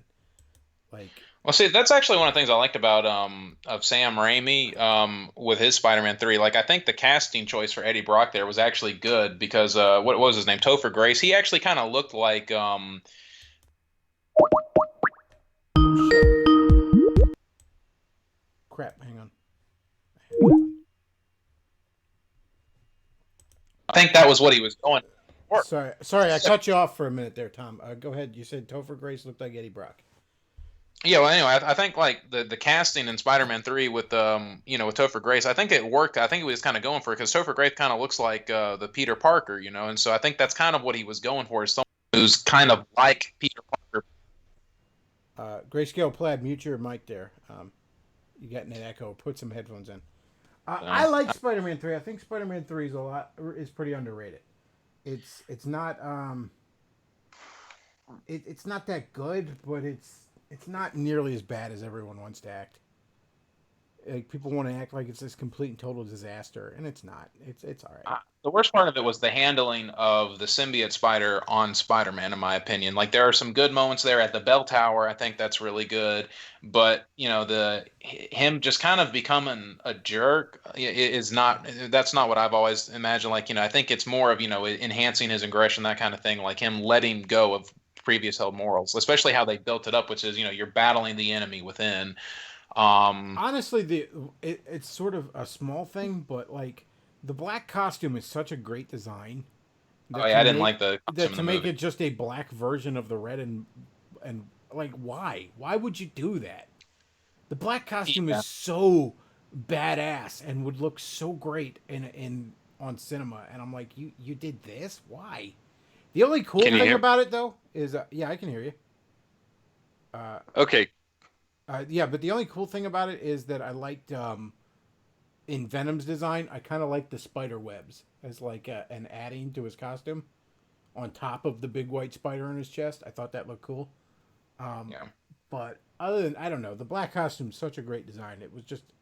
Speaker 1: Like,
Speaker 2: Well, see, that's actually one of the things I liked about of Sam Raimi with his Spider-Man 3. Like, I think the casting choice for Eddie Brock there was actually good because what was his name? Topher Grace. He actually kind of looked like
Speaker 1: oh shit, crap, hang on.
Speaker 2: I think that was what he was going for.
Speaker 1: Sorry, I cut you off for a minute there, Tom. Go ahead. You said Topher Grace looked like Eddie Brock.
Speaker 2: Yeah, well, anyway, I think like the casting in Spider-Man 3 with with Topher Grace, I think it worked. I think he was kind of going for it because Topher Grace kind of looks like the Peter Parker, and so I think that's kind of what he was going for, is someone who's kind of like Peter Parker.
Speaker 1: Grayscale Plaid, mute your mic there. You got an echo. Put some headphones in. I
Speaker 2: So,
Speaker 1: like Spider-Man 3. I think Spider-Man 3 is pretty underrated. It's not it's not that good, but it's not nearly as bad as everyone wants to act. Like, people want to act like it's this complete and total disaster, and it's not. It's all right.
Speaker 2: the worst part of it was the handling of the symbiote spider on Spider-Man, in my opinion. Like there are some good moments there at the bell tower. I think that's really good, but the him just kind of becoming a jerk is not. That's not what I've always imagined. Like I think it's more of enhancing his aggression, that kind of thing. Like him letting go of previous held morals, especially how they built it up, which is you're battling the enemy within.
Speaker 1: Honestly, it's sort of a small thing, but like the black costume is such a great design
Speaker 2: Oh
Speaker 1: that
Speaker 2: yeah, I didn't like the costume
Speaker 1: to
Speaker 2: in the
Speaker 1: make
Speaker 2: movie.
Speaker 1: it just a black version of the red and like, why would you do that? The black costume
Speaker 2: Yeah.
Speaker 1: is so badass and would look so great in on cinema, and I'm like, you did this? Why? The only cool
Speaker 4: Can you
Speaker 1: thing
Speaker 4: hear?
Speaker 1: about it though is yeah, I can hear you.
Speaker 4: Okay.
Speaker 1: Yeah, but the only cool thing about it is that I liked in Venom's design. I kind of like the spider webs as like an adding to his costume on top of the big white spider in his chest. I thought that looked cool.
Speaker 2: Yeah.
Speaker 1: But other than, I don't know, the black costume's such a great design.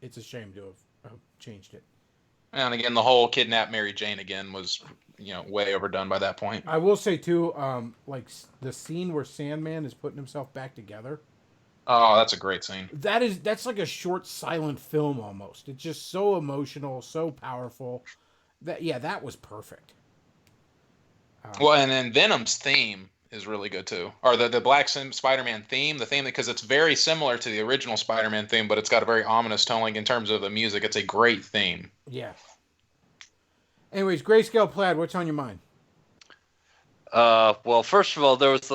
Speaker 1: It's a shame to have changed it.
Speaker 2: And again, the whole kidnap Mary Jane again was, way overdone by that point.
Speaker 1: I will say too, like the scene where Sandman is putting himself back together.
Speaker 2: Oh, that's a great scene.
Speaker 1: That's like a short silent film almost. It's just so emotional, so powerful. That was perfect.
Speaker 2: Well, and then Venom's theme is really good too, or the Black Spider-Man theme, the theme because it's very similar to the original Spider-Man theme, but it's got a very ominous tone. Like in terms of the music, it's a great theme.
Speaker 1: Yeah. Anyways, Grayscale Plaid, what's on your mind?
Speaker 4: Well, first of all, there was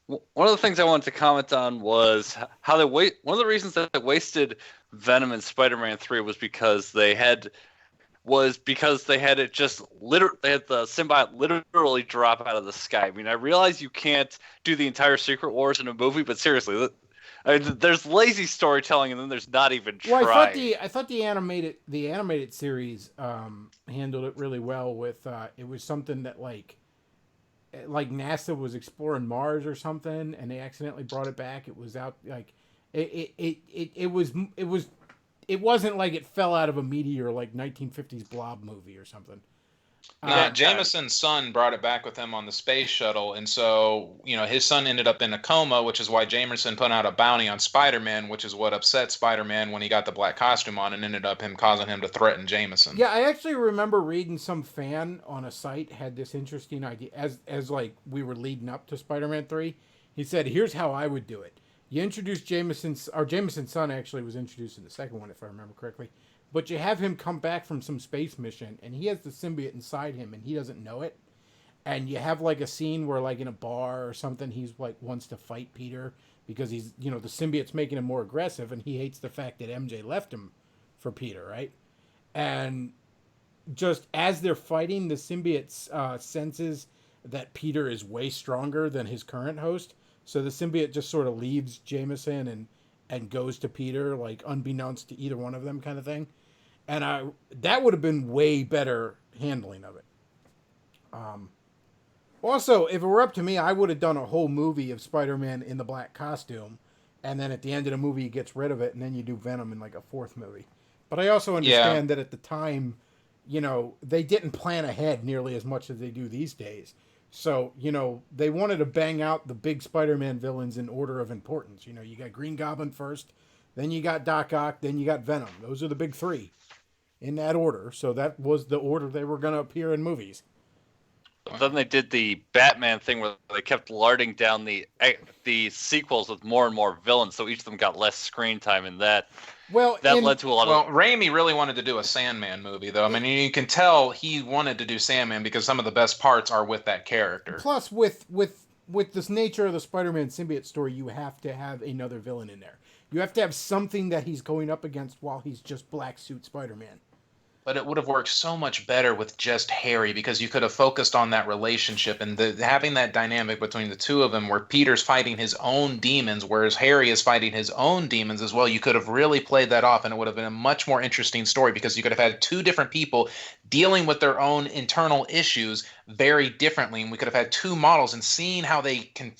Speaker 4: one of the things I wanted to comment on was how they wait. One of the reasons that they wasted Venom in Spider-Man 3 was because they had it just they had the symbiote literally drop out of the sky. I mean, I realize you can't do the entire Secret Wars in a movie, but seriously, there's lazy storytelling, and then there's not even trying.
Speaker 1: Well, I thought the animated series handled it really well. With it was something that like NASA was exploring Mars or something, and they accidentally brought it back. It was out like it wasn't like it fell out of a meteor like 1950s Blob movie or something.
Speaker 2: Jameson's son brought it back with him on the space shuttle, and so his son ended up in a coma, which is why Jameson put out a bounty on Spider-Man, which is what upset Spider-Man when he got the black costume on, and ended up causing him to threaten Jameson.
Speaker 1: Yeah, I actually remember reading some fan on a site had this interesting idea as like we were leading up to Spider-Man 3. He said, "Here's how I would do it. You introduce Jameson's son actually was introduced in the second one if I remember correctly. But you have him come back from some space mission, and he has the symbiote inside him, and he doesn't know it. And you have like a scene where, like in a bar or something, he's like wants to fight Peter because he's the symbiote's making him more aggressive, and he hates the fact that MJ left him for Peter, right? And just as they're fighting, the symbiote senses that Peter is way stronger than his current host, so the symbiote just sort of leaves Jameson and goes to Peter, like unbeknownst to either one of them, kind of thing. And that would have been way better handling of it. Also, if it were up to me, I would have done a whole movie of Spider-Man in the black costume, and then at the end of the movie, he gets rid of it, and then you do Venom in like a fourth movie. But I also
Speaker 2: Yeah.
Speaker 1: understand that at the time, they didn't plan ahead nearly as much as they do these days. So, they wanted to bang out the big Spider-Man villains in order of importance. You got Green Goblin first, then you got Doc Ock, then you got Venom. Those are the big three in that order. So that was the order they were going to appear in movies.
Speaker 4: But then they did the Batman thing where they kept larding down the sequels with more and more villains, so each of them got less screen time, and that
Speaker 1: Well,
Speaker 4: led to a lot
Speaker 2: Well,
Speaker 4: of.
Speaker 2: Raimi really wanted to do a Sandman movie, though. I mean, you can tell he wanted to do Sandman because some of the best parts are with that character.
Speaker 1: plus with this nature of the Spider-Man symbiote story, you have to have another villain in there. You have to have something that he's going up against while he's just black suit Spider-Man.
Speaker 2: But it would have worked so much better with just Harry because you could have focused on that relationship and having that dynamic between the two of them where Peter's fighting his own demons, whereas Harry is fighting his own demons as well. You could have really played that off and it would have been a much more interesting story because you could have had two different people dealing with their own internal issues very differently. And we could have had two models and seeing how they can,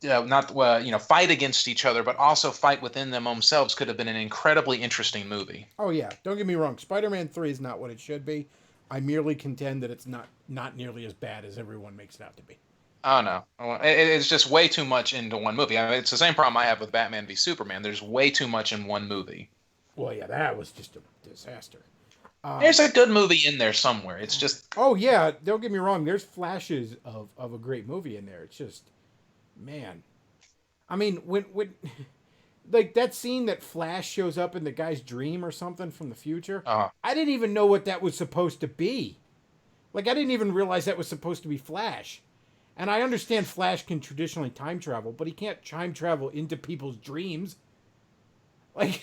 Speaker 2: not fight against each other, but also fight within them themselves could have been an incredibly interesting movie.
Speaker 1: Oh yeah, don't get me wrong. Spider-Man 3 is not what it should be. I merely contend that it's not nearly as bad as everyone makes it out to be.
Speaker 2: Oh no, it's just way too much into one movie. I mean, it's the same problem I have with Batman v Superman. There's way too much in one movie.
Speaker 1: Well, yeah, that was just a disaster.
Speaker 2: There's a good movie in there somewhere. It's just
Speaker 1: Oh yeah, don't get me wrong. There's flashes of a great movie in there. It's just, man. I mean, when like that scene that Flash shows up in the guy's dream or something from the future, I didn't even know what that was supposed to be. Like I didn't even realize that was supposed to be Flash. And I understand Flash can traditionally time travel, but he can't time travel into people's dreams. Like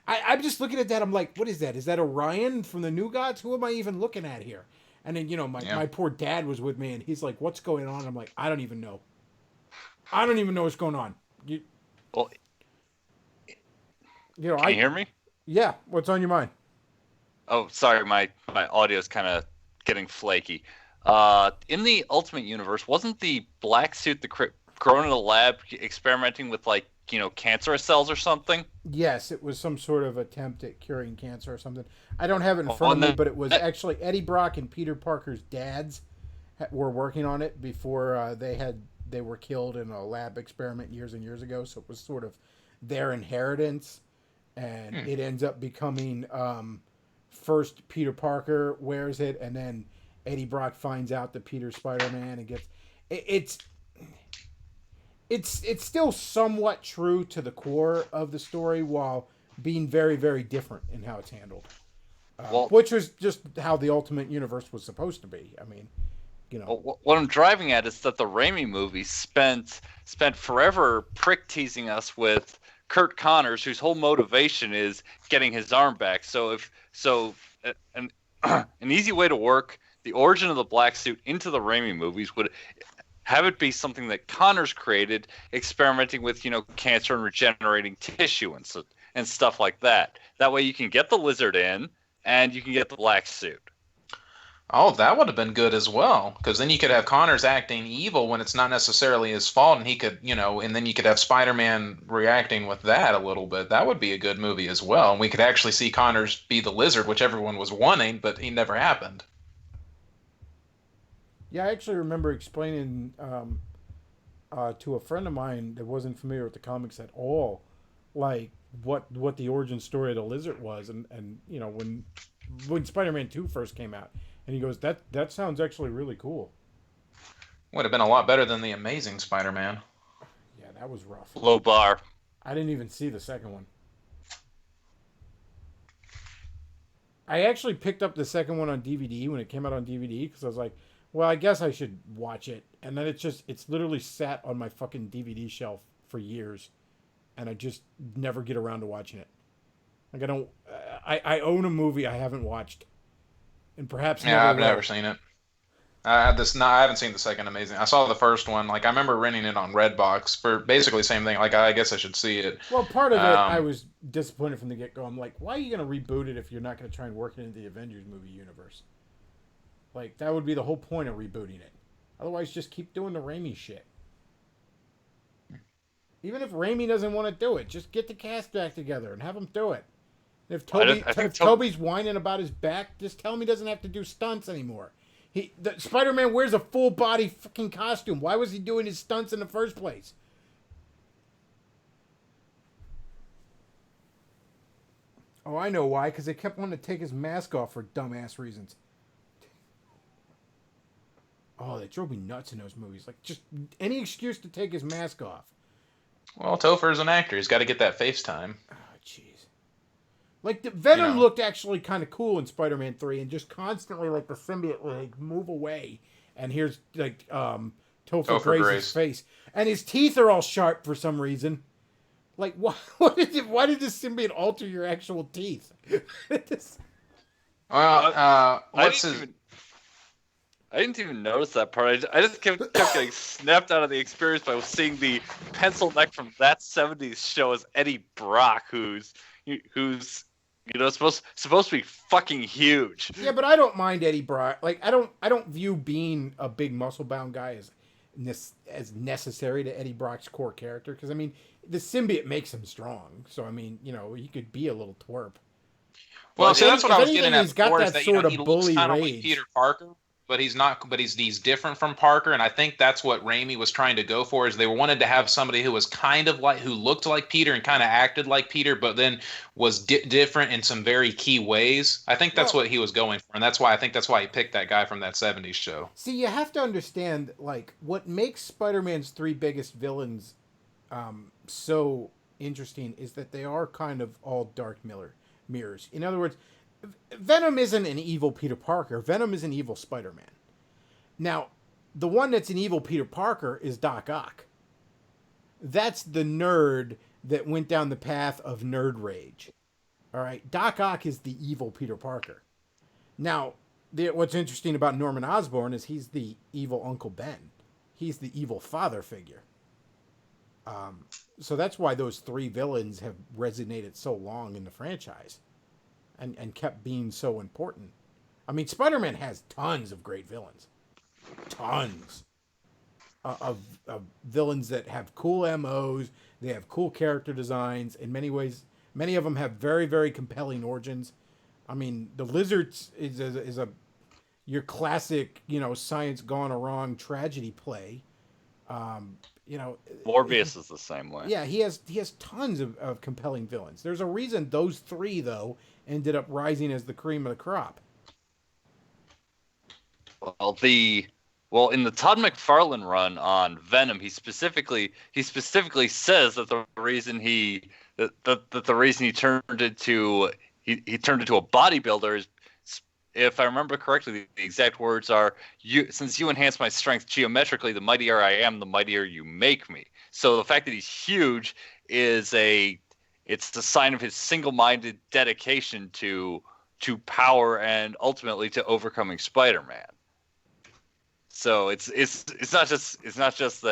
Speaker 1: I'm just looking at that. I'm like, what is that? Is that Orion from the New Gods? Who am I even looking at here? And then, my poor dad was with me, and he's like, what's going on? I'm like, I don't even know. I don't even know what's going on.
Speaker 4: Well,
Speaker 1: Can
Speaker 4: can you hear me?
Speaker 1: Yeah, what's on your mind?
Speaker 4: Oh, sorry, my audio is kind of getting flaky. In the Ultimate Universe, wasn't the black suit grown in a lab experimenting with cancerous cells or something?
Speaker 1: Yes, it was some sort of attempt at curing cancer or something. I don't have it in
Speaker 4: Oh,
Speaker 1: front of
Speaker 4: and
Speaker 1: me,
Speaker 4: then-
Speaker 1: but it was actually Eddie Brock and Peter Parker's dads were working on it before they were killed in a lab experiment years and years ago. So it was sort of their inheritance, and it ends up becoming first Peter Parker wears it, and then Eddie Brock finds out that Peter's Spider-Man and gets it's still somewhat true to the core of the story while being very, very different in how it's handled. Which was just how the Ultimate Universe was supposed to be. I mean,
Speaker 4: What I'm driving at is that the Raimi movies spent forever prick teasing us with Kurt Connors, whose whole motivation is getting his arm back. An easy way to work the origin of the black suit into the Raimi movies would have it be something that Connors created, experimenting with cancer and regenerating tissue and stuff like that. That way you can get the lizard in and you can get the black suit.
Speaker 2: Oh, that would have been good as well, because then you could have Connors acting evil when it's not necessarily his fault, and he could, and then you could have Spider-Man reacting with that a little bit. That would be a good movie as well, and we could actually see Connors be the lizard, which everyone was wanting, but he never happened.
Speaker 1: yeah, I actually remember explaining to a friend of mine that wasn't familiar with the comics at all, like what the origin story of the lizard was, and when Spider-Man 2 first came out, and he goes, that sounds actually really cool.
Speaker 2: Would have been a lot better than the Amazing Spider-Man.
Speaker 1: Yeah, that was rough.
Speaker 4: Low bar.
Speaker 1: I didn't even see the second one. I actually picked up the second one on DVD when it came out on DVD because I was like, well, I guess I should watch it. And then it's literally sat on my fucking DVD shelf for years, and I just never get around to watching it. Like I own a movie I haven't watched, and perhaps
Speaker 2: Yeah, I've
Speaker 1: will.
Speaker 2: never seen it. I haven't seen the second Amazing. I saw the first one. Like I remember renting it on Redbox for basically the same thing. Like I guess I should see it.
Speaker 1: Well, part of it I was disappointed from the get go. I'm like, why are you going to reboot it if you're not going to try and work it into the Avengers movie universe? Like, that would be the whole point of rebooting it. Otherwise, just keep doing the Raimi shit. Even if Raimi doesn't want to do it, just get the cast back together and have them do it. If Toby's whining about his back, just tell him he doesn't have to do stunts anymore. Spider-Man wears a full body fucking costume. Why was he doing his stunts in the first place? Oh, I know why. Because they kept wanting to take his mask off for dumbass reasons. Oh, they drove me nuts in those movies. Like, just any excuse to take his mask off.
Speaker 2: Well, Topher's an actor. He's got to get that face time.
Speaker 1: Oh, jeez. Like, the Venom looked actually kind of cool in Spider-Man 3, and just constantly, like, the symbiote would, like, move away. And here's, like, Topher Grace's face. And his teeth are all sharp for some reason. Like, why did this symbiote alter your actual teeth?
Speaker 4: Well, I didn't even notice that part. I just kept getting snapped out of the experience by seeing the pencil neck from that '70s show as Eddie Brock, who's supposed to be fucking huge.
Speaker 1: Yeah, but I don't mind Eddie Brock. Like, I don't view being a big muscle bound guy as necessary to Eddie Brock's core character, because I mean the symbiote makes him strong. So I mean, he could be a little twerp.
Speaker 2: Well, see, that's what I was getting at
Speaker 1: before. He's got that sort of bully
Speaker 2: kind of
Speaker 1: rage.
Speaker 2: like Peter Parker. But he's not. But he's different from Parker, and I think that's what Raimi was trying to go for. Is they wanted to have somebody who was kind of like, who looked like Peter and kind of acted like Peter, but then was different in some very key ways. I think that's what he was going for, and that's why he picked that guy from that '70s show.
Speaker 1: See, you have to understand, like, what makes Spider-Man's three biggest villains so interesting is that they are kind of all dark mirrors. In other words, Venom isn't an evil Peter Parker. Venom is an evil Spider-Man. Now, the one that's an evil Peter Parker is Doc Ock. That's the nerd that went down the path of nerd rage. All right? Doc Ock is the evil Peter Parker. Now, what's interesting about Norman Osborn is he's the evil Uncle Ben. He's the evil father figure. So that's why those three villains have resonated so long in the franchise. And kept being so important. I mean, Spider-Man has tons of great villains. Tons of villains that have cool MOs. They have cool character designs. In many ways, many of them have very, very compelling origins. I mean, the Lizard is your classic, science gone wrong tragedy play.
Speaker 4: Morbius is the same way.
Speaker 1: Yeah, he has tons of compelling villains. There's a reason those three, though, ended up rising as the cream of the crop.
Speaker 4: Well, in the Todd McFarlane run on Venom, he specifically says that the reason he turned into a bodybuilder is, if I remember correctly, the exact words are, since you enhance my strength geometrically, the mightier I am, the mightier you make me. So the fact that he's huge it's the sign of his single-minded dedication to power and ultimately to overcoming Spider-Man. So it's not just that, it's not just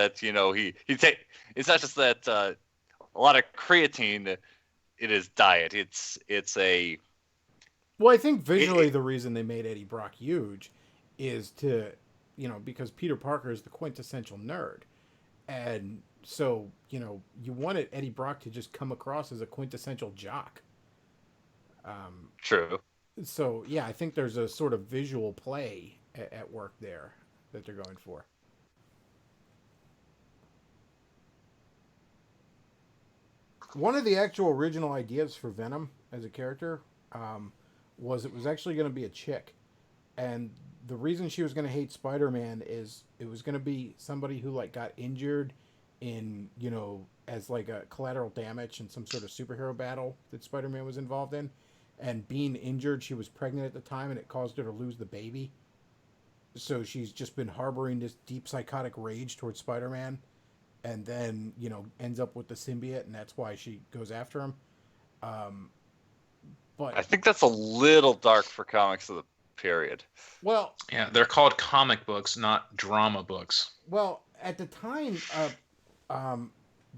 Speaker 4: that a lot of creatine in his diet. It's a
Speaker 1: Well, I think visually the reason they made Eddie Brock huge is because Peter Parker is the quintessential nerd. And so, you wanted Eddie Brock to just come across as a quintessential jock.
Speaker 4: True.
Speaker 1: So, yeah, I think there's a sort of visual play at work there that they're going for. One of the actual original ideas for Venom as a character was it was actually going to be a chick. And the reason she was going to hate Spider-Man is it was going to be somebody who, like, got injured in, as, like, a collateral damage in some sort of superhero battle that Spider-Man was involved in. And being injured, she was pregnant at the time, and it caused her to lose the baby. So she's just been harboring this deep psychotic rage towards Spider-Man. And then, ends up with the symbiote, and that's why she goes after him. But
Speaker 4: I think that's a little dark for comics of the period.
Speaker 1: Well,
Speaker 2: yeah, they're called comic books, not drama books.
Speaker 1: Well, at the time,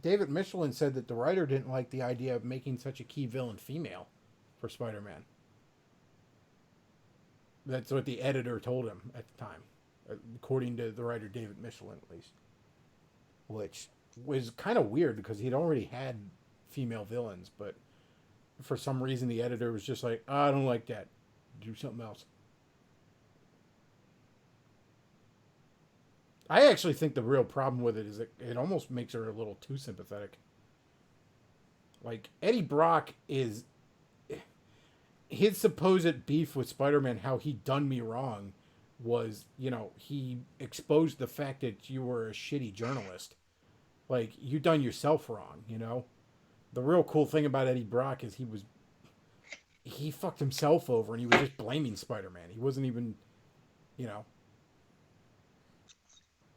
Speaker 1: David Michelin said that the writer didn't like the idea of making such a key villain female for Spider-Man. That's what the editor told him at the time, according to the writer David Michelin, at least. Which was kind of weird because he'd already had female villains, but for some reason the editor was just like, I don't like that. Do something else. I actually think the real problem with it is that it almost makes her a little too sympathetic. Like, Eddie Brock is... His supposed beef with Spider-Man, how he done me wrong, was, he exposed the fact that you were a shitty journalist. Like, you done yourself wrong, The real cool thing about Eddie Brock is he fucked himself over and he was just blaming Spider-Man. He wasn't even,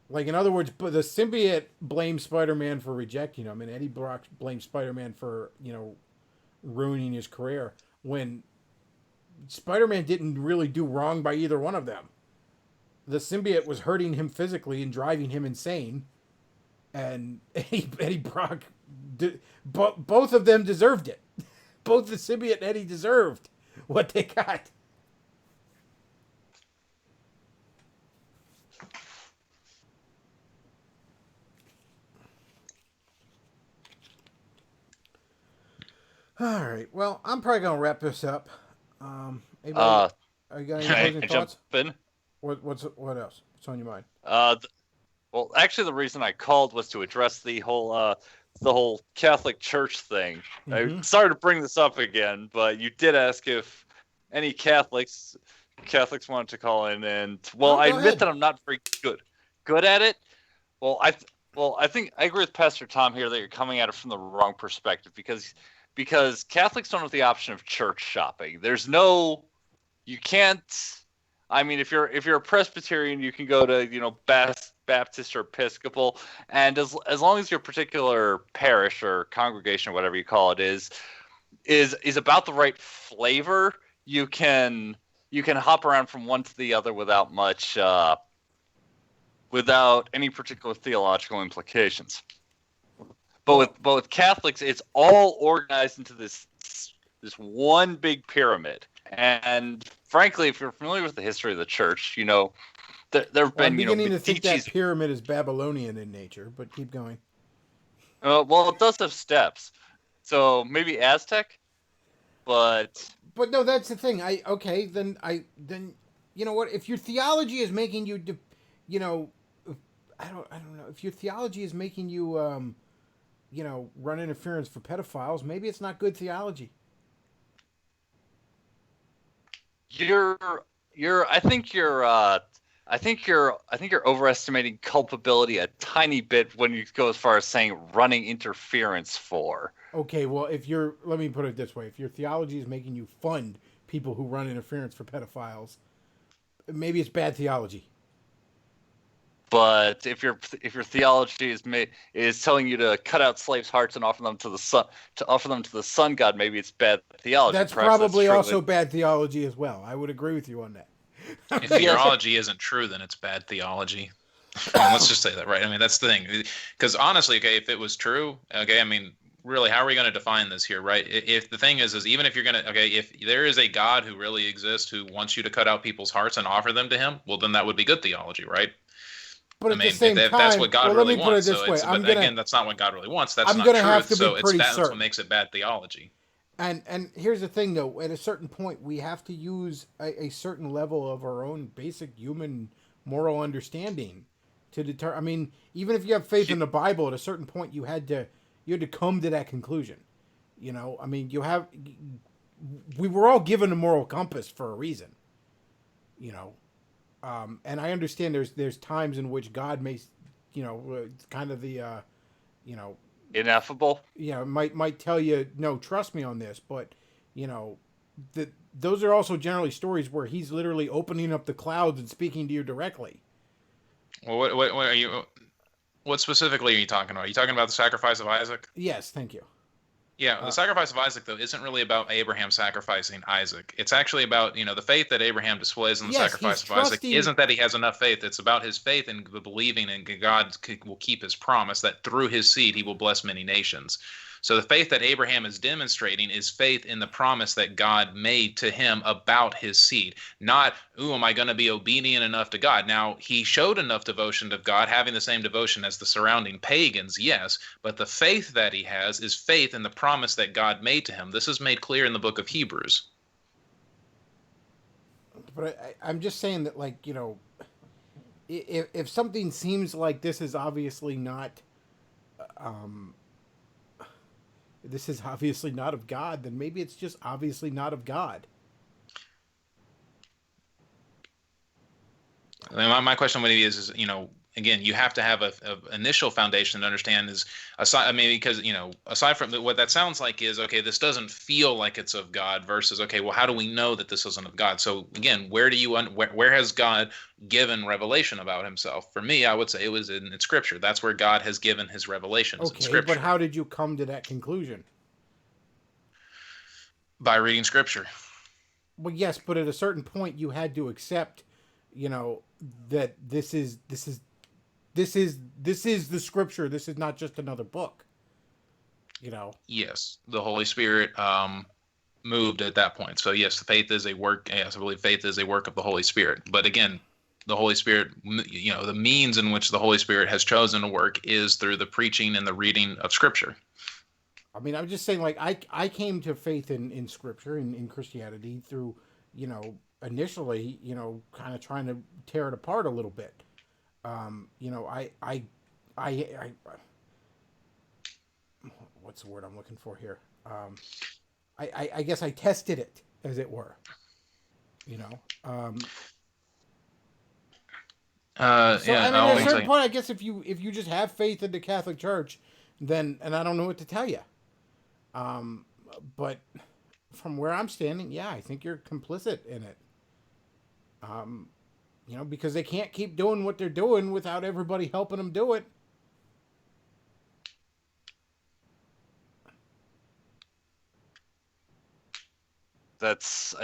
Speaker 1: Like, in other words, but the symbiote blamed Spider-Man for rejecting him, and Eddie Brock blamed Spider-Man for, ruining his career, when Spider-Man didn't really do wrong by either one of them. The symbiote was hurting him physically and driving him insane, and Eddie Brock, both of them deserved it. Both the symbiote and Eddie deserved what they got. All right. Well, I'm probably gonna wrap this up. Are you got any closing thoughts?
Speaker 4: Jump in?
Speaker 1: What else? What's on your mind?
Speaker 4: Well, actually, the reason I called was to address the whole Catholic Church thing.
Speaker 1: Mm-hmm.
Speaker 4: I'm sorry to bring this up again, but you did ask if any Catholics wanted to call in, and I admit that I'm not very good at it. I think I agree with Pastor Tom here that you're coming at it from the wrong perspective, because Catholics don't have the option of church shopping. You can't. I mean, if you're a Presbyterian, you can go to Baptist or Episcopal, and as long as your particular parish or congregation, or whatever you call it, is about the right flavor, you can hop around from one to the other without any particular theological implications. But with Catholics, it's all organized into this one big pyramid. And frankly, if you're familiar with the history of the church, there have been.
Speaker 1: I'm beginning to think that pyramid is Babylonian in nature, but keep going.
Speaker 4: Well, it does have steps, so maybe Aztec, but
Speaker 1: no, that's the thing. Then you know what? If your theology is making you, I don't know. If your theology is making you, run interference for pedophiles, maybe it's not good theology.
Speaker 4: I think you're overestimating culpability a tiny bit when you go as far as saying running interference for.
Speaker 1: Okay, well, let me put it this way: if your theology is making you fund people who run interference for pedophiles, maybe it's bad theology.
Speaker 4: But if your theology is telling you to cut out slaves' hearts and offer them to the sun god, maybe it's bad theology.
Speaker 1: That's probably also bad theology as well. I would agree with you on that.
Speaker 2: If theology isn't true, then it's bad theology. Let's just say that, right? I mean, that's the thing. Because honestly, okay, if it was true, okay, I mean, really, how are we going to define this here, right? If the thing is even if you're going to, okay, if there is a God who really exists who wants you to cut out people's hearts and offer them to him, well, then that would be good theology, right?
Speaker 1: But at the same time,
Speaker 2: that's what God really wants.
Speaker 1: Again,
Speaker 2: that's not what God really wants. That's not truth. So that's what makes it bad theology.
Speaker 1: And here's the thing, though. At a certain point, we have to use a certain level of our own basic human moral understanding to deter. I mean, even if you have faith in the Bible, at a certain point, you had to come to that conclusion. I mean, we were all given a moral compass for a reason. And I understand there's times in which God may, kind of the,
Speaker 4: ineffable.
Speaker 1: Might tell you, no, trust me on this, but those are also generally stories where he's literally opening up the clouds and speaking to you directly.
Speaker 2: Well, what are you? What specifically are you talking about? Are you talking about the sacrifice of Isaac?
Speaker 1: Yes, thank you.
Speaker 2: Yeah, the sacrifice of Isaac, though, isn't really about Abraham sacrificing Isaac. It's actually about, the faith that Abraham displays in the sacrifice of Isaac isn't that he has enough faith. It's about his faith and the believing in God will keep his promise that through his seed he will bless many nations. So the faith that Abraham is demonstrating is faith in the promise that God made to him about his seed. Not, ooh, am I going to be obedient enough to God? Now, he showed enough devotion to God, having the same devotion as the surrounding pagans, yes, but the faith that he has is faith in the promise that God made to him. This is made clear in the book of Hebrews.
Speaker 1: But I'm just saying that, like, if something seems like this is obviously not, this is obviously not of God, then maybe it's just obviously not of God.
Speaker 2: My question with you is, again, you have to have a initial foundation to understand is aside. I mean, because aside from what that sounds like is okay. This doesn't feel like it's of God. Versus okay, well, how do we know that this isn't of God? So again, where has God given revelation about Himself? For me, I would say it was in Scripture. That's where God has given His revelations.
Speaker 1: Okay,
Speaker 2: in Scripture.
Speaker 1: But how did you come to that conclusion?
Speaker 2: By reading Scripture.
Speaker 1: Well, yes, but at a certain point, you had to accept, that this is the Scripture. This is not just another book.
Speaker 2: Yes, the Holy Spirit moved at that point. So yes, faith is a work. Yes, I believe faith is a work of the Holy Spirit. But again, the Holy Spirit, the means in which the Holy Spirit has chosen to work is through the preaching and the reading of Scripture.
Speaker 1: I mean, I'm just saying, like, I came to faith in Scripture, in Christianity through, initially, kind of trying to tear it apart a little bit. I what's the word I'm looking for here? I guess I tested it, as it were. So
Speaker 2: Yeah,
Speaker 1: I mean, at a certain point, I guess if you just have faith in the Catholic Church, then, and I don't know what to tell you. But from where I'm standing, yeah, I think you're complicit in it. Because they can't keep doing what they're doing without everybody helping them do it.
Speaker 4: I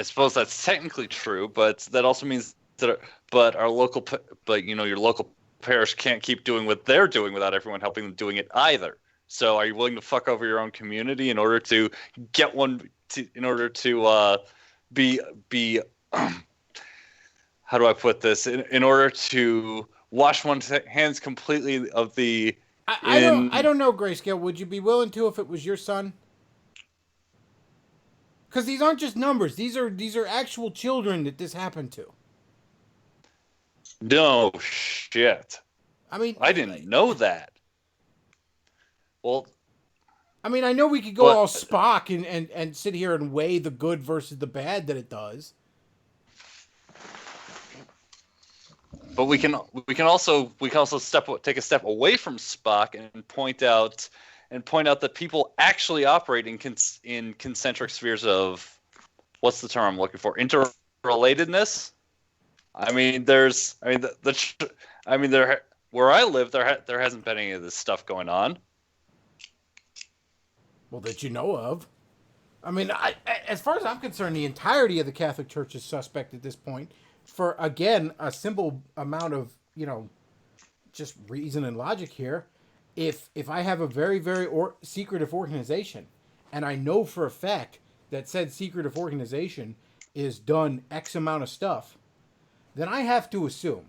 Speaker 4: suppose that's technically true, but that also means that, your local parish can't keep doing what they're doing without everyone helping them doing it either. So are you willing to fuck over your own community in order to get one, in order to be how do I put this? In order to wash one's hands completely of the...
Speaker 1: I don't know, Grayscale. Would you be willing to if it was your son? Because these aren't just numbers. These are actual children that this happened to.
Speaker 4: No shit.
Speaker 1: I mean,
Speaker 4: I didn't know that. Well,
Speaker 1: I mean, I know we could go all Spock and sit here and weigh the good versus the bad that it does.
Speaker 4: But we can also take a step away from Spock and point out that people actually operate in concentric spheres of, what's the term I'm looking for? Interrelatedness. I mean, where I live, there hasn't been any of this stuff going on.
Speaker 1: Well, that you know of. I mean, as far as I'm concerned, the entirety of the Catholic Church is suspect at this point. For, again, a simple amount of, just reason and logic here. If I have a very, very secretive organization, and I know for a fact that said secretive organization is done X amount of stuff, then I have to assume,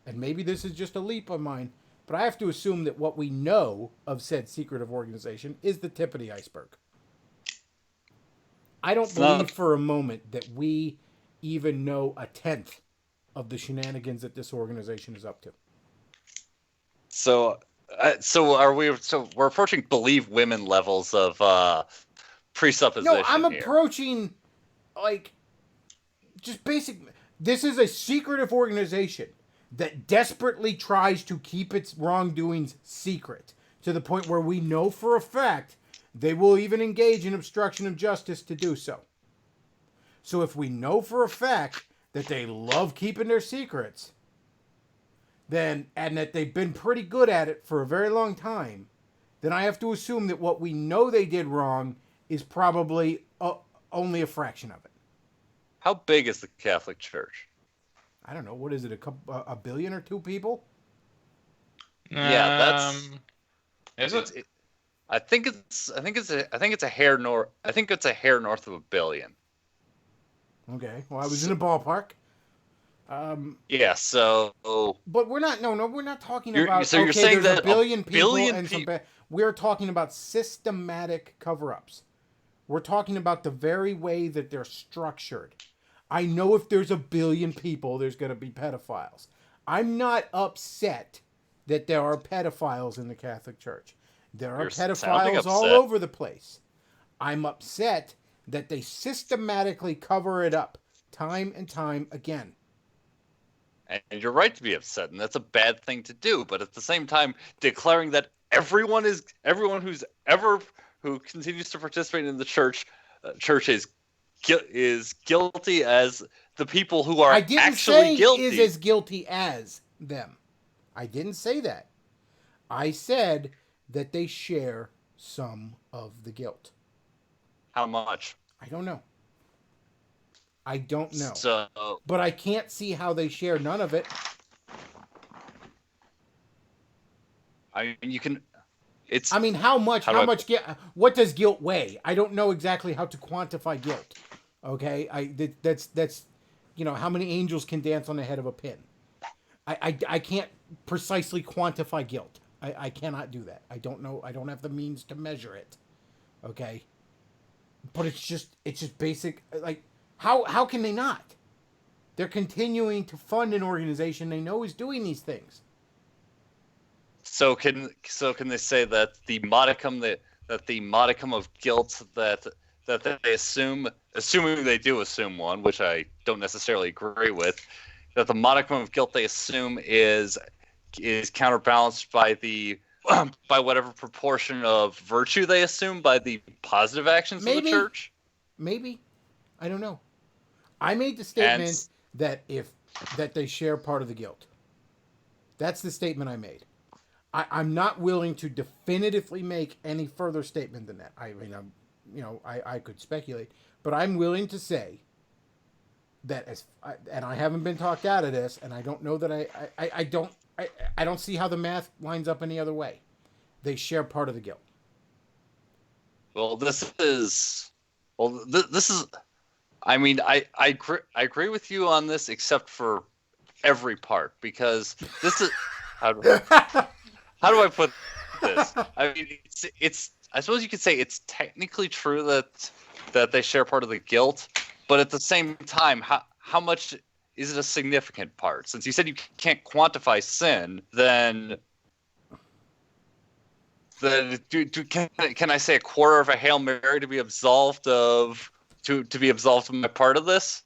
Speaker 1: and maybe this is just a leap of mine, but I have to assume that what we know of said secretive organization is the tip of the iceberg. I don't believe for a moment that we even know a tenth of the shenanigans that this organization is up to.
Speaker 4: So we're approaching believe women levels of presupposition.
Speaker 1: No, I'm approaching just basic. This is a secretive organization that desperately tries to keep its wrongdoings secret to the point where we know for a fact they will even engage in obstruction of justice to do so. So if we know for a fact that they love keeping their secrets, and that they've been pretty good at it for a very long time, then I have to assume that what we know they did wrong is probably only a fraction of it.
Speaker 4: How big is the Catholic Church?
Speaker 1: I don't know. What is it? A billion or two people?
Speaker 4: Yeah, that's.
Speaker 2: Is it?
Speaker 4: I think it's a hair north of $1 billion.
Speaker 1: Okay. Well, I was in the ballpark.
Speaker 4: Yeah. So.
Speaker 1: But we're not. No, we're not talking
Speaker 4: You're
Speaker 1: about.
Speaker 4: saying
Speaker 1: There's
Speaker 4: that
Speaker 1: a billion people
Speaker 4: billion
Speaker 1: and some. We're talking about systematic cover-ups. We're talking about the very way that they're structured. I know if there's a billion people, there's going to be pedophiles. I'm not upset that there are pedophiles in the Catholic Church. There are pedophiles all over the place. I'm upset that they systematically cover it up time and time again.
Speaker 4: And you're right to be upset, and that's a bad thing to do. But at the same time, declaring that everyone who continues to participate in the church is guilty as the people who are actually guilty.
Speaker 1: Is as guilty as them. I didn't say that. I said that they share some of the guilt.
Speaker 4: How much?
Speaker 1: I don't know.
Speaker 4: So,
Speaker 1: but I can't see how they share none of it.
Speaker 4: I mean, you can.
Speaker 1: How much? What does guilt weigh? I don't know exactly how to quantify guilt. Okay, that's how many angels can dance on the head of a pin. I can't precisely quantify guilt. I cannot do that. I don't know. I don't have the means to measure it. Okay, but it's just basic. Like, how can they not? They're continuing to fund an organization they know is doing these things.
Speaker 4: So can they say that the modicum of guilt that they assume, assuming they do assume one, which I don't necessarily agree with, that the modicum of guilt they assume is counterbalanced by by whatever proportion of virtue they assume by the positive actions of the church?
Speaker 1: Maybe. I don't know. I made the statement that they share part of the guilt. That's the statement I made. I'm not willing to definitively make any further statement than that. I mean, I could speculate, but I'm willing to say that and I haven't been talked out of this, and I don't know that I don't see how the math lines up any other way. They share part of the guilt.
Speaker 4: Well, this is. I mean, I agree with you on this, except for every part, because this is. How do I put this? I mean, it's. I suppose you could say it's technically true that they share part of the guilt, but at the same time, how much is it a significant part? Since you said you can't quantify sin, then can I say a quarter of a Hail Mary to be absolved of my part of this?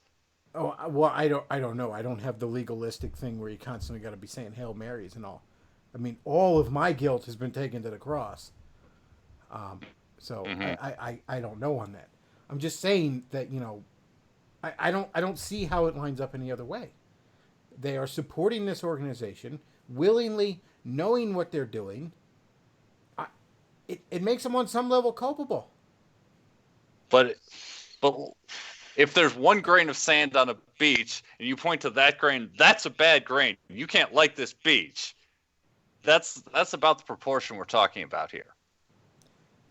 Speaker 1: Oh well, I don't know. I don't have the legalistic thing where you constantly got to be saying Hail Marys and all. I mean, all of my guilt has been taken to the cross. So I don't know on that. I'm just saying that, I don't see how it lines up any other way. They are supporting this organization willingly, knowing what they're doing. It makes them on some level culpable.
Speaker 4: But if there's one grain of sand on a beach and you point to that grain, that's a bad grain. You can't like this beach. That's about the proportion we're talking about here.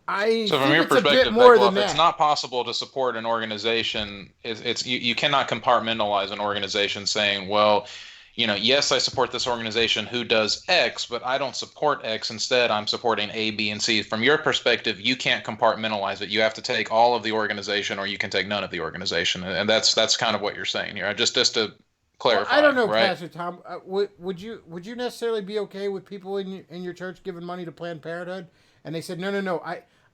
Speaker 2: So from your perspective, Bechtloff, it's not possible to support an organization. You cannot compartmentalize an organization saying, well, yes, I support this organization who does X, but I don't support X. Instead, I'm supporting A, B, and C. From your perspective, you can't compartmentalize it. You have to take all of the organization, or you can take none of the organization, and that's kind of what you're saying here. Just to clarify. Well,
Speaker 1: I don't know,
Speaker 2: right?
Speaker 1: Pastor Tom. Would you necessarily be okay with people in your church giving money to Planned Parenthood? And they said, no.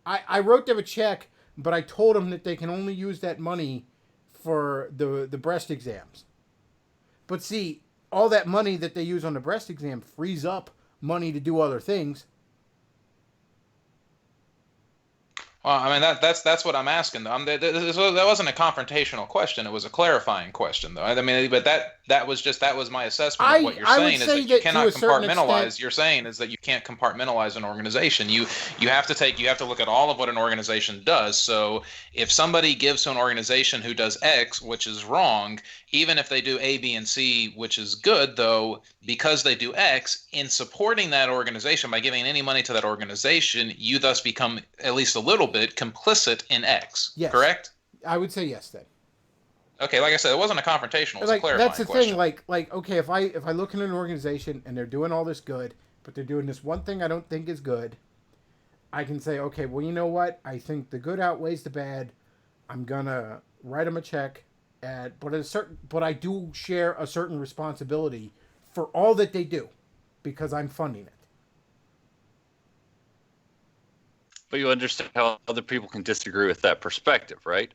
Speaker 1: I wrote them a check, but I told them that they can only use that money for the breast exams. But see, all that money that they use on the breast exam frees up money to do other things.
Speaker 2: Well, I mean that's what I'm asking. That wasn't a confrontational question. It was a clarifying question, though. I mean, but that was my assessment of what you're saying is that you cannot compartmentalize. You're saying is that you can't compartmentalize an organization. You have to look at all of what an organization does. So if somebody gives to an organization who does X, which is wrong, even if they do A, B, and C, which is good, though, because they do X, in supporting that organization, by giving any money to that organization, you thus become at least a little bit complicit in X.
Speaker 1: Yes.
Speaker 2: Correct?
Speaker 1: I would say yes then.
Speaker 2: Okay, like I said, it wasn't a confrontational, it's a clarifying
Speaker 1: that's the
Speaker 2: question.
Speaker 1: thing. Like okay, if I look at an organization and they're doing all this good, but they're doing this one thing I don't think is good, I can say, okay, well, you know what? I think the good outweighs the bad. I'm gonna write them a check, but I do share a certain responsibility for all that they do, because I'm funding it.
Speaker 4: But you understand how other people can disagree with that perspective, right?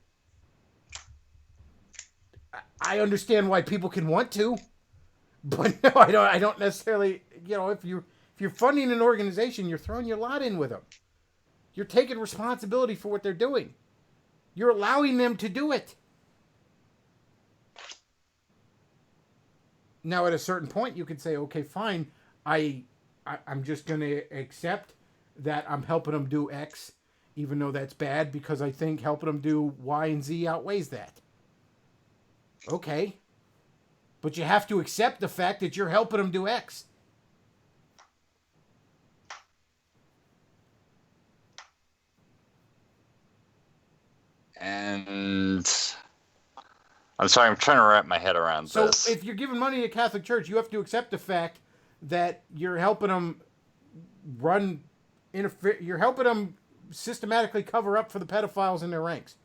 Speaker 1: I understand why people can want to, but no, I don't. I don't necessarily. If you're funding an organization, you're throwing your lot in with them. You're taking responsibility for what they're doing. You're allowing them to do it. Now, at a certain point, you could say, okay, fine. I'm just going to accept that I'm helping them do X, even though that's bad, because I think helping them do Y and Z outweighs that. Okay. But you have to accept the fact that you're helping them do X.
Speaker 4: And I'm sorry, I'm trying to wrap my head around this.
Speaker 1: So if you're giving money to the Catholic Church, you have to accept the fact that you're helping them you're helping them systematically cover up for the pedophiles in their ranks.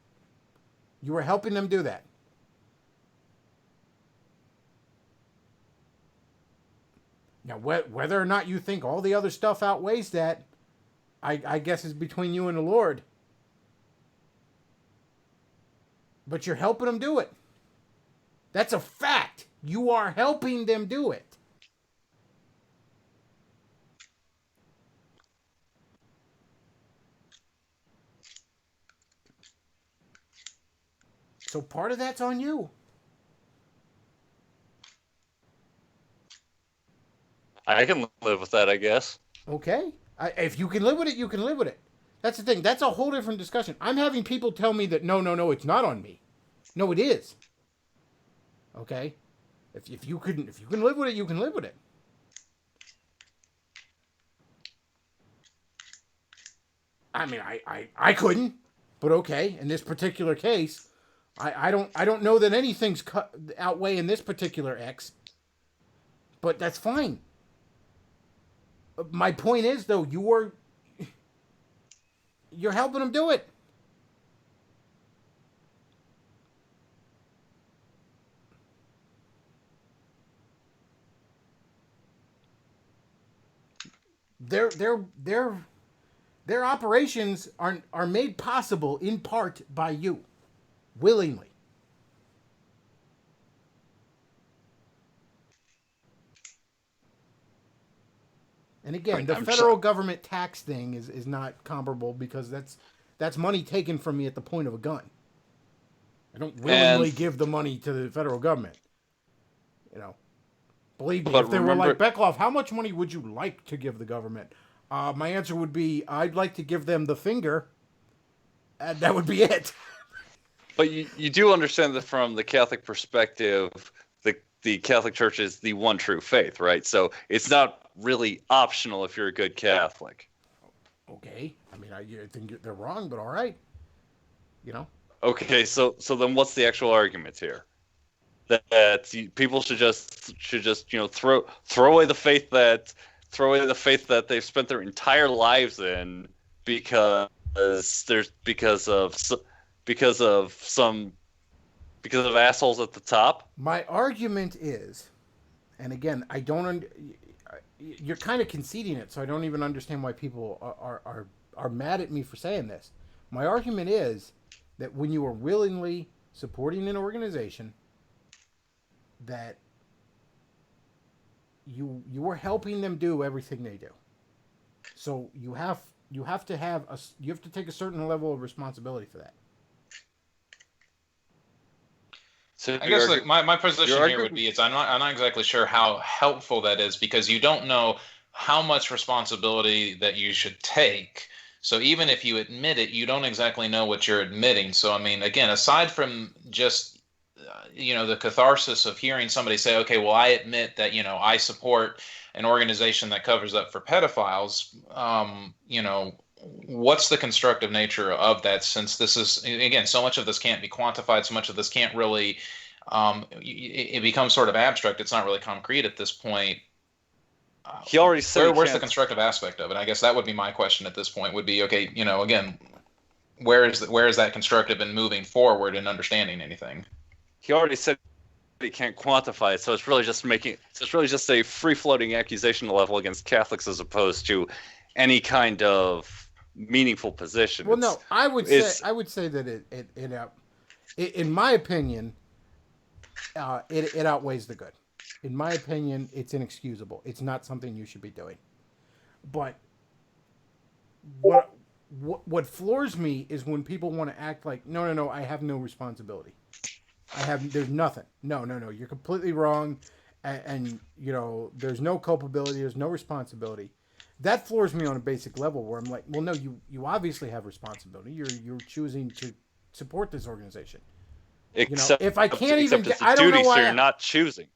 Speaker 1: You are helping them do that. Now, whether or not you think all the other stuff outweighs that, I guess is between you and the Lord. But you're helping them do it. That's a fact. You are helping them do it. So part of that's on you.
Speaker 4: I can live with that, I guess.
Speaker 1: Okay. If you can live with it, you can live with it. That's the thing. That's a whole different discussion. I'm having people tell me that no, it's not on me. No, it is. Okay? If you can live with it, you can live with it. I mean, I couldn't, but okay. In this particular case, I don't know that anything's outweigh in this particular X, but that's fine. My point is, though, you're helping them do it. Their operations are made possible in part by you, willingly. And again, the federal government tax thing is not comparable, because that's money taken from me at the point of a gun. I don't willingly give the money to the federal government. Believe me, if they were like, Bechtloff, how much money would you like to give the government? My answer would be, I'd like to give them the finger, and that would be it.
Speaker 4: But you do understand that from the Catholic perspective, the Catholic Church is the one true faith, right? So it's not really optional if you're a good Catholic.
Speaker 1: Okay. I mean, I think they're wrong, but all right.
Speaker 4: Okay, so then what's the actual argument here? That people should just throw away the faith that they've spent their entire lives in because of assholes at the top.
Speaker 1: My argument is, and again, I don't. You're kind of conceding it, so I don't even understand why people are mad at me for saying this. My argument is that when you are willingly supporting an organization, that you are helping them do everything they do. So you have to take a certain level of responsibility for that.
Speaker 2: So I guess my position here would be I'm not exactly sure how helpful that is, because you don't know how much responsibility that you should take. So even if you admit it, you don't exactly know what you're admitting. So I mean, again, aside from just the catharsis of hearing somebody say, okay, well, I admit that, I support an organization that covers up for pedophiles. What's the constructive nature of that, since this is, again, so much of this can't be quantified, so much of this can't really, it becomes sort of abstract. It's not really concrete at this point.
Speaker 4: He already said
Speaker 2: where's the constructive aspect of it? I guess that would be my question at this point, would be, okay, again, where is that constructive in moving forward and understanding anything?
Speaker 4: He already said he can't quantify it, so it's really just a free-floating accusation level against Catholics as opposed to any kind of meaningful position.
Speaker 1: Well, no, I would say that it in my opinion, it outweighs the good. In my opinion, it's inexcusable. It's not something you should be doing. But what floors me is when people want to act like, no, I have no responsibility. There's nothing. No, you're completely wrong. And there's no culpability. There's no responsibility. That floors me on a basic level where I'm like, well, no, you obviously have responsibility. You're choosing to support this organization. If I can't even, I don't know why.
Speaker 4: So you're not choosing.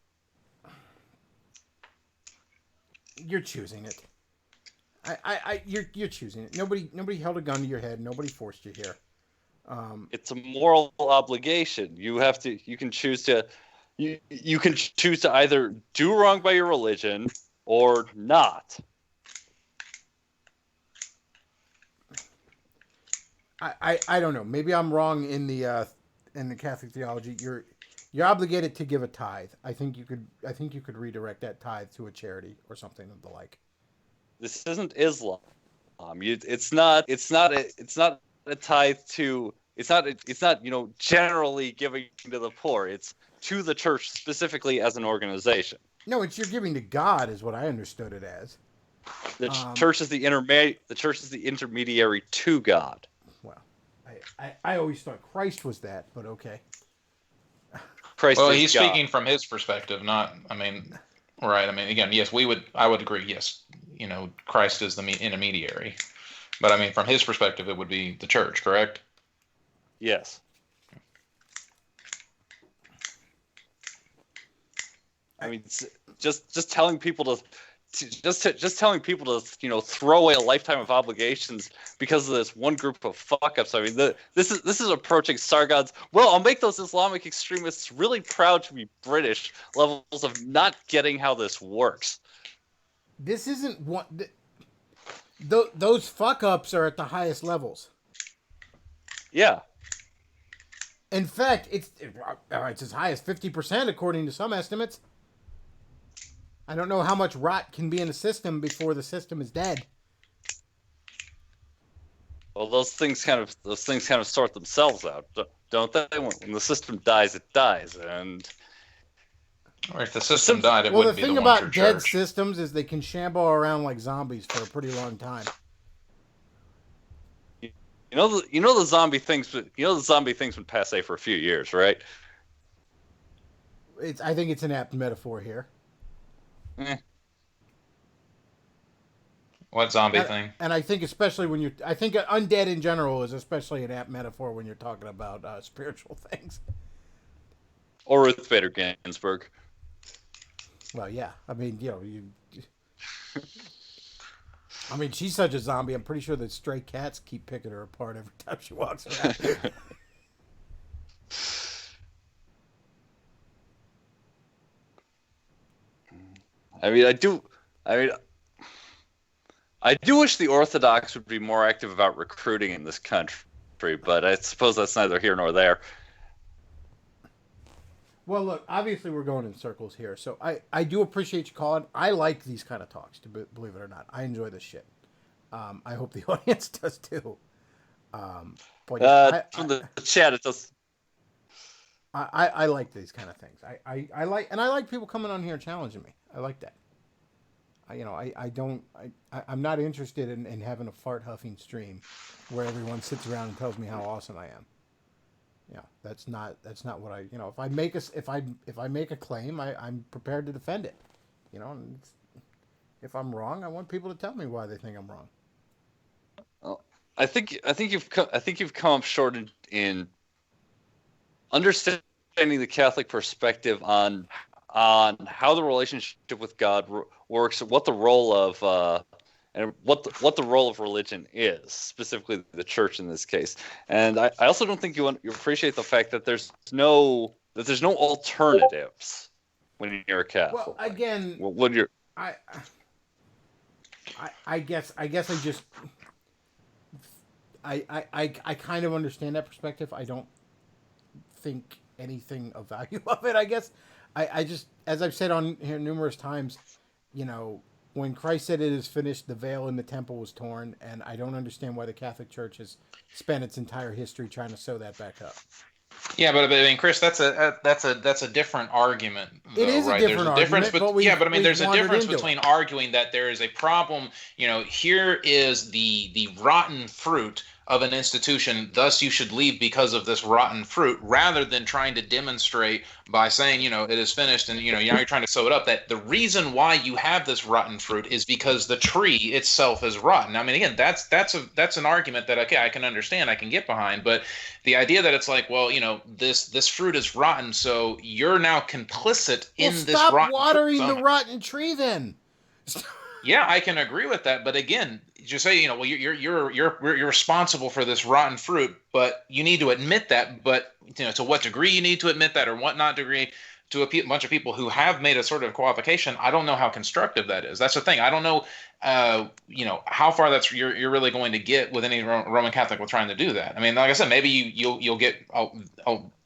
Speaker 1: You're choosing it. You're choosing it. Nobody held a gun to your head. Nobody forced you here.
Speaker 4: It's a moral obligation. You can choose to either do wrong by your religion or not.
Speaker 1: I don't know. Maybe I'm wrong in the Catholic theology. You're obligated to give a tithe. I think you could redirect that tithe to a charity or something of the like.
Speaker 4: This isn't Islam. It's not a tithe to. It's not generally giving to the poor. It's to the church specifically as an organization.
Speaker 1: No, it's you're giving to God, is what I understood it as.
Speaker 4: The church is the intermediate. The church is the intermediary to God.
Speaker 1: Well, I always thought Christ was that, but okay.
Speaker 2: Well, he's God. Speaking from his perspective, not. Right. Again, yes, I would agree. Yes, Christ is the intermediary, but from his perspective, it would be the church, correct?
Speaker 4: Yes. Just telling people to throw away a lifetime of obligations because of this one group of fuck-ups. This is approaching Sargon's, well, I'll make those Islamic extremists really proud to be British levels of not getting how this works.
Speaker 1: This isn't what those fuck-ups are at the highest levels.
Speaker 4: Yeah.
Speaker 1: In fact, it's as high as 50% according to some estimates. I don't know how much rot can be in a system before the system is dead.
Speaker 4: Well, those things kind of sort themselves out, don't they? When the system dies, it dies, and
Speaker 2: or if the system died, it wouldn't be the one.
Speaker 1: Well, the thing about dead systems is they can shamble around like zombies for a pretty long time.
Speaker 4: The zombie things. The zombie things would passe for a few years, right?
Speaker 1: I think it's an apt metaphor here.
Speaker 2: What zombie thing?
Speaker 1: And I think especially I think undead in general is especially an apt metaphor when you're talking about spiritual things.
Speaker 4: Or Ruth Bader Ginsburg.
Speaker 1: Well, yeah. She's such a zombie. I'm pretty sure that stray cats keep picking her apart every time she walks around.
Speaker 4: I do wish the Orthodox would be more active about recruiting in this country, but I suppose that's neither here nor there.
Speaker 1: Well, look, obviously we're going in circles here, so I do appreciate you calling. I like these kind of talks, believe it or not. I enjoy this shit. I hope the audience does too.
Speaker 4: From the chat, it does.
Speaker 1: I like these kind of things. I like people coming on here and challenging me. I like that. I'm not interested in having a fart huffing stream where everyone sits around and tells me how awesome I am. That's not what I, if I make a claim, I'm prepared to defend it. And if I'm wrong, I want people to tell me why they think I'm wrong.
Speaker 4: Well, I think you've come up short in understanding understanding the Catholic perspective on how the relationship with God works, what the role of and what the role of religion is, specifically the church in this case. And I also don't think you appreciate the fact that there's no alternatives when you're a Catholic.
Speaker 1: Well, again,
Speaker 4: when you're
Speaker 1: I guess I just I kind of understand that perspective. I don't think anything of value of it. I guess I just, as I've said on here numerous times, when Christ said it is finished, the veil in the temple was torn, and I don't understand why the Catholic Church has spent its entire history trying to sew that back up.
Speaker 2: Yeah, but I mean, Chris, that's a different argument. Though,
Speaker 1: it is
Speaker 2: right?
Speaker 1: a different argument,
Speaker 2: there's a difference between arguing that there is a problem. Here is the rotten fruit of an institution, thus you should leave because of this rotten fruit, rather than trying to demonstrate by saying, it is finished, and now you're trying to sew it up, that the reason why you have this rotten fruit is because the tree itself is rotten. I mean, again, that's an argument that, okay, I can understand, I can get behind, but the idea that it's like, well, this fruit is rotten, so you're now complicit in this rotten fruit.
Speaker 1: Stop watering the rotten tree then.
Speaker 2: Yeah, I can agree with that, but again, just say, well, you're responsible for this rotten fruit, but you need to admit that. But to what degree you need to admit that, or what not degree, to a bunch of people who have made a sort of qualification, I don't know how constructive that is. That's the thing. I don't know, how far you're really going to get with any Roman Catholic with trying to do that. I mean, like I said, maybe you'll get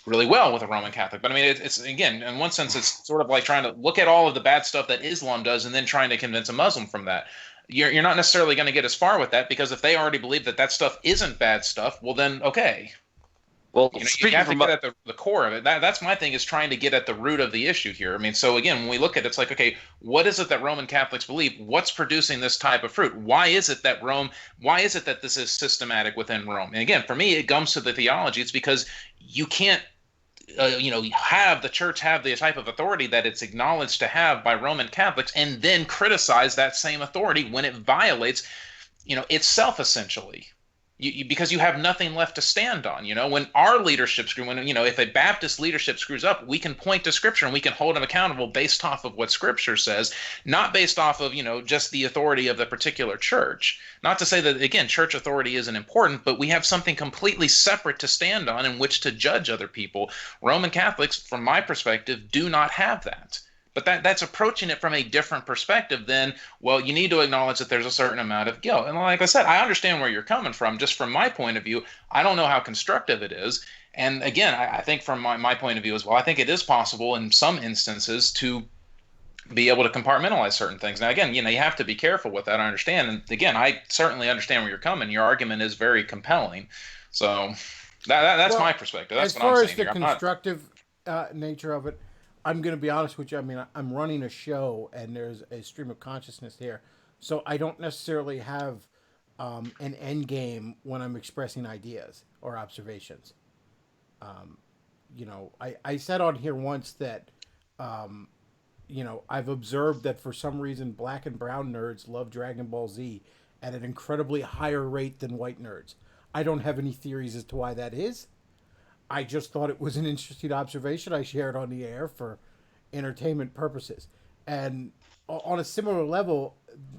Speaker 2: really well with a Roman Catholic, but I mean, it's again, in one sense, it's sort of like trying to look at all of the bad stuff that Islam does and then trying to convince a Muslim from that. You're not necessarily going to get as far with that, because if they already believe that stuff isn't bad stuff, well then, okay.
Speaker 4: Well,
Speaker 2: you have to get at the core of it. That's my thing, is trying to get at the root of the issue here. I mean, so again, when we look at it, it's like, okay, what is it that Roman Catholics believe? What's producing this type of fruit? Why is it that this is systematic within Rome? And again, for me, it comes to the theology. It's because you can't have the church have the type of authority that it's acknowledged to have by Roman Catholics, and then criticize that same authority when it violates, itself, essentially. Because you have nothing left to stand on. When our leadership if a Baptist leadership screws up, we can point to Scripture and we can hold them accountable based off of what Scripture says, not based off of, just the authority of the particular church. Not to say that, again, church authority isn't important, but we have something completely separate to stand on in which to judge other people. Roman Catholics, from my perspective, do not have that. But that's approaching it from a different perspective than, well, you need to acknowledge that there's a certain amount of guilt. And like I said, I understand where you're coming from. Just from my point of view, I don't know how constructive it is. And again, I think from my point of view as well, I think it is possible in some instances to be able to compartmentalize certain things. Now, again, you have to be careful with that. I understand. And again, I certainly understand where you're coming. Your argument is very compelling. So that's my perspective. That's what I'm saying.
Speaker 1: As far as the constructive nature of it, I'm going to be honest with you. I mean, I'm running a show, and there's a stream of consciousness here. So I don't necessarily have an end game when I'm expressing ideas or observations. I said on here once that, I've observed that for some reason black and brown nerds love Dragon Ball Z at an incredibly higher rate than white nerds. I don't have any theories as to why that is. I just thought it was an interesting observation. I shared on the air for entertainment purposes. And on a similar level,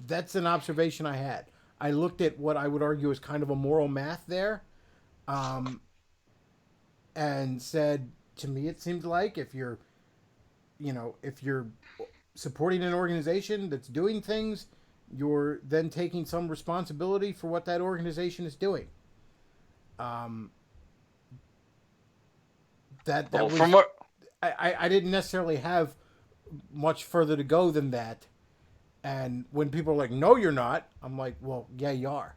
Speaker 1: that's an observation I had. I looked at what I would argue is kind of a moral math there, and said, to me, it seemed like if you're supporting an organization that's doing things, you're then taking some responsibility for what that organization is doing. I didn't necessarily have much further to go than that. And when people are like, no, you're not, I'm like, well, yeah, you are.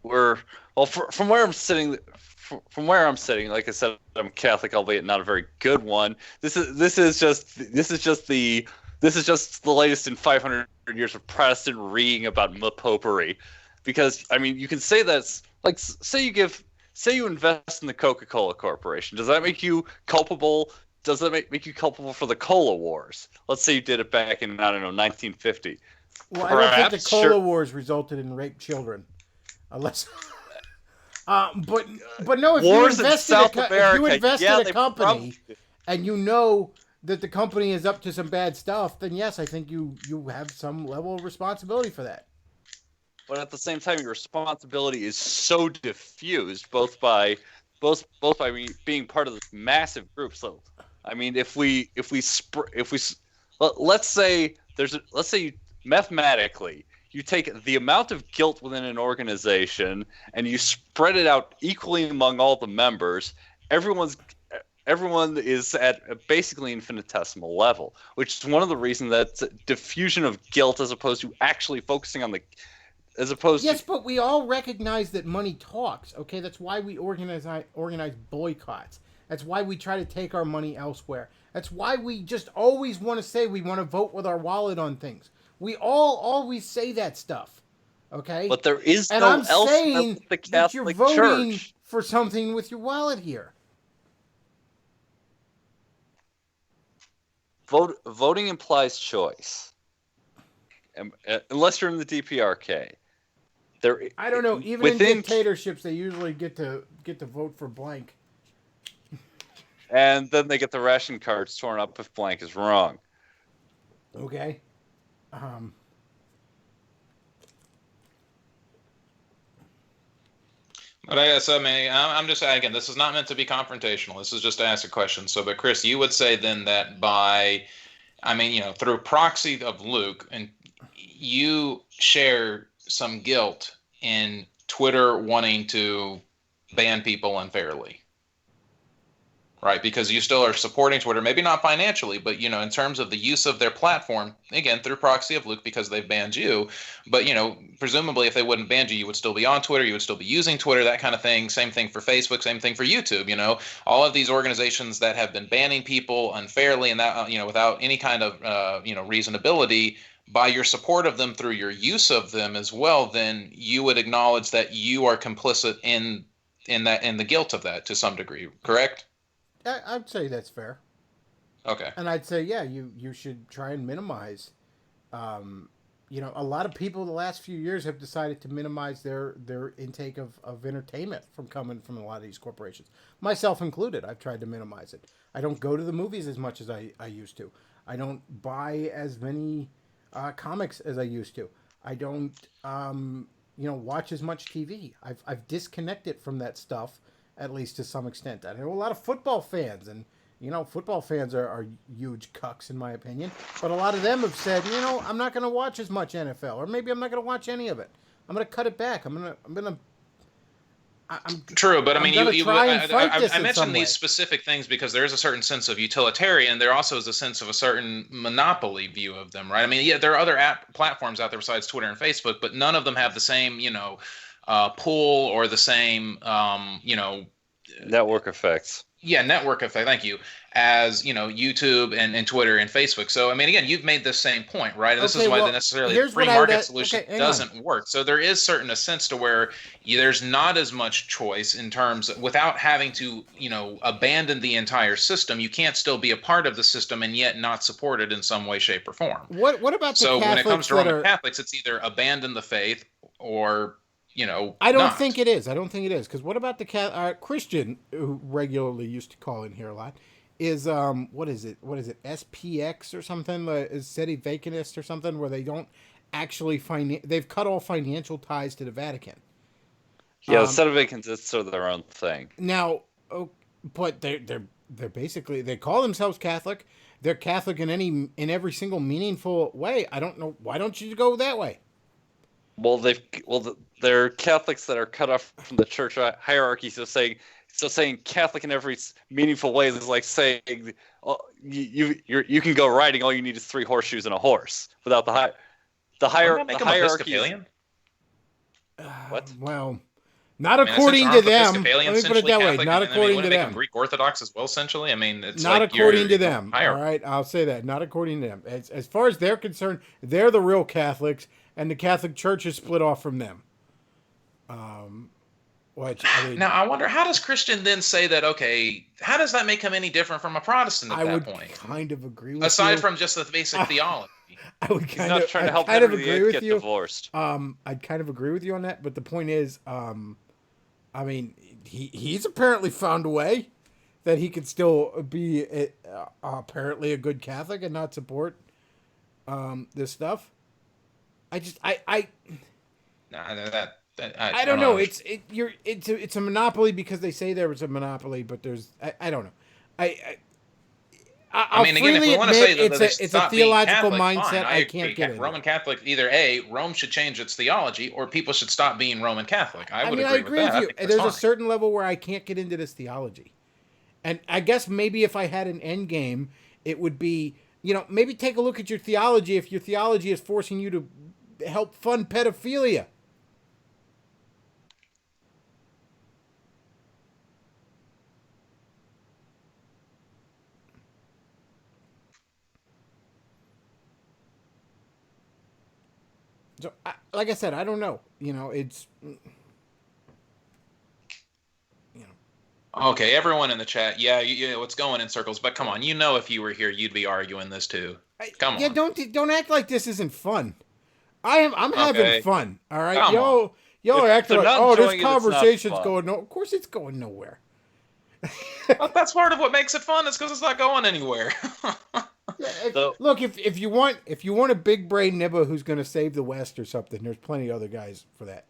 Speaker 4: From where I'm sitting, like I said, I'm Catholic, albeit not a very good one. This is just the latest in 500 years of Protestant reading about popery. Because I mean, you can say that's like, say you invest in the Coca-Cola Corporation. Does that make you culpable? Does that make you culpable for the Cola Wars? Let's say you did it back in, 1950.
Speaker 1: Well, I don't think the Cola Wars resulted in raped children. Unless But no, if
Speaker 4: Wars
Speaker 1: you
Speaker 4: in
Speaker 1: invested
Speaker 4: South
Speaker 1: if
Speaker 4: America,
Speaker 1: you invested
Speaker 4: yeah,
Speaker 1: a
Speaker 4: they
Speaker 1: company
Speaker 4: probably-
Speaker 1: and you know that the company is up to some bad stuff, then yes, I think you have some level of responsibility for that.
Speaker 4: But at the same time, your responsibility is so diffused, both by being part of this massive group. So, I mean, let's say you mathematically you take the amount of guilt within an organization and you spread it out equally among all the members. Everyone is at basically infinitesimal level, which is one of the reasons that diffusion of guilt as opposed to actually focusing on the
Speaker 1: Yes, but we all recognize that money talks. Okay, that's why we organize boycotts. That's why we try to take our money elsewhere. That's why we just always want to say we want to vote with our wallet on things. We all always say that stuff. Okay,
Speaker 4: but there is
Speaker 1: and
Speaker 4: no
Speaker 1: I'm
Speaker 4: else
Speaker 1: saying
Speaker 4: but the
Speaker 1: that you're
Speaker 4: Catholic
Speaker 1: voting
Speaker 4: Church.
Speaker 1: for something with your wallet here.
Speaker 4: Voting implies choice, unless you're in the DPRK.
Speaker 1: I don't know. Even in dictatorships, they usually get to vote for blank.
Speaker 4: And then they get the ration cards torn up if blank is wrong.
Speaker 1: Okay.
Speaker 2: But I guess, I mean, I'm just, again, this is not meant to be confrontational. This is just to ask a question. So, but Chris, you would say then that through proxy of Luke, and you share some guilt in Twitter wanting to ban people unfairly, right? Because you still are supporting Twitter, maybe not financially, but, in terms of the use of their platform, again, through proxy of Luke, because they've banned you. But, presumably if they wouldn't ban you, you would still be on Twitter, you would still be using Twitter, that kind of thing. Same thing for Facebook, same thing for YouTube. All of these organizations that have been banning people unfairly and that, without any kind of, reasonability, by your support of them through your use of them as well, then you would acknowledge that you are complicit in the guilt of that to some degree, correct?
Speaker 1: I'd say that's fair.
Speaker 2: Okay.
Speaker 1: And I'd say, yeah, you should try and minimize. A lot of people the last few years have decided to minimize their intake of entertainment from coming from a lot of these corporations. Myself included, I've tried to minimize it. I don't go to the movies as much as I used to. I don't buy as many comics as I used to. I don't, watch as much TV. I've disconnected from that stuff, at least to some extent. I know a lot of football fans, and football fans are huge cucks in my opinion. But a lot of them have said, I'm not going to watch as much NFL, or maybe I'm not going to watch any of it. I'm going to cut it back. I'm
Speaker 2: True, but I mean, I mentioned
Speaker 1: some way.
Speaker 2: these specific things because there is a certain sense of utilitarian. There also is a sense of a certain monopoly view of them, right? I mean, yeah, there are other platforms out there besides Twitter and Facebook, but none of them have the same, pull or the same,
Speaker 4: network effects.
Speaker 2: Yeah, network effect. Thank you. As YouTube and Twitter and Facebook. So I mean, again, you've made the same point, right? And this is why the free market solution doesn't work. So there is certain a sense to where there's not as much choice in terms without having to abandon the entire system. You can't still be a part of the system and yet not support it in some way, shape, or form.
Speaker 1: What about the
Speaker 2: so
Speaker 1: Catholics
Speaker 2: when it comes to Roman Catholics, it's either abandon the faith or
Speaker 1: I don't think it is. Because what about the Christian who regularly used to call in here a lot is what is it SPX or something, is Sedi Vacanist or something, where they don't actually they've cut all financial ties to the Vatican.
Speaker 4: Yeah, the Sedi Vacanists are their own thing
Speaker 1: now. But they're basically, they call themselves Catholic. They're Catholic in every single meaningful way. I don't know, why don't you go that way?
Speaker 4: Well, they're Catholics that are cut off from the church hierarchy. So saying Catholic in every meaningful way is like saying you can go riding. All you need is 3 horseshoes and a horse. Without the hierarchy. What?
Speaker 1: Well, not according to them. Let me put it that way. Not according to them.
Speaker 2: Greek Orthodox as well, essentially. I mean, it's
Speaker 1: not
Speaker 2: like
Speaker 1: according to them. All right, I'll say that. Not according to them. As far as they're concerned, they're the real Catholics, and the Catholic Church is split off from them.
Speaker 2: Now, I wonder, how does Christian then say that, okay, how does that make him any different from a Protestant at that point?
Speaker 1: I would kind of agree with you.
Speaker 2: Aside from just the basic theology.
Speaker 1: I would kind of
Speaker 4: trying to help
Speaker 1: agree with
Speaker 4: get
Speaker 1: you.
Speaker 4: Divorced.
Speaker 1: I'd kind of agree with you on that, but the point is, I mean, he's apparently found a way that he could still be apparently a good Catholic and not support this stuff.
Speaker 2: Nah,
Speaker 1: I don't know. It's a monopoly because they say there was a monopoly, but there's I don't know. I'll
Speaker 2: mean, again, if
Speaker 1: freely
Speaker 2: we want to say
Speaker 1: admit
Speaker 2: that
Speaker 1: it's a theological mindset
Speaker 2: fine,
Speaker 1: I can't get into.
Speaker 2: Roman Catholic, either A, Rome should change its theology, or people should stop being Roman Catholic. I would agree with that.
Speaker 1: you. There's a certain level where I can't get into this theology. And I guess maybe if I had an end game, it would be, maybe take a look at your theology if your theology is forcing you to help fund pedophilia. So, like I said, I don't know. It's...
Speaker 2: Okay, everyone in the chat, yeah, what's going in circles, but come on, if you were here, you'd be arguing this too. Come on.
Speaker 1: Yeah, don't act like this isn't fun. I'm having fun, all right? Y'all are acting like, this conversation's going nowhere. Of course it's going nowhere.
Speaker 2: Well, that's part of what makes it fun, is because it's not going anywhere.
Speaker 1: Look, if you want a big brain nibba who's going to save the West or something, there's plenty of other guys for that.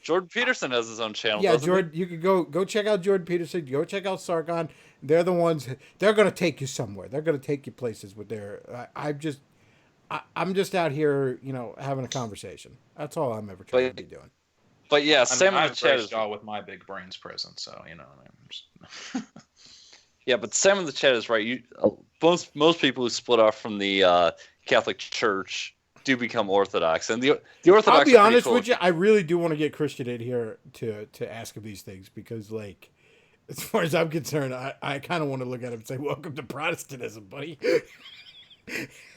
Speaker 4: Jordan Peterson has his own channel.
Speaker 1: Yeah, Jordan, you could go check out Jordan Peterson. Go check out Sargon. They're the ones. They're going to take you somewhere. They're going to take you places with their. I'm just out here, having a conversation. That's all I'm ever trying to be doing.
Speaker 4: But yeah, Sam in the chat is
Speaker 2: all with my big brains present. So
Speaker 4: Yeah, but Sam in the chat is right. Most people who split off from the Catholic Church do become Orthodox, and the Orthodox.
Speaker 1: I'll be honest with you. I really do want to get Christian in here to ask him these things because, like, as far as I'm concerned, I kind of want to look at him and say, "Welcome to Protestantism, buddy."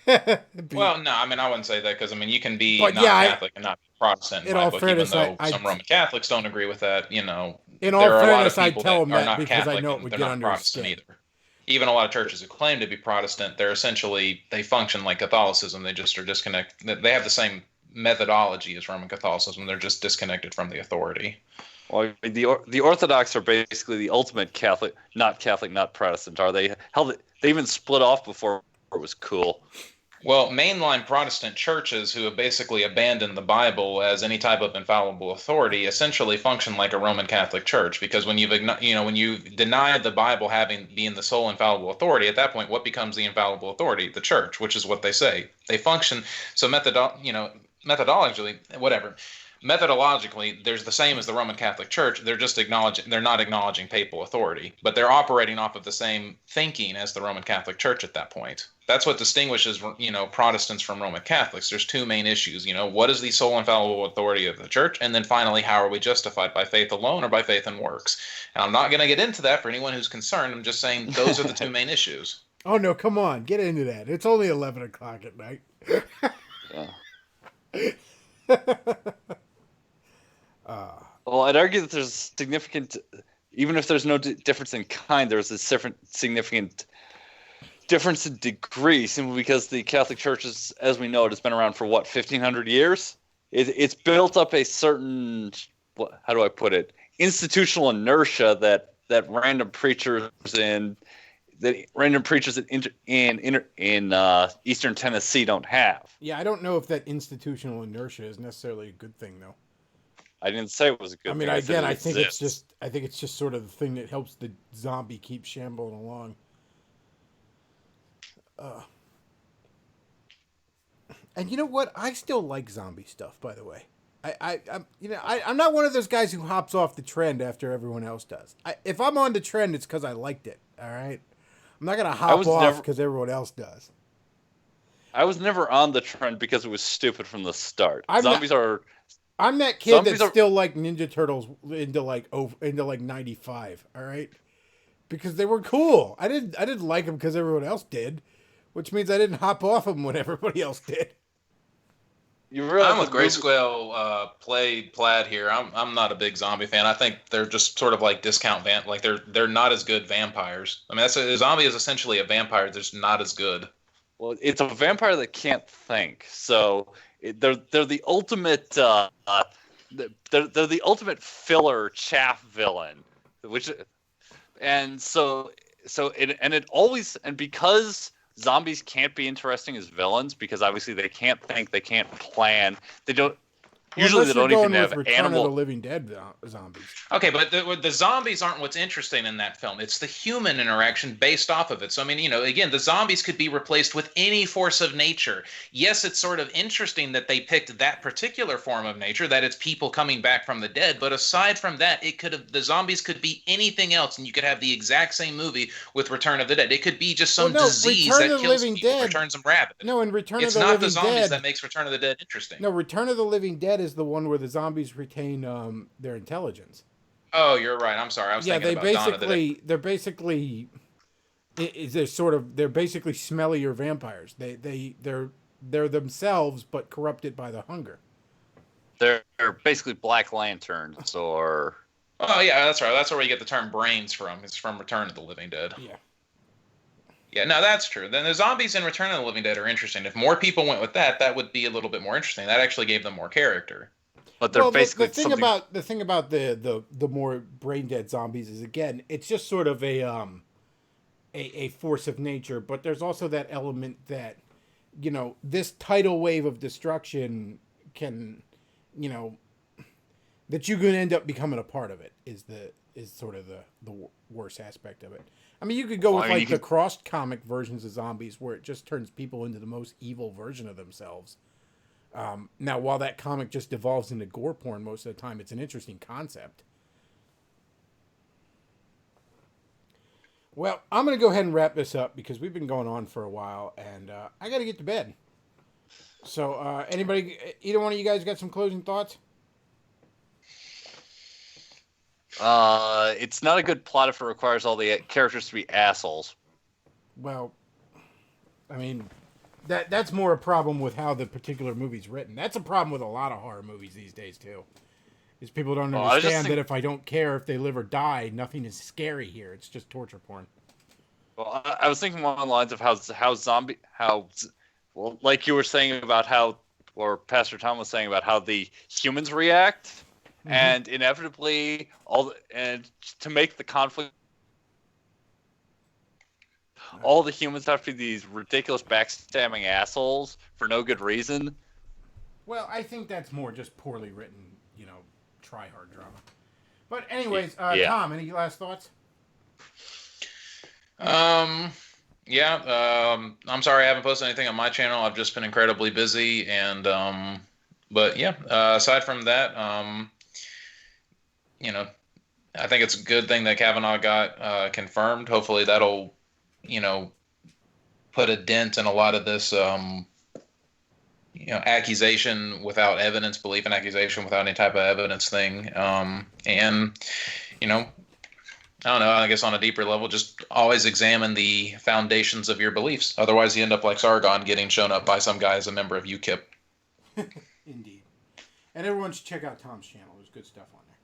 Speaker 2: Well, no, I wouldn't say that because you can be Catholic and not be Protestant. In all fairness, even though some Roman Catholics don't agree with that, In all
Speaker 1: fairness, I'd tell them that because Catholic, I know it would get under his skin.
Speaker 2: Either. Even a lot of churches who claim to be Protestant, they function like Catholicism. They just are disconnected. They have the same methodology as Roman Catholicism. They're just disconnected from the authority.
Speaker 4: Well, the Orthodox are basically the ultimate Catholic, not Protestant, are they? Hell, they even split off before it was cool.
Speaker 2: Well, mainline Protestant churches who have basically abandoned the Bible as any type of infallible authority essentially function like a Roman Catholic church, because when you deny the Bible being the sole infallible authority, at that point, what becomes the infallible authority? The church, which is what they say. They function so methodologically, whatever. Methodologically, they're the same as the Roman Catholic Church. They're not acknowledging papal authority, but they're operating off of the same thinking as the Roman Catholic Church at that point. That's what distinguishes, Protestants from Roman Catholics. There's two main issues. What is the sole infallible authority of the church? And then finally, how are we justified, by faith alone or by faith and works? And I'm not going to get into that for anyone who's concerned. I'm just saying those are the two main issues.
Speaker 1: Oh, no, come on. Get into that. It's only 11 o'clock at night.
Speaker 4: Yeah. Well, I'd argue that there's significant, even if there's no difference in kind, there's a significant difference in degree, simply because the Catholic Church, as we know it, has been around for 1,500 years. It's built up a certain, how do I put it, institutional inertia that random preachers in Eastern Tennessee don't have.
Speaker 1: Yeah, I don't know if that institutional inertia is necessarily a good thing, though.
Speaker 4: I didn't say it was a good thing.
Speaker 1: I think it's just sort of the thing that helps the zombie keep shambling along. And you know what? I still like zombie stuff, by the way. I'm not one of those guys who hops off the trend after everyone else does. If I'm on the trend, it's because I liked it. All right, I'm not gonna hop off because everyone else does.
Speaker 4: I was never on the trend because it was stupid from the start. I'm
Speaker 1: that kid that still liked Ninja Turtles into like 95. All right, because they were cool. I didn't like them because everyone else did, which means I didn't hop off them when everybody else did.
Speaker 2: I'm with Grayscale Plaid here. I'm not a big zombie fan. I think they're just sort of like discount like they're not as good vampires. A zombie is essentially a vampire. They're just not as good.
Speaker 4: Well, it's a vampire that can't think. So they're the ultimate they're the ultimate filler chaff villain, which and it always, and because zombies can't be interesting as villains because obviously they can't think, they can't plan, they don't. Usually they don't even have
Speaker 1: Return
Speaker 4: animal.
Speaker 1: of the Living Dead zombies.
Speaker 2: Okay, but the zombies aren't what's interesting in that film. It's the human interaction based off of it. So, I mean, again, the zombies could be replaced with any force of nature. Yes, it's sort of interesting that they picked that particular form of nature, that it's people coming back from the dead. But aside from that, the zombies could be anything else, and you could have the exact same movie with Return of the Dead. It could be just some disease that kills people or turns them rabid.
Speaker 1: No, in Return of the
Speaker 2: Living Dead,
Speaker 1: Living
Speaker 2: it's not the zombies
Speaker 1: Dead
Speaker 2: that makes Return of the Dead interesting.
Speaker 1: No, Return of the Living Dead is the one where the zombies retain their intelligence.
Speaker 2: Oh, you're right. I'm sorry. I was thinking about Dawn of the Dead.
Speaker 1: They're basically smellier vampires. They're themselves but corrupted by the hunger.
Speaker 4: They're basically Black Lanterns or.
Speaker 2: Oh yeah, that's right. That's where we get the term brains from. It's from Return of the Living Dead.
Speaker 1: Yeah.
Speaker 2: Yeah, no, that's true. Then the zombies in Return of the Living Dead are interesting. If more people went with that would be a little bit more interesting. That actually gave them more character.
Speaker 4: But they're basically
Speaker 1: the thing about the more brain dead zombies is, again, it's just sort of a force of nature, but there's also that element that, this tidal wave of destruction can, that you can end up becoming a part of it is sort of the worst aspect of it. I mean, you could go with the crossed comic versions of zombies where it just turns people into the most evil version of themselves. Now, while that comic just devolves into gore porn most of the time, it's an interesting concept. Well, I'm going to go ahead and wrap this up because we've been going on for a while, and I got to get to bed. So, either one of you guys got some closing thoughts?
Speaker 4: It's not a good plot if it requires all the characters to be assholes.
Speaker 1: Well, I mean, that's more a problem with how the particular movie's written. That's a problem with a lot of horror movies these days, too. Is people don't understand that if I don't care if they live or die, nothing is scary here. It's just torture porn.
Speaker 4: Well, I was thinking along the lines of well, like you were saying about or Pastor Tom was saying about how the humans react. Mm-hmm. And inevitably, to make the conflict, all the humans have to be these ridiculous backstabbing assholes for no good reason.
Speaker 1: Well, I think that's more just poorly written, try-hard drama. But anyways, Tom, any last thoughts?
Speaker 2: I'm sorry I haven't posted anything on my channel. I've just been incredibly busy, and but yeah, aside from that, I think it's a good thing that Kavanaugh got confirmed. Hopefully that'll, put a dent in a lot of this, accusation without evidence, belief in accusation without any type of evidence thing. And, I don't know, I guess on a deeper level, just always examine the foundations of your beliefs. Otherwise you end up like Sargon getting shown up by some guy as a member of UKIP.
Speaker 1: Indeed. And everyone should check out Tom's channel. There's good stuff on there.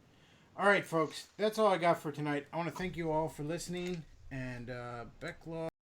Speaker 1: All right, folks. That's all I got for tonight. I want to thank you all for listening. And Bechtloff.